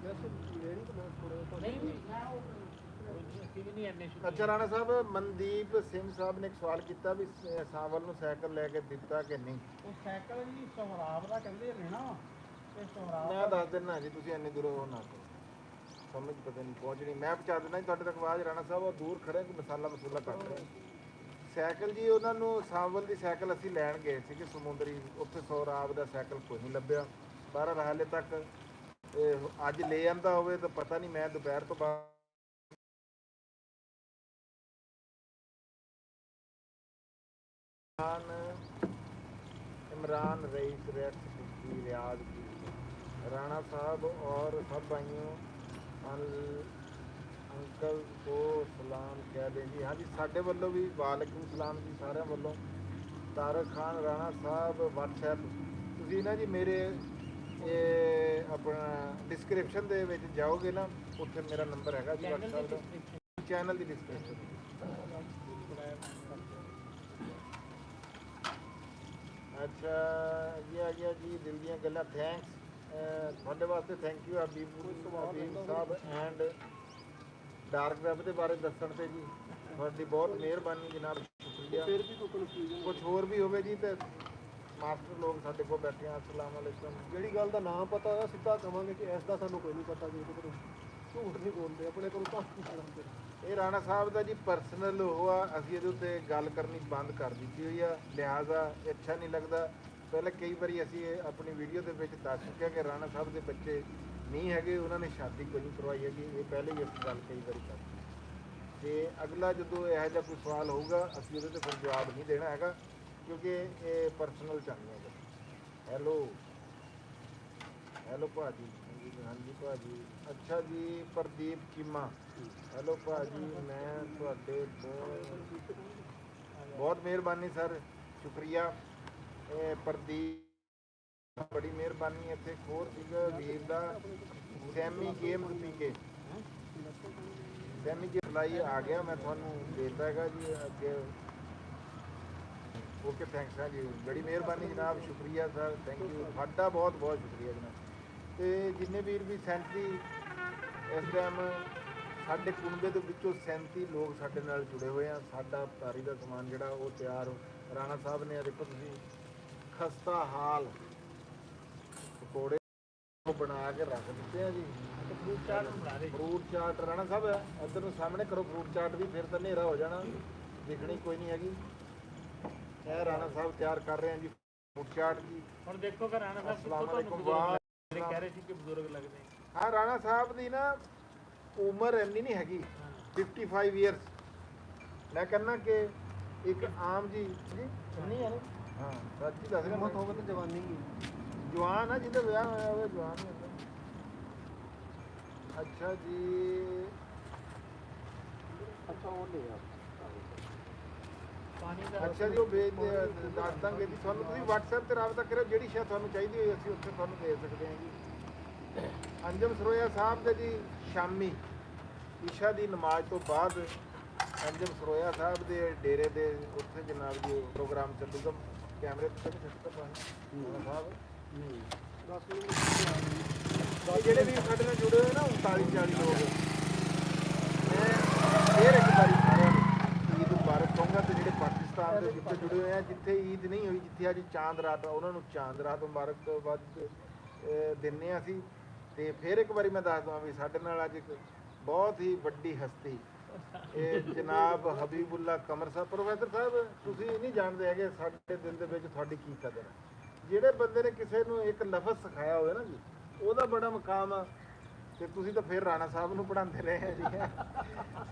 ਵੈਸੇ ਲੈਣੀ ਤਾਂ ਮੈਂ ਥੋੜਾ ਨਹੀਂ ਮੈਂ ਉਹ ਅਸੀਂ ਵੀ ਨਹੀਂ ਐਨੇ ਸ਼ੁਰੂ। ਅੱਛਾ ਰਾਣਾ ਸਾਹਿਬ, ਮਨਦੀਪ ਸਿੰਘ ਸਾਹਿਬ ਨੇ ਇੱਕ ਸਵਾਲ ਕੀਤਾ ਵੀ ਸਾਵਲ ਨੂੰ ਸਾਈਕਲ ਲੈ ਕੇ ਦਿੱਤਾ ਕਿ ਨਹੀਂ। ਉਹ ਸਾਈਕਲ ਜੀ ਸੋਹਰਾਬ ਦਾ ਕਹਿੰਦੇ ਲੈਣਾ, ਤੇ ਸੋਹਰਾਬ ਮੈਂ ਦੱਸ ਦਿੰਦਾ ਜੀ, ਤੁਸੀਂ ਇੰਨੀ ਦੂਰੋਂ ਉਹ ਨਾ ਕਰੋ, ਸਮਝ ਪਤਾ ਨਹੀਂ ਪਹੁੰਚਣੀ। ਮੈਂ ਪਹੁੰਚਾ ਦਿੰਦਾ ਜੀ ਤੁਹਾਡੇ ਤੱਕ ਆਵਾਜ਼। ਰਾਣਾ ਸਾਹਿਬ ਉਹ ਦੂਰ ਖੜੇ ਕਿ ਮਸਾਲਾ ਕੱਟ ਰਹੇ। ਸਾਈਕਲ ਜੀ ਉਹਨਾਂ ਨੂੰ ਸਾਵਲ ਦੀ ਸਾਈਕਲ ਅਸੀਂ ਲੈਣ ਗਏ ਸੀਗੇ ਸਮੁੰਦਰੀ, ਉੱਥੇ ਸੌਰਾਬ ਦਾ ਸਾਈਕਲ ਕੋਈ ਨਹੀਂ ਲੱਭਿਆ। ਪਰ ਹਾਲੇ ਤੱਕ ਅੱਜ ਲੈ ਆਂਦਾ ਹੋਵੇ ਤਾਂ ਪਤਾ ਨਹੀਂ। ਮੈਂ ਦੁਪਹਿਰ ਤੋਂ ਬਾਅਦ इमरान रईस रेक्स की रियाज की राणा साहब और सब भाइयों अंकल को सलाम कह दें जी। हाँ जी, साढ़े वालों भी वालेकुम सलाम जी सारे वालों। तारक खान राणा साहब WhatsApp ਤੁਸੀਂ ਨਾ ਜੀ ਮੇਰੇ ਆਪਣਾ ਡਿਸਕ੍ਰਿਪਸ਼ਨ ਦੇ ਵਿੱਚ ਜਾਓਗੇ ਨਾ, ਉੱਥੇ ਮੇਰਾ ਨੰਬਰ ਹੈਗਾ ਜੀ WhatsApp ਦਾ, ਚੈਨਲ ਦੀ ਡਿਸਕ੍ਰਿਪਸ਼ਨ। ਅੱਛਾ ਜੀ, ਆ ਗਿਆ ਜੀ ਦਿਲ ਦੀਆਂ ਗੱਲਾਂ। ਥੈਂਕਸ ਤੁਹਾਡੇ ਵਾਸਤੇ, thank you Habib Sahib and dark web ਦੇ ਬਾਰੇ ਦੱਸਣ ਤੇ ਜੀ ਤੁਹਾਡੀ ਬਹੁਤ ਮਿਹਰਬਾਨੀ ਜਨਾਬ, ਸ਼ੁਕਰੀਆ। ਫਿਰ ਵੀ ਕੋਈ ਕਨਫਿਊਜ਼ਨ ਕੁਝ ਹੋਰ ਵੀ ਹੋਵੇ ਜੀ ਤੇ ਮਾਸਟਰ ਲੋਕ ਸਾਡੇ ਕੋਲ ਬੈਠੇ ਆ। ਅਸਲਾਮ ਵਾਲੇਕੁਮ। ਜਿਹੜੀ ਗੱਲ ਦਾ ਨਾਮ ਪਤਾ ਹੈ ਸਿੱਧਾ ਕਵਾਂਗੇ ਕਿ ਇਸ ਦਾ ਸਾਨੂੰ ਕੋਈ ਨਹੀਂ ਪਤਾ ਜੀ, ਕਿਧਰੋਂ ਝੂਠ ਨਹੀਂ ਬੋਲਦੇ ਆਪਣੇ ਕੋਲ ਤਾਂ ਚਲਾਉਂਦੇ। ਇਹ ਰਾਣਾ ਸਾਹਿਬ ਦਾ ਜੀ ਪਰਸਨਲ ਉਹ ਆ, ਅਸੀਂ ਇਹਦੇ ਉੱਤੇ ਗੱਲ ਕਰਨੀ ਬੰਦ ਕਰ ਦਿੱਤੀ ਹੋਈ ਆ, ਲਿਹਾਜ਼ਾ ਅੱਛਾ ਨਹੀਂ ਲੱਗਦਾ। ਪਹਿਲਾਂ ਕਈ ਵਾਰੀ ਅਸੀਂ ਆਪਣੀ ਵੀਡੀਓ ਦੇ ਵਿੱਚ ਦੱਸ ਚੁੱਕੇ ਕਿ ਰਾਣਾ ਸਾਹਿਬ ਦੇ ਬੱਚੇ ਨਹੀਂ ਹੈਗੇ, ਉਹਨਾਂ ਨੇ ਸ਼ਾਦੀ ਕੋਈ ਨਹੀਂ ਕਰਵਾਈ ਹੈਗੀ। ਇਹ ਪਹਿਲੇ ਹੀ ਅਸੀਂ ਗੱਲ ਕਈ ਵਾਰੀ ਕਰ ਤੇ ਅਗਲਾ ਜਦੋਂ ਇਹੋ ਜਿਹਾ ਕੋਈ ਸਵਾਲ ਹੋਊਗਾ ਅਸੀਂ ਉਹਦੇ 'ਤੇ ਫਿਰ ਜਵਾਬ ਨਹੀਂ ਦੇਣਾ ਹੈਗਾ, ਕਿਉਂਕਿ ਇਹ ਪਰਸਨਲ ਚੱਲਦਾ ਹੈ। ਹੈਲੋ ਭਾਜੀ। ਹਾਂਜੀ ਭਾਜੀ। ਅੱਛਾ ਜੀ, ਪ੍ਰਦੀਪ ਚੀਮਾ। ਹੈਲੋ ਭਾਜੀ, ਮੈਂ ਤੁਹਾਡੇ ਤੋਂ ਬਹੁਤ ਮਿਹਰਬਾਨੀ ਸਰ, ਸ਼ੁਕਰੀਆ। ਪ੍ਰਦੀਪ ਬੜੀ ਮਿਹਰਬਾਨੀ। ਇੱਥੇ ਇੱਕ ਹੋਰ ਸੀਗਾ ਵੀਰ ਦਾ ਸੈਮੀ ਗੇਮਸ ਪੀਕੇ, ਸੈਮੀ ਗੇਮ ਲਾਈ ਆ ਗਿਆ, ਮੈਂ ਤੁਹਾਨੂੰ ਦੇਤਾ ਹੈਗਾ ਜੀ ਅੱਗੇ। ਓਕੇ, ਥੈਂਕਸ ਹੈ ਜੀ, ਬੜੀ ਮਿਹਰਬਾਨੀ ਜਨਾਬ, ਸ਼ੁਕਰੀਆ ਸਰ, ਥੈਂਕ ਯੂ, ਤੁਹਾਡਾ ਬਹੁਤ ਬਹੁਤ ਸ਼ੁਕਰੀਆ ਜਨਾਬ। ਤੇ ਜਿੰਨੇ ਵੀਰ ਵੀ ਸੈਂਟਰੀ ਇਸ ਟਾਈਮ ਸਾਡੇ ਕੁਨਬੇ ਦੇ ਵਿੱਚੋਂ 37 ਲੋਕ ਸਾਡੇ ਨਾਲ ਜੁੜੇ ਹੋਏ ਆ। ਸਾਡਾ ਤਾਰੀ ਦਾ ਸਮਾਨ ਜਿਹੜਾ ਉਹ ਤਿਆਰ ਰਾਣਾ ਸਾਹਿਬ ਨੇ, ਆ ਦੇਖੋ ਤੁਸੀਂ, ਖਸਤਾ ਹਾਲ ਪਕੌੜੇ ਉਹ ਬਣਾ ਕੇ ਰੱਖ ਦਿੱਤੇ ਆ ਜੀ। ਫਰੂਟ ਚਾਟ ਬਣਾ ਰਹੇ ਫਰੂਟ ਚਾਟ ਰਾਣਾ ਸਾਹਿਬ ਇੱਧਰ ਨੂੰ ਸਾਹਮਣੇ ਕਰੋ ਫਰੂਟ ਚਾਟ ਵੀ, ਫਿਰ ਤਾਂ ਹਨੇਰਾ ਹੋ ਜਾਣਾ, ਦਿਖਣੀ ਕੋਈ ਨਹੀਂ ਹੈਗੀ। ਇਹ ਰਾਣਾ ਸਾਹਿਬ ਤਿਆਰ ਕਰ ਰਹੇ ਆ ਜੀ ਫਰੂਟ ਚਾਟ ਜੀ। ਹੁਣ ਦੇਖੋ ਕਿ ਰਾਣਾ ਸਾਹਿਬ ਅਸਲਾਮ ਕਿੱਥੋਂ ਅਲੈਕੁਮ। ਤੁਹਾਨੂੰ ਬਜ਼ੁਰਗ ਕਹਿ ਰਹੇ ਸੀ ਕਿ ਬਜ਼ੁਰਗ ਲੱਗਦੇ ਆ। ਹਾਂ ਰਾਣਾ ਸਾਹਿਬ ਦੀ ਨਾ ਉਮਰ ਇੰਨੀ ਨਹੀਂ ਹੈਗੀ, 55 ਇਅਰਸ। ਮੈਂ ਕਹਿੰਦਾ ਕਿ ਇੱਕ ਆਮ ਜੀ ਨਹੀਂ ਯਾਰ ਹਾਂ ਸੱਚੀ ਦੱਸ ਰਿਹਾ, ਹਿੰਮਤ ਹੋਵੇ ਤਾਂ ਜਵਾਨੀ ਹੀ ਜਵਾਨ ਆ ਜਿਹਦਾ ਵਿਆਹ ਹੋਇਆ ਹੋਵੇ ਜਵਾਨ ਹੀ ਹੁੰਦਾ। ਅੱਛਾ ਜੀ, ਅੱਛਾ ਉਹ ਲੈ ਆ ਪਾਣੀ ਦਾ ਅੱਛਾ ਜੀ, ਉਹ ਦੱਸ ਦਾਂਗੇ ਜੀ ਤੁਹਾਨੂੰ। ਤੁਸੀਂ WhatsApp ਤੇ ਰਾਬਤਾ ਕਰਿਓ, ਜਿਹੜੀ ਸ਼ਾਇਦ ਤੁਹਾਨੂੰ ਚਾਹੀਦੀ ਹੋਈ ਅਸੀਂ ਉੱਥੇ ਤੁਹਾਨੂੰ ਦੇ ਸਕਦੇ ਹਾਂ ਜੀ। ਅੰਜਮ ਸਰੋਇਆ ਸਾਹਿਬ ਦੇ ਜੀ ਸ਼ਾਮੀ ਇਸ਼ਾ ਦੀ ਨਮਾਜ਼ ਤੋਂ ਬਾਅਦ ਅੰਜਮ ਸਰੋਇਆ ਸਾਹਿਬ ਦੇ ਡੇਰੇ ਦੇ ਉੱਥੇ ਜਨਾਬ ਜੀ ਪ੍ਰੋਗਰਾਮ ਚੱਲੂਗਾ। ਕੈਮਰੇ ਤੇ ਸੱਤ ਸਾਹਿਬ ਨਹੀਂ 10 ਮਿੰਟ ਇਹ ਜਿਹੜੇ ਵੀ ਸਾਡੇ ਨਾਲ ਜੁੜੇ ਹੋਏ ਨਾ 39-40 ਲੋਕ, ਮੈਂ ਫੇਰ ਇੱਕ ਵਾਰੀ ਸਾਰਿਆਂ ਨੂੰ ਈਦ ਮੁਬਾਰਕ ਕਹੂੰਗਾ। ਤੇ ਜਿਹੜੇ ਪਾਕਿਸਤਾਨ ਦੇ ਵਿੱਚ ਜੁੜੇ ਹੋਏ ਆ, ਜਿੱਥੇ ਈਦ ਨਹੀਂ ਹੋਈ, ਜਿੱਥੇ ਅੱਜ ਚਾਂਦ ਰਾਤ ਆ, ਉਹਨਾਂ ਨੂੰ ਚਾਂਦ ਰਾਤ ਮੁਬਾਰਕਬਾਦ ਦਿੰਦੇ ਹਾਂ ਅਸੀਂ। ਤੇ ਫਿਰ ਇੱਕ ਵਾਰੀ ਮੈਂ ਦੱਸ ਦਵਾਂ ਵੀ ਸਾਡੇ ਨਾਲ ਅੱਜ ਇੱਕ ਬਹੁਤ ਹੀ ਵੱਡੀ ਹਸਤੀ, ਇਹ ਜਨਾਬ ਹਬੀਬੁੱਲਾ ਕਮਰ ਸਾਹਿਬ। ਪ੍ਰੋਫੈਸਰ ਸਾਹਿਬ ਤੁਸੀਂ ਨਹੀਂ ਜਾਣਦੇ ਹੈਗੇ ਸਾਡੇ ਦਿਲ ਦੇ ਵਿੱਚ ਤੁਹਾਡੀ ਕੀ ਕਦਰ ਹੈ। ਜਿਹੜੇ ਬੰਦੇ ਨੇ ਕਿਸੇ ਨੂੰ ਇੱਕ ਲਫ਼ਜ਼ ਸਿਖਾਇਆ ਹੋਵੇ ਨਾ ਜੀ, ਉਹਦਾ ਬੜਾ ਮਕਾਮ ਆ। ਤੇ ਤੁਸੀਂ ਤਾਂ ਫਿਰ ਰਾਣਾ ਸਾਹਿਬ ਨੂੰ ਪੜ੍ਹਾਉਂਦੇ ਰਹੇ ਆ ਜੀ।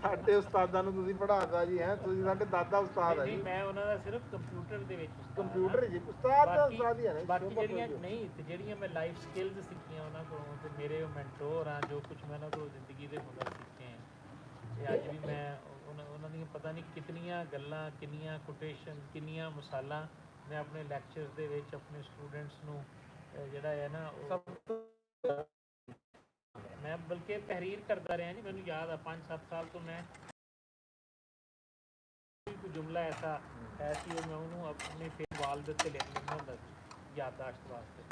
ਸਾਡੇ ਉਸਤਾਦਾਂ ਨੂੰ ਤੁਸੀਂ ਪੜ੍ਹਾਤਾ ਜੀ, ਹੈ ਤੁਸੀਂ ਸਾਡੇ ਦਾਦਾ ਉਸਤਾਦ ਆ ਨਹੀਂ ਜੀ। ਮੈਂ ਉਹਨਾਂ ਦਾ ਸਿਰਫ ਕੰਪਿਊਟਰ ਦੇ ਵਿੱਚ ਉਸਤਾਦ ਹਾਂ। ਕੰਪਿਊਟਰ ਜੀ ਉਸਤਾਦ ਦਾ ਬਾਕੀ- ਉਸਤਾਦ ਹੀ ਆ ਨਾ। ਬਾਕੀ ਸ਼ੋਭਾ ਜਿਹੜੀਆਂ ਕੋਈ ਨਹੀਂ ਤੇ ਜਿਹੜੀਆਂ ਮੈਂ ਲਾਈਫ ਸਕਿੱਲਸ ਸਿੱਖੀਆਂ ਉਹਨਾਂ ਕੋਲੋਂ, ਤੇ ਮੇਰੇ ਉਹ ਮੈਂਟੋਰ ਆ ਜੋ ਕੁਝ ਮੈਂ ਉਹਨਾਂ ਕੋਲੋਂ ਜ਼ਿੰਦਗੀ ਦੇ ਹੁਨਰ ਸਿੱਖੇ ਆ, ਤੇ ਅੱਜ ਵੀ ਮੈਂ ਉਹਨਾਂ ਦੀਆਂ ਪਤਾ ਨਹੀਂ ਕਿੰਨੀਆਂ ਗੱਲਾਂ, ਕਿੰਨੀਆਂ ਕੋਟੇਸ਼ਨ, ਕਿੰਨੀਆਂ ਮਿਸਾਲਾਂ ਮੈਂ ਆਪਣੇ ਲੈਕਚਰਸ ਦੇ ਵਿੱਚ ਆਪਣੇ ਸਟੂਡੈਂਟਸ ਨੂੰ ਜਿਹੜਾ ਹੈ ਨਾ ਉਹ ਮੈਂ ਬਲਕਿ ਤਹਿਰੀਰ ਕਰਦਾ ਰਿਹਾ ਜੀ। ਮੈਨੂੰ ਯਾਦ ਆ 5-7 ਸਾਲ ਤੋਂ ਮੈਂ ਕੋਈ ਜੁਮਲਾ ਐਸਾ ਹੈ ਕਿ ਉਹ ਮੈਂ ਉਹਨੂੰ ਆਪਣੇ ਵਾਲ ਦੇ ਉੱਤੇ ਲਿਖ ਲੈਂਦਾ ਹੁੰਦਾ ਸੀ ਯਾਦਦਾਸ਼ਤ ਵਾਸਤੇ।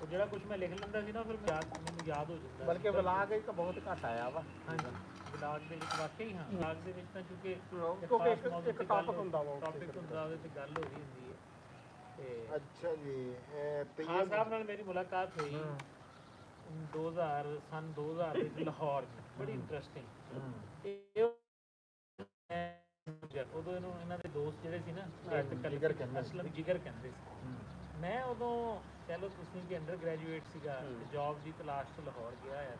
ਉਹ ਜਿਹੜਾ ਕੁਝ ਮੈਂ ਲਿਖ ਲੈਂਦਾ ਸੀ ਨਾ ਫਿਰ ਮੈਨੂੰ ਯਾਦ ਹੋ ਜਾਂਦਾ। ਬਲਕਿ ਵਲਾਗ ਵਿੱਚ ਤਾਂ ਬਹੁਤ ਘੱਟ ਆਇਆ ਵਾ। ਹਾਂਜੀ ਵਲਾਗ ਦੇ ਵਿੱਚ ਵਾਕਈ ਹਾਂ ਵਲਾਗ ਦੇ ਵਿੱਚ ਤਾਂ ਕਿਉਂਕਿ ਇੱਕ ਟਾਪਿਕ ਹੁੰਦਾ ਵਾ ਟਾਪਿਕ ਹੁੰਦਾ ਉਹਦੇ ਤੇ ਗੱਲ ਹੋ ਰਹੀ ਹੁੰਦੀ ਹੈ। ਤੇ ਅੱਛਾ ਜੀ, ਖਾਨ ਸਾਹਿਬ ਨਾਲ ਮੇਰੀ ਮੁਲਾਕਾਤ ਹੋਈ 2000 ਵਿੱਚ ਲਾਹੌਰ ਚ, ਬੜੀ ਇੰਟਰਸਟਿੰਗ। ਉਦੋਂ ਇਹਨਾਂ ਦੇ ਦੋਸਤ ਜਿਹੜੇ ਸੀ ਨਾ ਅਸਲਮ ਜਿਗਰ ਕਹਿੰਦੇ ਸੀ। ਮੈਂ ਉਦੋਂ ਚਲੋ ਤੁਸੀਂ ਕਿ ਅੰਡਰ ਗ੍ਰੈਜੂਏਟ ਸੀਗਾ ਤੇ ਜੌਬ ਦੀ ਤਲਾਸ਼ 'ਚ ਲਾਹੌਰ ਗਿਆ ਹੋਇਆ।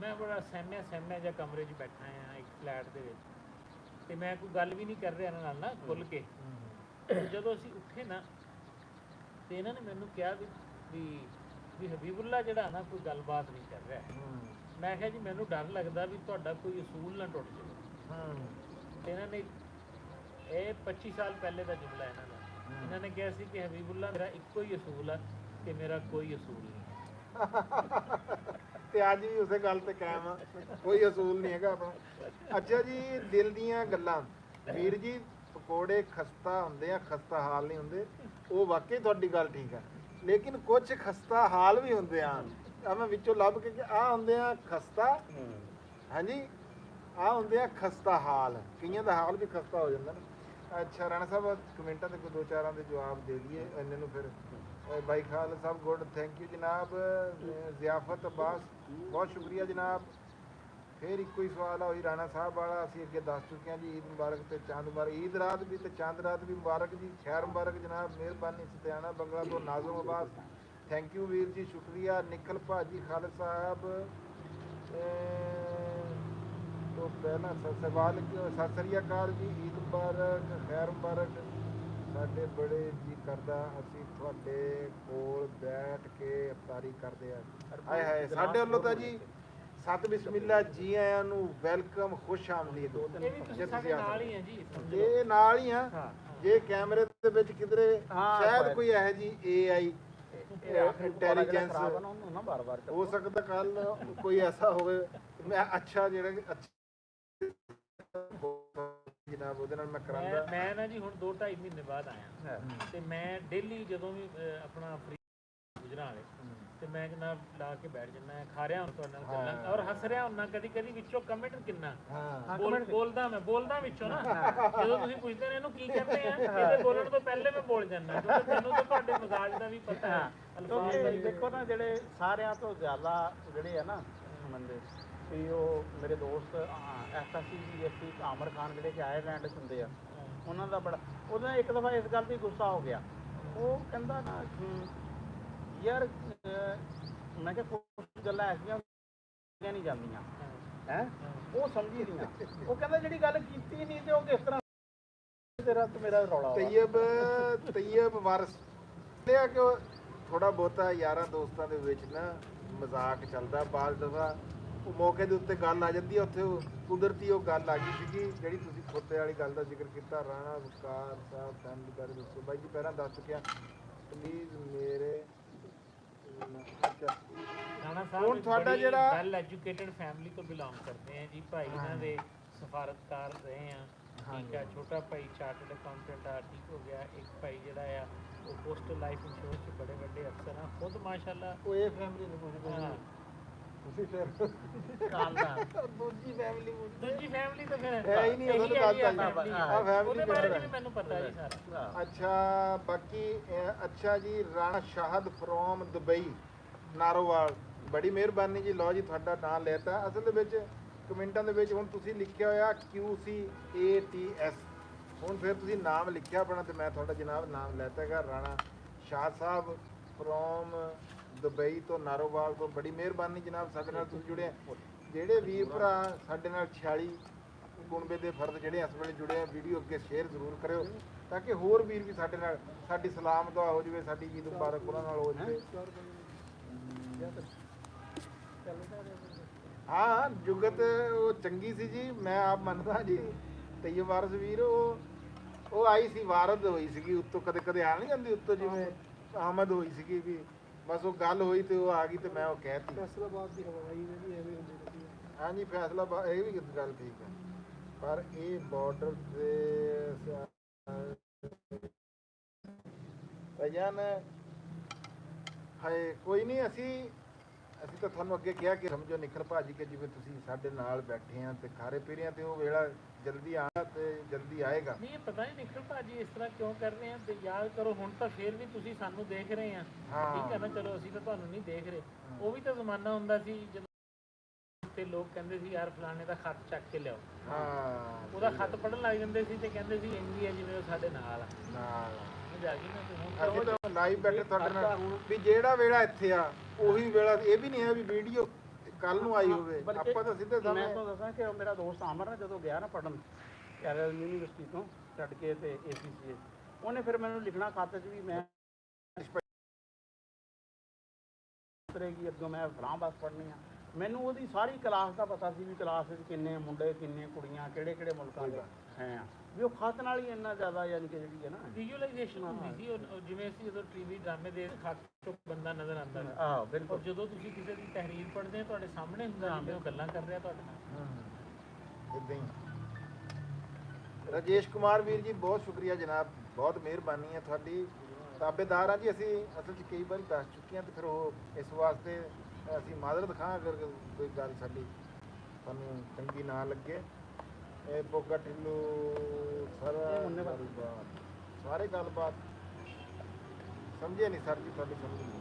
ਮੈਂ ਬੜਾ ਸਹਿਮਿਆ ਜਿਹਾ ਕਮਰੇ 'ਚ ਬੈਠਾ ਆ ਇੱਕ ਫਲੈਟ ਦੇ ਵਿੱਚ, ਤੇ ਮੈਂ ਕੋਈ ਗੱਲ ਵੀ ਨਹੀਂ ਕਰ ਰਿਹਾ ਇਹਨਾਂ ਨਾਲ ਨਾ ਖੁੱਲ੍ਹ ਕੇ। ਜਦੋਂ ਅਸੀਂ ਉੱਠੇ ਨਾ ਤੇ ਇਹਨਾਂ ਨੇ ਮੈਨੂੰ ਕਿਹਾ ਵੀ ਹਬੀਬੁੱਲਾ ਜਿਹੜਾ ਨਾ ਕੋਈ ਗੱਲਬਾਤ ਨਹੀਂ ਕਰ ਰਿਹਾ। ਮੈਂ ਕਿਹਾ ਜੀ ਮੈਨੂੰ ਡਰ ਲੱਗਦਾ ਵੀ ਤੁਹਾਡਾ ਕੋਈ ਅਸੂਲ ਨਾ ਟੁੱਟ ਜਾਵੇ। ਤੇ ਇਹਨਾਂ ਨੇ ਇਹ 25 ਸਾਲ ਪਹਿਲੇ ਦਾ ਜੁਮਲਾ ਇਹਨਾਂ ਨੇ ਕਿਹਾ ਸੀ ਕਿ ਹਬੀਬੁੱਲਾ ਮੇਰਾ ਇੱਕੋ ਹੀ ਅਸੂਲ ਆ ਕਿ ਮੇਰਾ ਕੋਈ ਅਸੂਲ ਨਹੀਂ। ਤੇ ਅੱਜ ਵੀ ਉਸੇ ਗੱਲ ਤੇ ਕਾਇਮ ਆ, ਕੋਈ ਅਸੂਲ ਨਹੀਂ ਹੈਗਾ ਆਪਣਾ। ਅੱਛਾ ਜੀ, ਦਿਲ ਦੀਆਂ ਗੱਲਾਂ ਵੀਰ ਜੀ, ਪਕੌੜੇ ਖਸਤਾ ਹੁੰਦੇ ਆ, ਖਸਤਾ ਹਾਲ ਨਹੀਂ ਹੁੰਦੇ। ਉਹ ਵਾਕਈ ਤੁਹਾਡੀ ਗੱਲ ਠੀਕ ਆ, ਲੇਕਿਨ ਕੁਝ ਖਸਤਾ ਹਾਲ ਵੀ ਹੁੰਦੇ ਆ। ਆ ਮੈਂ ਵਿੱਚੋਂ ਲੱਭ ਕੇ ਕਿ ਆਹ ਹੁੰਦੇ ਆ ਖਸਤਾ, ਹਾਂਜੀ ਆਹ ਹੁੰਦੇ ਆ ਖਸਤਾ ਹਾਲ। ਕਈਆਂ ਦਾ ਹਾਲ ਵੀ ਖਸਤਾ ਹੋ ਜਾਂਦਾ ਨਾ। ਅੱਛਾ ਰਾਣਾ ਸਾਹਿਬ ਕਮੈਂਟਾਂ ਦੇ ਕੋਈ ਦੋ ਚਾਰਾਂ ਦੇ ਜਵਾਬ ਦੇ ਦਈਏ ਇਹਨਾਂ ਨੂੰ ਫਿਰ। ਬਾਈ ਖਾਲ ਸਾਹਿਬ ਗੁੱਡ, ਥੈਂਕ ਯੂ ਜਨਾਬ। ਜ਼ਿਆਫਤ ਅਬਾਸ ਬਹੁਤ ਸ਼ੁਕਰੀਆ ਜਨਾਬ। ਫਿਰ ਇੱਕੋ ਹੀ ਸਵਾਲ ਆ ਉਹੀ ਰਾਣਾ ਸਾਹਿਬ ਵਾਲਾ, ਅਸੀਂ ਅੱਗੇ ਦੱਸ ਚੁੱਕੇ ਹਾਂ ਜੀ। ਈਦ ਮੁਬਾਰਕ ਤੇ ਚੰਦ ਮੁਬਾਰਕ, ਈਦ ਰਾਤ ਵੀ ਤੇ ਚੰਦ ਰਾਤ ਵੀ ਮੁਬਾਰਕ ਜੀ। ਖੈਰ ਮੁਬਾਰਕ ਜਨਾਬ, ਮਿਹਰਬਾਨੀ। ਸਤਿਆਣਾ ਬੰਗਲਾ ਤੋਂ ਨਾਜ਼ਮ ਅਬਾਸ, ਥੈਂਕ ਯੂ ਵੀਰ ਜੀ, ਸ਼ੁਕਰੀਆ। ਨਿਖਲ ਭਾਜੀ ਖਾਲਦ ਸਾਹਿਬ ਤੋਂ ਪਹਿਲਾਂ ਸਵਾਲ ਸਤਿ ਸ੍ਰੀ ਅਕਾਲ ਜੀ, ਈਦ ਮੁਬਾਰਕ, ਖੈਰ ਮੁਬਾਰਕ। ਸਾਡੇ ਬੜੇ ਜੀ ਕਰਦਾ ਅਸੀਂ ਤੁਹਾਡੇ ਕੋਲ ਬੈਠ ਕੇ ਇਫਤਾਰੀ ਕਰਦੇ ਆ। ਹਾਏ ਹਾਏ, ਸਾਡੇ ਵੱਲੋਂ ਤਾਂ ਜੀ ਸਤ ਬਿਸਮਿਲ੍ਲਾ, ਜੀ ਆਇਆਂ ਨੂੰ, ਵੈਲਕਮ, ਖੁਸ਼ ਆਮਦੀਦ। ਇਹ ਵੀ ਤੁਸੀਂ ਸਾਡੇ ਨਾਲ ਹੀ ਆ ਜੀ, ਇਹ ਨਾਲ ਹੀ ਆ। ਜੇ ਕੈਮਰੇ ਦੇ ਵਿੱਚ ਕਿਧਰੇ ਸ਼ਾਇਦ ਕੋਈ ਇਹੋ ਜੀ AI ਇੰਟੈਲੀਜੈਂਸ ਹੋ ਸਕਦਾ ਕੱਲ ਕੋਈ ਐਸਾ ਹੋਵੇ। ਮੈਂ ਅੱਛਾ ਜਿਹੜਾ ਜਨਾਬ ਉਹਦੇ ਨਾਲ ਮੈਂ ਕਰਾਂਗਾ। ਮੈਂ ਨਾ ਜੀ ਹੁਣ 2-2.5 ਮਹੀਨੇ ਬਾਅਦ ਆਇਆ ਤੇ ਮੈਂ ਡੇਲੀ ਜਦੋਂ ਵੀ ਆਪਣਾ ਫਰੀ ਗੁਜਰਾਂ ਵਾਲੇ ਤੇ ਮੈਂ ਜਨਾਬ ਲਾ ਕੇ ਬੈਠ ਜੰਨਾ ਹੈ, ਖਾ ਰਿਹਾ ਹੁਣ ਤੁਹਾਡੇ ਨਾਲ ਗੱਲਾਂ ਔਰ ਹੱਸ ਰਿਹਾ ਹੁੰਨਾ, ਕਦੀ ਕਦੀ ਵਿੱਚੋਂ ਕਮੈਂਟ ਕਿੰਨਾ ਬੋਲਦਾ ਵਿੱਚੋਂ ਨਾ ਜਦੋਂ ਤੁਸੀਂ ਪੁੱਛਦੇ ਨੇ ਇਹਨੂੰ ਕੀ ਕਹਿੰਦੇ ਆ, ਇਹਦੇ ਬੋਲਣ ਤੋਂ ਪਹਿਲੇ ਮੈਂ ਬੋਲ ਜਾਂਦਾ, ਕਿਉਂਕਿ ਤੈਨੂੰ ਤਾਂ ਤੁਹਾਡੇ ਮਜ਼ਾਜ ਦਾ ਵੀ ਪਤਾ ਹੈ, ਅਲਫਾਜ਼ ਦਾ ਵੀ ਦੇਖੋ ਨਾ ਜਿਹੜੇ ਸਾਰਿਆਂ ਤੋਂ ਜ਼ਿਆਦਾ ਜਿਹੜੇ ਆ ਨਾ ਬੰਦੇ ਵੀ ਉਹ ਮੇਰੇ ਦੋਸਤ ਐਸਐਸਸੀ ਜੀ ਆਮਰ ਖਾਨ ਜਿਹੜੇ ਕਿ ਆਇਰਲੈਂਡ 'ਚ ਹੁੰਦੇ ਆ, ਉਹਨਾਂ ਦਾ ਬੜਾ ਉਹਦਾ ਇੱਕ ਦਫਾ ਇਸ ਗੱਲ 'ਤੇ ਗੁੱਸਾ ਹੋ ਗਿਆ। ਉਹ ਕਹਿੰਦਾ ਨਾ ਯਾਰ ਮੈਂ ਕਿਹਾ ਕੁਝ ਗੱਲਾਂ ਐਸੀਆਂ ਨਹੀਂ ਜਾਂਦੀਆਂ ਹੈ, ਉਹ ਸਮਝੀ ਦੀਆਂ। ਉਹ ਕਹਿੰਦਾ ਜਿਹੜੀ ਗੱਲ ਕੀਤੀ ਨਹੀਂ ਤੇ ਉਹ ਕਿਸ ਤਰ੍ਹਾਂ ਤੇਰਾ ਤੇ ਮੇਰਾ ਰੌਲਾ ਤੈਯਬ ਵਾਰਸ ਲਿਆ ਕਿ ਥੋੜਾ ਬਹੁਤਾ ਯਾਰਾਂ ਦੋਸਤਾਂ ਦੇ ਵਿੱਚ ਨਾ ਮਜ਼ਾਕ ਚੱਲਦਾ, ਬਾਅਦ ਦਫਾ ਉਹ ਮੌਕੇ ਦੇ ਉੱਤੇ ਗੱਲ ਆ ਜਾਂਦੀ ਹੈ, ਉੱਥੇ ਕੁਦਰਤੀ ਉਹ ਗੱਲ ਆ ਗਈ ਸੀਗੀ ਜਿਹੜੀ ਤੁਸੀਂ ਖੋਤੇ ਵਾਲੀ ਗੱਲ ਦਾ ਜ਼ਿਕਰ ਕੀਤਾ। ਰਾਣਾ ਵਕਾਰ ਸਾਹਿਬ ਫੈਮਿਲੀ ਬਾਰੇ ਦੱਸੋ ਬਾਈ ਜੀ, ਪਹਿਲਾਂ ਦੱਸ ਚੁੱਕਿਆ, ਪਲੀਜ਼ ਮੇਰੇ ਰਾਣਾ ਹੁਣ ਤੁਹਾਡਾ ਜਿਹੜਾ ਵੈਲ ਐਜੂਕੇਟਡ ਫੈਮਿਲੀ ਤੋਂ ਬਿਲੋਂਗ ਕਰਦੇ ਆ ਜੀ, ਭਾਈ ਇਹਨਾਂ ਦੇ ਸਫਾਰਤਕਾਰ ਰਹੇ ਆ, ਠੀਕ ਹੈ, ਛੋਟਾ ਭਾਈ ਚਾਰਟਰਡ ਅਕਾਊਂਟੈਂਟ ਆ, ਠੀਕ ਹੋ ਗਿਆ, ਇੱਕ ਭਾਈ ਜਿਹੜਾ ਆ ਉਹ ਪੋਸਟਲ ਲਾਈਫ ਇੰਸ਼ੋਰੈਂਸ 'ਚ ਬੜੇ ਵੱਡੇ ਅਫਸਰ ਆ, ਖੁਦ ਮਾਸ਼ਾਅੱਲਾ ਉਹ ਇਹ ਫੈਮਿਲੀ ਨੂੰ ਹਾਂ ਤੁਸੀਂ ਫਿਰ ਦੂਜੀ ਫੈਮਿਲੀ ਤਾਂ ਫਿਰ ਹੈ ਹੀ ਨਹੀਂ, ਉਹਦਾ ਤਾਂ ਬਾਤ ਆ ਫੈਮਿਲੀ ਉਹਦੇ ਬਾਰੇ ਵੀ ਮੈਨੂੰ ਪਤਾ ਜੀ ਸਾਰਾ। ਅੱਛਾ ਬਾਕੀ ਅੱਛਾ ਜੀ, ਰਾਣਾ ਸ਼ਾਹਦ ਫਰੋਮ ਦੁਬਈ ਨਾਰੋਵਾਲ, ਬੜੀ ਮਿਹਰਬਾਨੀ ਜੀ। ਲਓ ਜੀ ਤੁਹਾਡਾ ਨਾਮ ਲੈਤਾ, ਅਸਲ ਦੇ ਵਿੱਚ ਕਮੈਂਟਾਂ ਦੇ ਵਿੱਚ ਹੁਣ ਤੁਸੀਂ ਲਿਖਿਆ ਹੋਇਆ QCATS, ਹੁਣ ਫਿਰ ਤੁਸੀਂ ਨਾਮ ਲਿਖਿਆ ਆਪਣਾ ਤੇ ਮੈਂ ਤੁਹਾਡਾ ਜਨਾਬ ਨਾਮ ਲੈਤਾ ਹੈਗਾ ਰਾਣਾ ਸ਼ਾਹ ਸਾਹਿਬ ਫਰੋਮ ਦੁਬਈ ਤੋਂ ਨਾਰੋਵਾਲ ਤੋਂ, ਬੜੀ ਮਿਹਰਬਾਨੀ ਜਨਾਬ ਸਾਡੇ ਨਾਲ ਤੁਸੀਂ ਜੁੜੇ। ਜਿਹੜੇ ਵੀਰ ਭਰਾ ਸਾਡੇ ਨਾਲ 46 ਗੁਣਵੇ ਦੇ ਫਰਦ ਜਿਹੜੇ ਇਸ ਵੇਲੇ ਜੁੜੇ ਆ, ਵੀਡੀਓ ਅੱਗੇ ਸ਼ੇਅਰ ਜ਼ਰੂਰ ਕਰਿਓ ਤਾਂ ਕਿ ਹੋਰ ਵੀਰ ਵੀ ਸਾਡੇ ਨਾਲ ਸਾਡੀ ਸਲਾਮ ਦੁਆ ਹੋ ਜਾਵੇ, ਸਾਡੀ ਈਦ ਮੁਬਾਰਕ ਉਹਨਾਂ ਨਾਲ ਹੋ ਜਾਵੇ। ਹਾਂ ਜੁਗਤ ਉਹ ਚੰਗੀ ਸੀ ਜੀ, ਮੈਂ ਆਪ ਮੰਨਦਾ ਜੀ। ਤੈਯਬ ਵਾਰਸ ਵੀਰ ਉਹ ਆਈ ਸੀ, ਵਾਰਦ ਹੋਈ ਸੀਗੀ ਉੱਤੋਂ, ਕਦੇ ਕਦੇ ਆ ਨਹੀਂ ਜਾਂਦੀ ਉੱਤੋਂ, ਜਿਵੇਂ ਆਮਦ ਹੋਈ ਸੀਗੀ ਵੀ ਬਸ ਉਹ ਗੱਲ ਹੋਈ ਤੇ ਉਹ ਆ ਗਈ ਤੇ ਮੈਂ ਉਹ ਕਹਿਤੀ। ਫੈਸਲਾਬਾਦ ਦੀ ਹਵਾਈ ਨੇ ਵੀ ਐਵੇਂ ਹੁੰਦੀ ਰਹੀ ਹੈ। ਹਾਂਜੀ ਫੈਸਲਾਬਾਦ, ਇਹ ਵੀ ਗੱਲ ਠੀਕ ਹੈ, ਪਰ ਇਹ ਬਾਰਡਰ ਤੇ ਭਜਨ ਹਾਏ ਕੋਈ ਨਹੀਂ, ਅਸੀਂ ਤਾਂ ਤੁਹਾਨੂੰ ਅੱਗੇ ਕਿਹਾ ਕਿ ਸਮਝੋ ਨਿਖਰ ਭਾਜੀ ਕਿ ਜਿਵੇਂ ਤੁਸੀਂ ਸਾਡੇ ਨਾਲ ਬੈਠੇ ਆ ਤੇ ਖਾਰੇ ਪੀਰੇ ਆ ਤੇ ਉਹ ਵੇਲਾ ਜਲਦੀ ਆਣਾ ਤੇ ਜਲਦੀ ਆਏਗਾ। ਨਹੀਂ ਪਤਾ ਨਹੀਂ ਨਿਖਲ ਭਾਜੀ ਇਸ ਤਰ੍ਹਾਂ ਕਿਉਂ ਕਰ ਰਹੇ ਆ, ਤੇ ਯਾਦ ਕਰੋ ਹੁਣ ਤਾਂ ਫੇਰ ਵੀ ਤੁਸੀਂ ਸਾਨੂੰ ਦੇਖ ਰਹੇ ਆ, ਠੀਕ ਹੈ ਨਾ, ਚਲੋ ਅਸੀਂ ਤਾਂ ਤੁਹਾਨੂੰ ਨਹੀਂ ਦੇਖ ਰਹੇ, ਉਹ ਵੀ ਤਾਂ ਜ਼ਮਾਨਾ ਹੁੰਦਾ ਸੀ ਜਦੋਂ ਤੇ ਲੋਕ ਕਹਿੰਦੇ ਸੀ ਯਾਰ ਫਲਾਣੇ ਦਾ ਖੱਤ ਚੱਕ ਕੇ ਲਿਆਓ, ਉਹਦਾ ਖੱਤ ਪੜ੍ਹਨ ਲੱਗ ਜਾਂਦੇ ਸੀ ਤੇ ਕਹਿੰਦੇ ਸੀ ਇੰਨੀ ਹੈ ਜਿਵੇਂ ਉਹ ਸਾਡੇ ਨਾਲ ਆ। ਅਸੀਂ ਤਾਂ ਲਾਈਵ ਬੈਠੇ ਤੁਹਾਡੇ ਨਾਲ ਵੀ ਜਿਹੜਾ ਵੇਲਾ ਇੱਥੇ ਆ ਉਹੀ ਵੇਲਾ, ਇਹ ਵੀ ਨਹੀਂ ਹੈ ਵੀ ਵੀਡੀਓ ਕੱਲ ਨੂੰ ਆਈ ਹੋਵੇ, ਆਪਾਂ ਤਾਂ ਸਿੱਧੇ ਸਾਹਮਣੇ। ਮੈਂ ਤੁਹਾਨੂੰ ਦੱਸਾਂ ਕਿ ਮੇਰਾ ਦੋਸਤ ਆਮਰ ਨਾ ਜਦੋਂ ਗਿਆ ਨਾ ਪੜ੍ਹਨ ਕੈਰਲ ਯੂਨੀਵਰਸਿਟੀ ਤੋਂ ਛੱਡ ਕੇ ਤੇ ACCA, ਉਹਨੇ ਫਿਰ ਮੈਨੂੰ ਲਿਖਣਾ ਖੱਤ 'ਚ ਵੀ ਮੈਂ ਉਤਰੇਗੀ ਅੱਗੋਂ ਮੈਂ ਫਲਾਂ ਬਸ ਪੜ੍ਹਨੀ ਆ। ਮੈਨੂੰ ਉਹਦੀ ਸਾਰੀ ਕਲਾਸ ਦਾ ਪਤਾ ਸੀ ਵੀ ਕਲਾਸ ਵਿੱਚ ਕਿੰਨੇ ਮੁੰਡੇ ਕਿੰਨੇ ਕੁੜੀਆਂ ਕਿਹੜੇ ਕਿਹੜੇ ਮੁਲਕਾਂ ਦੇ ਹੈ ਆ, ਵੀ ਉਹ ਖੱਤ ਨਾਲ ਹੀ ਇੰਨਾ ਜ਼ਿਆਦਾ ਯਾਨੀ ਕਿ ਜਿਹੜੀ ਹੈ ਨਾ ਵਿਜ਼ੂਅਲਾਈਜੇਸ਼ਨ ਹੁੰਦੀ ਸੀ, ਜਿਵੇਂ ਅਸੀਂ ਜਦੋਂ ਟੀਵੀ ਡਰਾਮੇ ਦੇ ਖੱਤ ਤੋਂ ਬੰਦਾ ਨਜ਼ਰ ਆਉਂਦਾ ਹੈ। ਆਹ ਬਿਲਕੁਲ, ਜਦੋਂ ਤੁਸੀਂ ਕਿਸੇ ਦੀ ਤਹਿਰੀਰ ਪੜ੍ਹਦੇ ਹੋ ਤੁਹਾਡੇ ਸਾਹਮਣੇ ਹੁੰਦਾ ਜਿਵੇਂ ਉਹ ਗੱਲਾਂ ਕਰ ਰਿਹਾ ਤੁਹਾਡੇ ਨਾਲ। ਇਦਾਂ ਹੀ ਰਾਜੇਸ਼ ਕੁਮਾਰ ਵੀਰ ਜੀ ਬਹੁਤ ਸ਼ੁਕਰੀਆ ਜਨਾਬ, ਬਹੁਤ ਮਿਹਰਬਾਨੀ ਹੈ ਤੁਹਾਡੀ, ਤਾਬੇਦਾਰ ਹਾਂ ਜੀ ਅਸੀਂ। ਅਸਲ 'ਚ ਕਈ ਵਾਰੀ ਦੱਸ ਚੁੱਕੇ ਹਾਂ ਤੇ ਫਿਰ ਉਹ ਇਸ ਵਾਸਤੇ ਅਸੀਂ ਮਾਜ਼ਰਤ ਖਾਂ ਅਗਰ ਕੋਈ ਗੱਲ ਸਾਡੀ ਤੁਹਾਨੂੰ ਚੰਗੀ ਨਾ ਲੱਗੇ। ਇਹ ਬੋਗਾ ਢਿੱਲੂ ਸਾਰੇ ਗੱਲਬਾਤ ਸਮਝੇ ਨਹੀਂ ਸਰ ਜੀ, ਤੁਹਾਡੀ ਸਮਝ ਨਹੀਂ।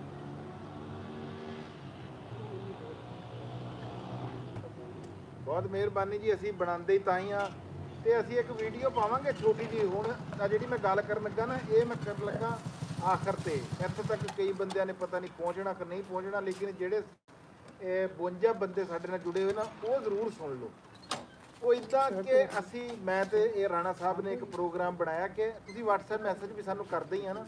ਬਹੁਤ ਮਿਹਰਬਾਨੀ ਜੀ, ਅਸੀਂ ਬਣਾਉਂਦੇ ਹੀ ਤਾਂ ਹੀ ਆ ਤੇ ਅਸੀਂ ਇੱਕ ਵੀਡੀਓ ਪਾਵਾਂਗੇ ਛੋਟੀ ਜਿਹੀ। ਹੁਣ ਆ ਜਿਹੜੀ ਮੈਂ ਗੱਲ ਕਰਨ ਲੱਗਾ ਨਾ, ਇਹ ਮੈਂ ਕਰਨ ਲੱਗਾ ਆਖਰ ਤੇ, ਇੱਥੇ ਤੱਕ ਕਈ ਬੰਦਿਆਂ ਨੇ ਪਤਾ ਨਹੀਂ ਪਹੁੰਚਣਾ ਕਿ ਨਹੀਂ ਪਹੁੰਚਣਾ, ਲੇਕਿਨ ਜਿਹੜੇ 52 ਬੰਦੇ ਸਾਡੇ ਨਾਲ ਜੁੜੇ ਹੋਏ ਨਾ ਉਹ ਜ਼ਰੂਰ ਸੁਣ ਲਓ। ਉਹ ਇੱਦਾਂ ਕਿ ਅਸੀਂ ਮੈਂ ਤੇ ਇਹ ਰਾਣਾ ਸਾਹਿਬ ਨੇ ਇੱਕ ਪ੍ਰੋਗਰਾਮ ਬਣਾਇਆ ਕਿ ਤੁਸੀਂ WhatsApp ਮੈਸੇਜ ਵੀ ਸਾਨੂੰ ਕਰਦੇ ਹੀ ਆ ਨਾ,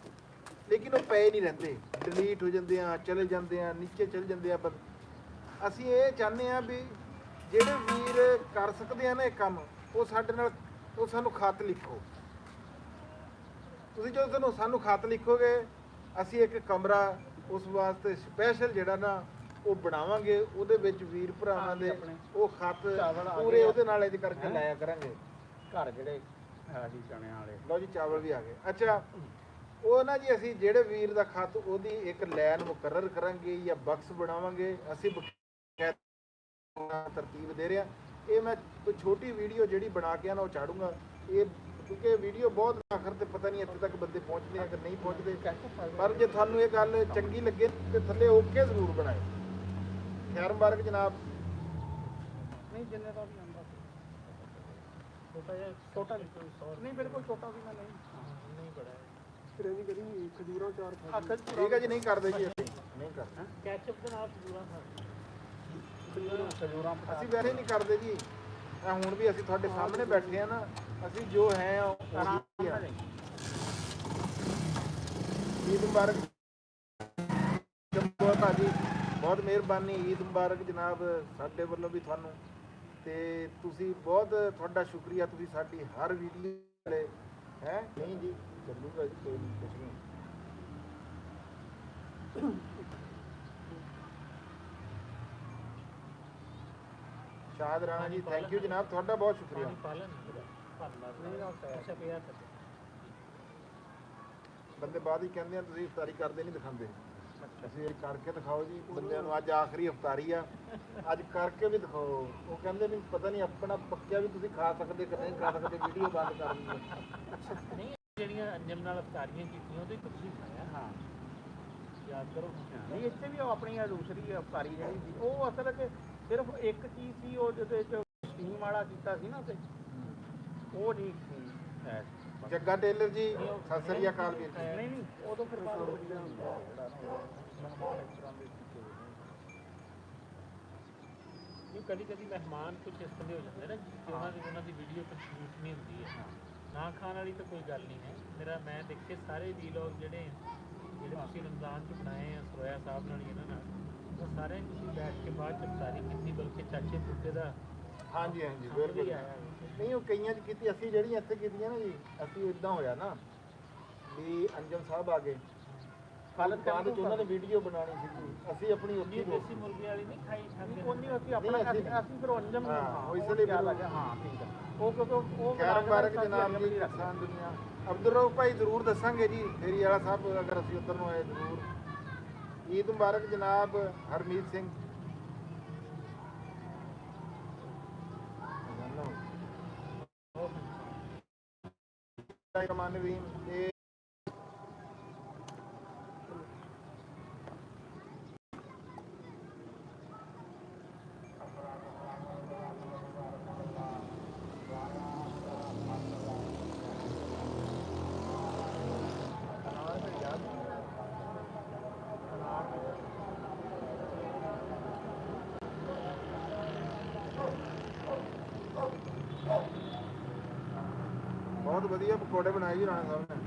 ਲੇਕਿਨ ਉਹ ਪਏ ਨਹੀਂ ਰਹਿੰਦੇ, ਡਿਲੀਟ ਹੋ ਜਾਂਦੇ ਆ, ਚਲੇ ਜਾਂਦੇ ਆ, ਨੀਚੇ ਚਲੇ ਜਾਂਦੇ ਆ। ਅਸੀਂ ਇਹ ਚਾਹੁੰਦੇ ਆ ਵੀ ਜਿਹੜੇ ਵੀਰ ਕਰ ਸਕਦੇ ਆ ਨਾ ਇਹ ਕੰਮ, ਉਹ ਸਾਡੇ ਨਾਲ ਉਹ ਸਾਨੂੰ ਖਤ ਲਿਖੋ। ਤੁਸੀਂ ਜਦੋਂ ਤੁਹਾਨੂੰ ਸਾਨੂੰ ਖਤ ਲਿਖੋਗੇ ਅਸੀਂ ਇੱਕ ਕਮਰਾ ਉਸ ਵਾਸਤੇ ਸਪੈਸ਼ਲ ਜਿਹੜਾ ਨਾ ਉਹ ਬਣਾਵਾਂਗੇ, ਉਹਦੇ ਵਿੱਚ ਵੀਰ ਭਰਾਵਾਂ ਦੇ ਉਹ ਖਤ ਪੂਰੇ ਉਹਦੇ ਨਾਲ ਇਹਦੇ ਕਰਕੇ ਲਾਇਆ ਕਰਾਂਗੇ। ਘਰ ਜਿਹੜੇ ਹੈ ਜੀ ਚਣਿਆਂ ਵਾਲੇ। ਲਓ ਜੀ ਚਾਵਲ ਵੀ ਆ ਗਏ। ਅੱਛਾ ਉਹ ਨਾ ਜੀ ਅਸੀਂ ਜਿਹੜੇ ਵੀਰ ਦਾ ਖਤ ਉਹਦੀ ਇੱਕ ਲਾਈਨ ਮੁਕਰਰ ਕਰਾਂਗੇ ਜਾਂ ਬਕਸ ਬਣਾਵਾਂਗੇ। ਅਸੀਂ ਤਰਤੀਬ ਦੇ ਰਿਹਾ। ਇਹ ਮੈਂ ਕੋਈ ਛੋਟੀ ਵੀਡੀਓ ਜਿਹੜੀ ਬਣਾ ਕੇ ਨਾ ਉਹ ਚਾੜੂੰਗਾ। ਇਹ ਕਿਉਂਕਿ ਵੀਡੀਓ ਬਹੁਤ ਆਖਰ ਤੇ ਪਤਾ ਨਹੀਂ ਇੱਥੇ ਤੱਕ ਬੰਦੇ ਪਹੁੰਚਦੇ ਆ ਕਿ ਨਹੀਂ ਪਹੁੰਚਦੇ, ਪਰ ਜੇ ਤੁਹਾਨੂੰ ਇਹ ਗੱਲ ਚੰਗੀ ਲੱਗੇ ਤੇ ਥੱਲੇ ਓਕੇ ਜ਼ਰੂਰ ਬਣਾਏ। ਖੈਰ ਮੁਬਾਰਕ ਜਨਾਬ। ਨਹੀਂ ਜਿੰਨੇ ਦਾ ਵੀ ਆਉਂਦਾ ਛੋਟਾ ਜਿਹਾ ਛੋਟਾ ਵੀ ਨਹੀਂ ਬਿਲਕੁਲ ਛੋਟਾ ਵੀ ਮੈਂ ਨਹੀਂ ਬੜਾ ਹੈ। ਫਿਰ ਇਹ ਵੀ ਕਰੀ ਖਜੂਰਾ ਚਾਰ ਖਾ ਹੱਥ 'ਚ ਠੀਕ ਹੈ ਜੀ, ਨਹੀਂ ਕਰਦੇ ਜੀ ਅਸੀਂ ਨਹੀਂ ਕਰਦੇ। ਕੈਚਅਪ ਦੇ ਨਾਲ ਜ਼ਰੂਰ ਖਜੂਰਾਂ ਅਸੀਂ ਵੈਸੇ ਨਹੀਂ ਕਰਦੇ ਜੀ। ਇਹ ਹੁਣ ਵੀ ਅਸੀਂ ਤੁਹਾਡੇ ਸਾਹਮਣੇ ਬੈਠੇ ਆ ਨਾ, ਅਸੀਂ ਜੋ ਹੈ ਉਹੀ ਆ। ਈਦ ਮੁਬਾਰਕ ਜੰਬੋ ਭਾਜੀ, ਬਹੁਤ ਮਿਹਰਬਾਨੀ। ਈਦ ਮੁਬਾਰਕ ਜਨਾਬ ਸਾਡੇ ਵੱਲੋਂ ਵੀ ਤੁਹਾਨੂੰ, ਤੇ ਤੁਸੀਂ ਬਹੁਤ ਤੁਹਾਡਾ ਸ਼ੁਕਰੀਆ। ਤੁਸੀਂ ਸਾਡੀ ਹਰ ਵੀਡੀਓ ਵਾਲੇ ਹੈ ਨਹੀਂ ਜੀ ਚੱਲੂਗਾ ਜੀ, ਕੋਈ ਨਹੀਂ ਕੁਛ ਨਹੀਂ। ਸ਼ਾਦ ਰਾਣਾ ਜੀ ਥੈਂਕ ਯੂ ਜਨਾਬ, ਤੁਹਾਡਾ ਬਹੁਤ ਸ਼ੁਕਰੀਆ। ਪਾਲਣ ਅੱਛਾ ਪਿਆ ਬੰਦੇ ਬਾਅਦ ਹੀ ਕਹਿੰਦੇ ਆ ਤੁਸੀਂ ਇਫਤਾਰੀ ਕਰਦੇ ਨਹੀਂ ਦਿਖਾਉਂਦੇ। ਅਸੀਂ ਇਹ ਕਰਕੇ ਦਿਖਾਓ ਜੀ ਬੰਦਿਆਂ ਨੂੰ। ਅੱਜ ਆਖਰੀ ਇਫਤਾਰੀ ਆ, ਅੱਜ ਕਰਕੇ ਵੀ ਦਿਖਾਓ। ਉਹ ਕਹਿੰਦੇ ਵੀ ਪਤਾ ਨਹੀਂ ਆਪਣਾ ਪੱਕਿਆ ਵੀ ਤੁਸੀਂ ਖਾ ਸਕਦੇ ਕਿ ਨਹੀਂ ਖਾ ਸਕਦੇ, ਵੀਡੀਓ ਬੰਦ ਕਰ ਦਿੰਦੇ। ਨਹੀਂ ਜਿਹੜੀਆਂ ਅੰਜਮ ਨਾਲ ਅਫਤਾਰੀਆਂ ਕੀਤੀਆਂ ਉਹਦੇ ਵਿੱਚ ਤੁਸੀਂ ਖਾਇਆ। ਹਾਂ ਯਾਦ ਕਰੋ। ਨਹੀਂ ਇੱਥੇ ਵੀ ਉਹ ਆਪਣੀ ਆ ਦੂਸਰੀ ਅਫਤਾਰੀ ਜਿਹੜੀ ਸੀ ਉਹ ਅਸਲ 'ਚ ਸਿਰਫ ਇੱਕ ਚੀਜ਼ ਸੀ, ਉਹ ਜਿਹਦੇ 'ਚ ਸਟੀਮ ਵਾਲਾ ਕੀਤਾ ਸੀ ਨਾ ਤੇ ਉਹ ਨਹੀਂ ਸੀ ਹੈ। ਜੱਗਾ ਟੇਲਰ ਜੀ ਸਤਿ ਸ੍ਰੀ ਅਕਾਲ ਵੀਰ ਜੀ। ਨਹੀਂ ਨਹੀਂ ਉਦੋਂ ਫਿਰ ਬਾਅਦ ਵਧੀਆ ਹੁੰਦਾ ਜਿਹੜਾ ਮਹਿਮਾਨ ਇਸ ਤਰ੍ਹਾਂ ਦੇ ਕੀਤੇ ਹੋਏ ਨੇ। ਨਹੀਂ ਕਦੀ ਕਦੀ ਮਹਿਮਾਨ ਕੁਝ ਇਸ ਤਰ੍ਹਾਂ ਦੇ ਹੋ ਜਾਂਦੇ ਨਾ ਕਿ ਉਹਨਾਂ ਦੀ ਵੀਡੀਓ ਕੁਝ ਸ਼ੂਟ ਨਹੀਂ ਹੁੰਦੀ ਹੈ। ਨਾ ਖਾਣ ਵਾਲੀ ਤਾਂ ਕੋਈ ਗੱਲ ਨਹੀਂ ਹੈ। ਮੈਂ ਦੇਖੇ ਸਾਰੇ ਵੀਲੌਗ ਜਿਹੜੇ ਤੁਸੀਂ ਰਮਜ਼ਾਨ 'ਚ ਬਣਾਏ ਆ ਸਰੋਇਆ ਸਾਹਿਬ ਨਾਲ ਇਹਨਾਂ ਨਾਲ, ਉਹ ਸਾਰਿਆਂ ਤੁਸੀਂ ਬੈਠ ਕੇ ਬਾਅਦ 'ਚ ਇਫਤਾਰੀ ਕੀਤੀ, ਬਲਕਿ ਚਾਚੇ ਪੁੱਤੇ ਦਾ ਹਾਂਜੀ ਹਾਂਜੀ ਬਿਲਕੁਲ। ਨਹੀਂ ਉਹ ਕਈਆਂ 'ਚ ਕੀਤੀ, ਅਸੀਂ ਜਿਹੜੀਆਂ ਇੱਥੇ ਕੀਤੀਆਂ ਨਾ ਜੀ, ਅਸੀਂ ਇਦਾਂ ਹੋਇਆ ਨਾ ਵੀ ਅੰਜਮ ਸਾਹਿਬ ਆ ਗਏ, ਕੱਲ੍ਹ ਬਾਅਦ 'ਚ ਉਹਨਾਂ ਨੇ ਵੀਡੀਓ ਬਣਾਉਣੀ ਸੀ, ਅਸੀਂ ਆਪਣੀ ਉੱਥੇ ਦੇਸੀ ਮੁਰਗੇ ਵਾਲੀ ਨਹੀਂ ਖਾਈ ਖਾਂਦੇ। ਉਹਨੇ ਅਸੀਂ ਆਪਣਾ ਅਸੀਂ ਫਿਰ ਅੰਜਮ ਹਾਂ ਇਸ ਲਈ ਲੱਗਾ। ਹਾਂ ਠੀਕ ਹੈ। ਉਹ ਕਿਉਂਕਿ ਉਹ ਖੈਰ ਮੁਬਾਰਕ ਜਨਾਬ ਜੀ ਕਿਸਾਨ ਦੁਨੀਆ। ਅਬਦੁਲ ਰਊਫ ਭਾਈ ਜ਼ਰੂਰ ਦੱਸਾਂਗੇ ਜੀ ਫੇਰੀ ਵਾਲਾ ਸਾਹਿਬ, ਅਗਰ ਅਸੀਂ ਉੱਧਰ ਨੂੰ ਆਏ ਜ਼ਰੂਰ। ਈਦ ਮੁਬਾਰਕ ਜਨਾਬ ਹਰਮੀਤ ਸਿੰਘ। ਰਮਾਨਵੀਨ ਤੇ ਬਹੁਤ ਵਧੀਆ ਪਕੌੜੇ ਬਣਾਏ ਜੀ ਰਾਣਾ ਸਾਹਿਬ ਨੇ।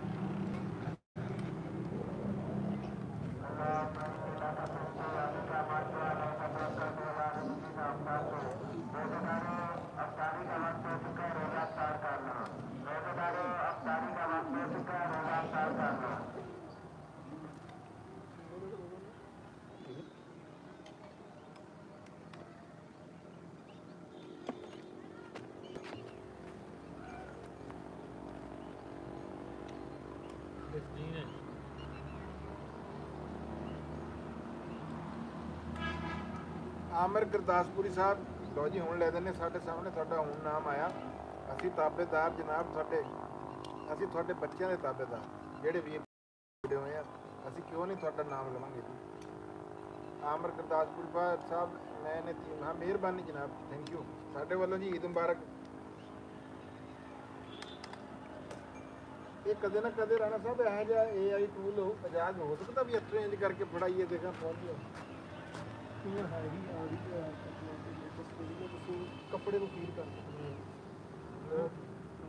ਆਮਰ ਗੁਰਦਾਸਪੁਰੀ ਸਾਹਿਬ, ਲੋ ਜੀ ਹੁਣ ਲੈ ਦਿੰਦੇ ਸਾਡੇ ਸਾਹਮਣੇ, ਤੁਹਾਡਾ ਹੁਣ ਨਾਮ ਆਇਆ। ਅਸੀਂ ਤਾਬੇਦਾਰ ਜਨਾਬ ਤੁਹਾਡੇ, ਅਸੀਂ ਤੁਹਾਡੇ ਬੱਚਿਆਂ ਦੇ ਤਾਬੇਦਾਰ ਜਿਹੜੇ ਵੀਰ ਜੁੜੇ ਹੋਏ ਆ, ਅਸੀਂ ਕਿਉਂ ਨਹੀਂ ਤੁਹਾਡਾ ਨਾਮ ਲਵਾਂਗੇ ਜੀ। ਆਮਰ ਗੁਰਦਾਸਪੁਰੀ ਸਾਹਿਬ ਮੈਨੇ ਹਾਂ ਮਿਹਰਬਾਨੀ ਜਨਾਬ, ਥੈਂਕ ਯੂ। ਸਾਡੇ ਵੱਲੋਂ ਜੀ ਈਦ ਮੁਬਾਰਕ। ਇਹ ਕਦੇ ਨਾ ਕਦੇ ਰਾਣਾ ਸਾਹਿਬ ਇਹੋ ਜਿਹਾ AI ਟੂਲ ਆਜ਼ਾਦ ਹੋ ਸਕਦਾ ਵੀ ਇੱਥੋਂ ਇੰਜ ਕਰਕੇ ਫੜਾਈਏ, ਦੇਖਾਂ ਪਹੁੰਚ ਗਿਆ। ਕੱਪੜੇ ਨੂੰ ਫੀਲ ਕਰ ਸਕਦੇ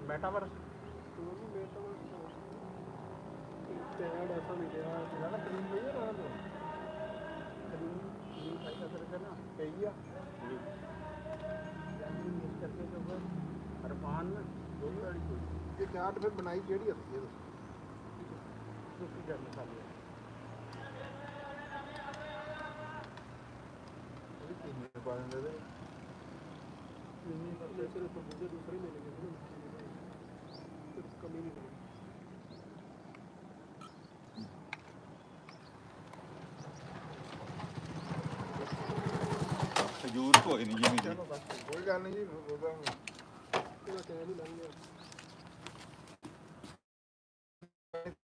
ਮੈਟਾਵਰਸ ਟੈਡ ਐਸਾ ਮਿਲਿਆ ਜਿਹੜਾ ਨਾ ਕਰੀਮ ਲਈ ਨਾ ਕਰੀਮ ਫਾਇਦਾ ਕਰਕੇ ਨਾ ਪਈ ਆ ਇਸ ਕਰਕੇ ਜੋ ਅਰਮਾਨ ਦੁੱਧ ਵਾਲੀ ਕੋਈ ਇਹ ਚਾਟ ਫਿਰ ਬਣਾਈ ਕਿਹੜੀ ਹੁੰਦੀ ਹੈ ਦੂਸਰੀ ਗੱਲ ਮਸਾਲੇ ਉਹਦੀ ਕੀਮਤ ਪਾ ਦਿੰਦੇ ਤੇ ਸਿਰਫ ਦੂਸਰੇ ਮਿਲ ਗਏ ਕਮੀ ਨਹੀਂ ਹੋਈ। ਕੋਈ ਨਹੀਂ ਜਿਵੇਂ ਜੀ ਕੋਈ ਗੱਲ ਨਹੀਂ ਜੀ ਉਹਦਾ ਇਹਦਾ ਟਾਈਮ ਹੀ ਲੰਘ ਗਿਆ।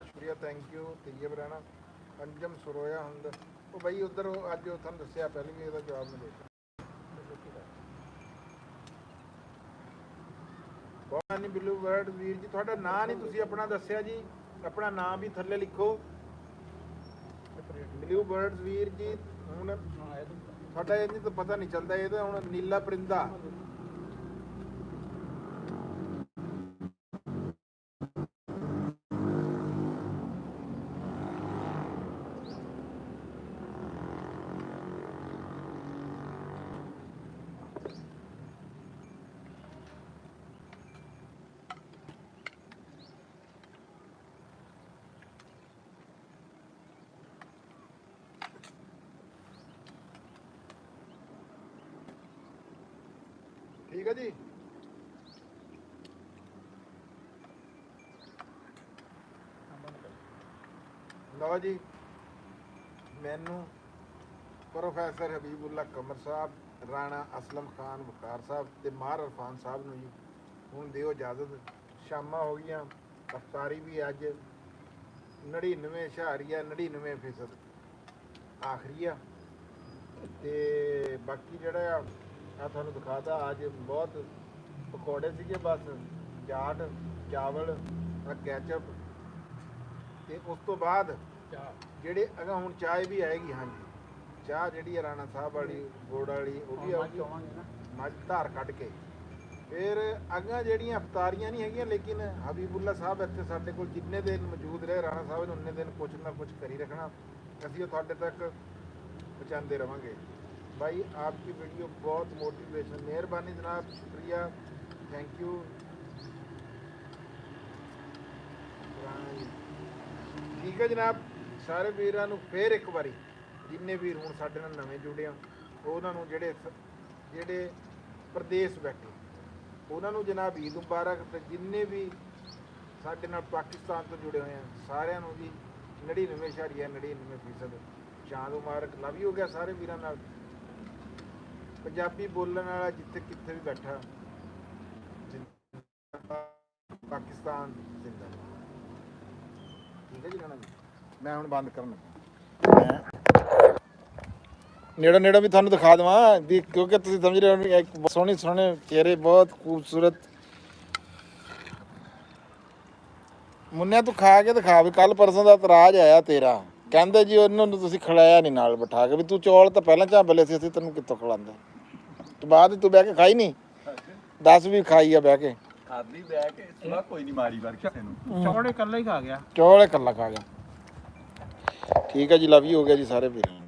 ਸ਼ੁਕਰੀਆ ਥੈਂਕ ਯੂ ਤੀਜੇ ਬਰਾਣਾ ਅੰਜਮ ਸਰੋਇਆ ਹੁੰਦਾ ਉਹ ਬਈ ਉਧਰ ਅੱਜ ਉਹ ਤੁਹਾਨੂੰ ਦੱਸਿਆ ਪਹਿਲੇ ਵੀ ਇਹਦਾ ਜਵਾਬ ਮਿਲੇ ਬਹੁਤ ਨਹੀਂ ਬਿਲੂ ਵਰਡ ਵੀਰ ਜੀ ਤੁਹਾਡਾ ਨਾਂ ਨਹੀਂ ਤੁਸੀਂ ਆਪਣਾ ਦੱਸਿਆ ਜੀ ਆਪਣਾ ਨਾਂ ਵੀ ਥੱਲੇ ਲਿਖੋ ਬਲੂ ਬਰਡਸ ਵੀਰ ਜੀ ਹੁਣ ਸਾਡਾ ਇਹ ਨਹੀਂ ਤਾਂ ਪਤਾ ਨਹੀਂ ਚੱਲਦਾ ਇਹਦਾ ਹੁਣ ਨੀਲਾ ਪਰਿੰਦਾ ਠੀਕ ਹੈ ਜੀ ਲਓ ਜੀ ਮੈਨੂੰ ਪ੍ਰੋਫੈਸਰ ਹਬੀਬੁੱਲਾ ਕਮਰ ਸਾਹਿਬ ਰਾਣਾ ਅਸਲਮ ਖਾਨ ਬੁਖਾਰ ਸਾਹਿਬ ਤੇ ਮਾਹਰ ਇਰਫਾਨ ਸਾਹਿਬ ਨੂੰ ਜੀ ਹੁਣ ਦਿਓ ਇਜਾਜ਼ਤ ਸ਼ਾਮਾਂ ਹੋ ਗਈਆਂ ਅਫਤਾਰੀ ਵੀ ਅੱਜ 99.99% ਆਖਰੀ ਆ ਤੇ ਬਾਕੀ ਜਿਹੜਾ ਆ ਤੁਹਾਨੂੰ ਦਿਖਾਤਾ ਅੱਜ ਬਹੁਤ ਪਕੌੜੇ ਸੀਗੇ ਬਸ ਚਾਟ ਚਾਵਲ ਕੈਚਅਪ ਤੇ ਉਸ ਤੋਂ ਬਾਅਦ ਜਿਹੜੇ ਅਗਾ ਹੁਣ ਚਾਹ ਵੀ ਆਏਗੀ ਹਾਂਜੀ ਚਾਹ ਜਿਹੜੀ ਹੈ ਰਾਣਾ ਸਾਹਿਬ ਵਾਲੀ ਗੁੜ ਵਾਲੀ ਉਹ ਵੀ ਆਉਗੀ ਮੱਝ ਧਾਰ ਕੱਢ ਕੇ ਫਿਰ ਅਗਾ ਜਿਹੜੀਆਂ ਅਫਤਾਰੀਆਂ ਨਹੀਂ ਹੈਗੀਆਂ ਲੇਕਿਨ ਹਬੀਬੁੱਲਾ ਸਾਹਿਬ ਇੱਥੇ ਸਾਡੇ ਕੋਲ ਜਿੰਨੇ ਦਿਨ ਮੌਜੂਦ ਰਹੇ ਰਾਣਾ ਸਾਹਿਬ ਨੇ ਉਨੇ ਦਿਨ ਕੁਛ ਨਾ ਕੁਛ ਕਰੀ ਰੱਖਣਾ ਅਸੀਂ ਉਹ ਤੁਹਾਡੇ ਤੱਕ ਪਹੁੰਚਾਉਂਦੇ ਰਵਾਂਗੇ भाई आपकी वीडियो बहुत मोटिवेशन मेहरबानी जनाब शुक्रिया थैंक यू ठीक है जनाब सारे वीरां नूं फिर एक बारी जिन्ने वीर हुण साडे नाल नवें जुड़े आ उन्हां नूं ਜਿਹੜੇ ਪ੍ਰਦੇਸ਼ ਬੈਠੇ ਉਹਨਾਂ ਨੂੰ ਜਨਾਬ ਈਦ ਮੁਬਾਰਕ ਤੇ ਜਿੰਨੇ ਵੀ ਸਾਡੇ ਨਾਲ ਪਾਕਿਸਤਾਨ ਤੋਂ ਜੁੜੇ ਹੋਏ ਆ ਸਾਰਿਆਂ ਨੂੰ ਜੀ 99.99% ਚਾਂਦ ਮੁਬਾਰਕ ਲਵ ਯੂ ਹੋ ਗਿਆ ਸਾਰੇ ਵੀਰਾਂ ਨਾਲ ਪੰਜਾਬੀ ਬੋਲਣ ਵਾਲਾ ਜਿੱਥੇ ਕਿੱਥੇ ਵੀ ਬੈਠਾ ਪਾਕਿਸਤਾਨ ਜ਼ਿੰਦਾ ਠੀਕ ਹੈ ਜੀ ਗਾਣਾ ਮੈਂ ਹੁਣ ਬੰਦ ਕਰਨਾ ਨੇੜਾ ਵੀ ਤੁਹਾਨੂੰ ਦਿਖਾ ਦੇਵਾਂ ਵੀ ਕਿਉਂਕਿ ਤੁਸੀਂ ਸਮਝ ਰਹੇ ਹੋ ਇੱਕ ਸੋਹਣੇ ਚਿਹਰੇ ਬਹੁਤ ਖੂਬਸੂਰਤ ਮੁੰਨਿਆ ਤੂੰ ਖਾ ਕੇ ਦਿਖਾ ਵੀ ਕੱਲ ਪਰਸੋਂ ਦਾ ਇਤਰਾਜ਼ ਆਇਆ ਤੇਰਾ ਕਹਿੰਦੇ ਜੀ ਉਹਨੂੰ ਤੁਸੀਂ ਖਿਲਾਇਆ ਨਹੀਂ ਨਾਲ ਬਿਠਾ ਕੇ ਵੀ ਤੂੰ ਚੌਲ ਤਾਂ ਪਹਿਲਾਂ ਝਾਂਬਲੇ ਸੀ ਅਸੀਂ ਤੈਨੂੰ ਕਿੱਥੋਂ ਖਿਲਾਉਂਦੇ ਤੇ ਬਾਅਦ ਤੂੰ ਬਹਿ ਕੇ ਖਾਈ ਨਹੀਂ 10 ਵੀ ਖਾਈ ਆ ਬਹਿ ਕੇ ਖਾਦੀ ਬਹਿ ਕੇ ਸੁਣਾ ਕੋਈ ਨਹੀਂ ਮਾਰੀ ਵਾਰ ਕਿਸੇ ਨੂੰ ਚੌੜੇ ਇਕੱਲਾ ਹੀ ਖਾ ਗਿਆ ਚੌਲ ਇਕੱਲਾ ਖਾ ਗਿਆ ਠੀਕ ਹੈ ਜੀ ਲਵ ਯੂ ਹੋ ਗਿਆ ਜੀ ਸਾਰੇ ਵੀਰਾਂ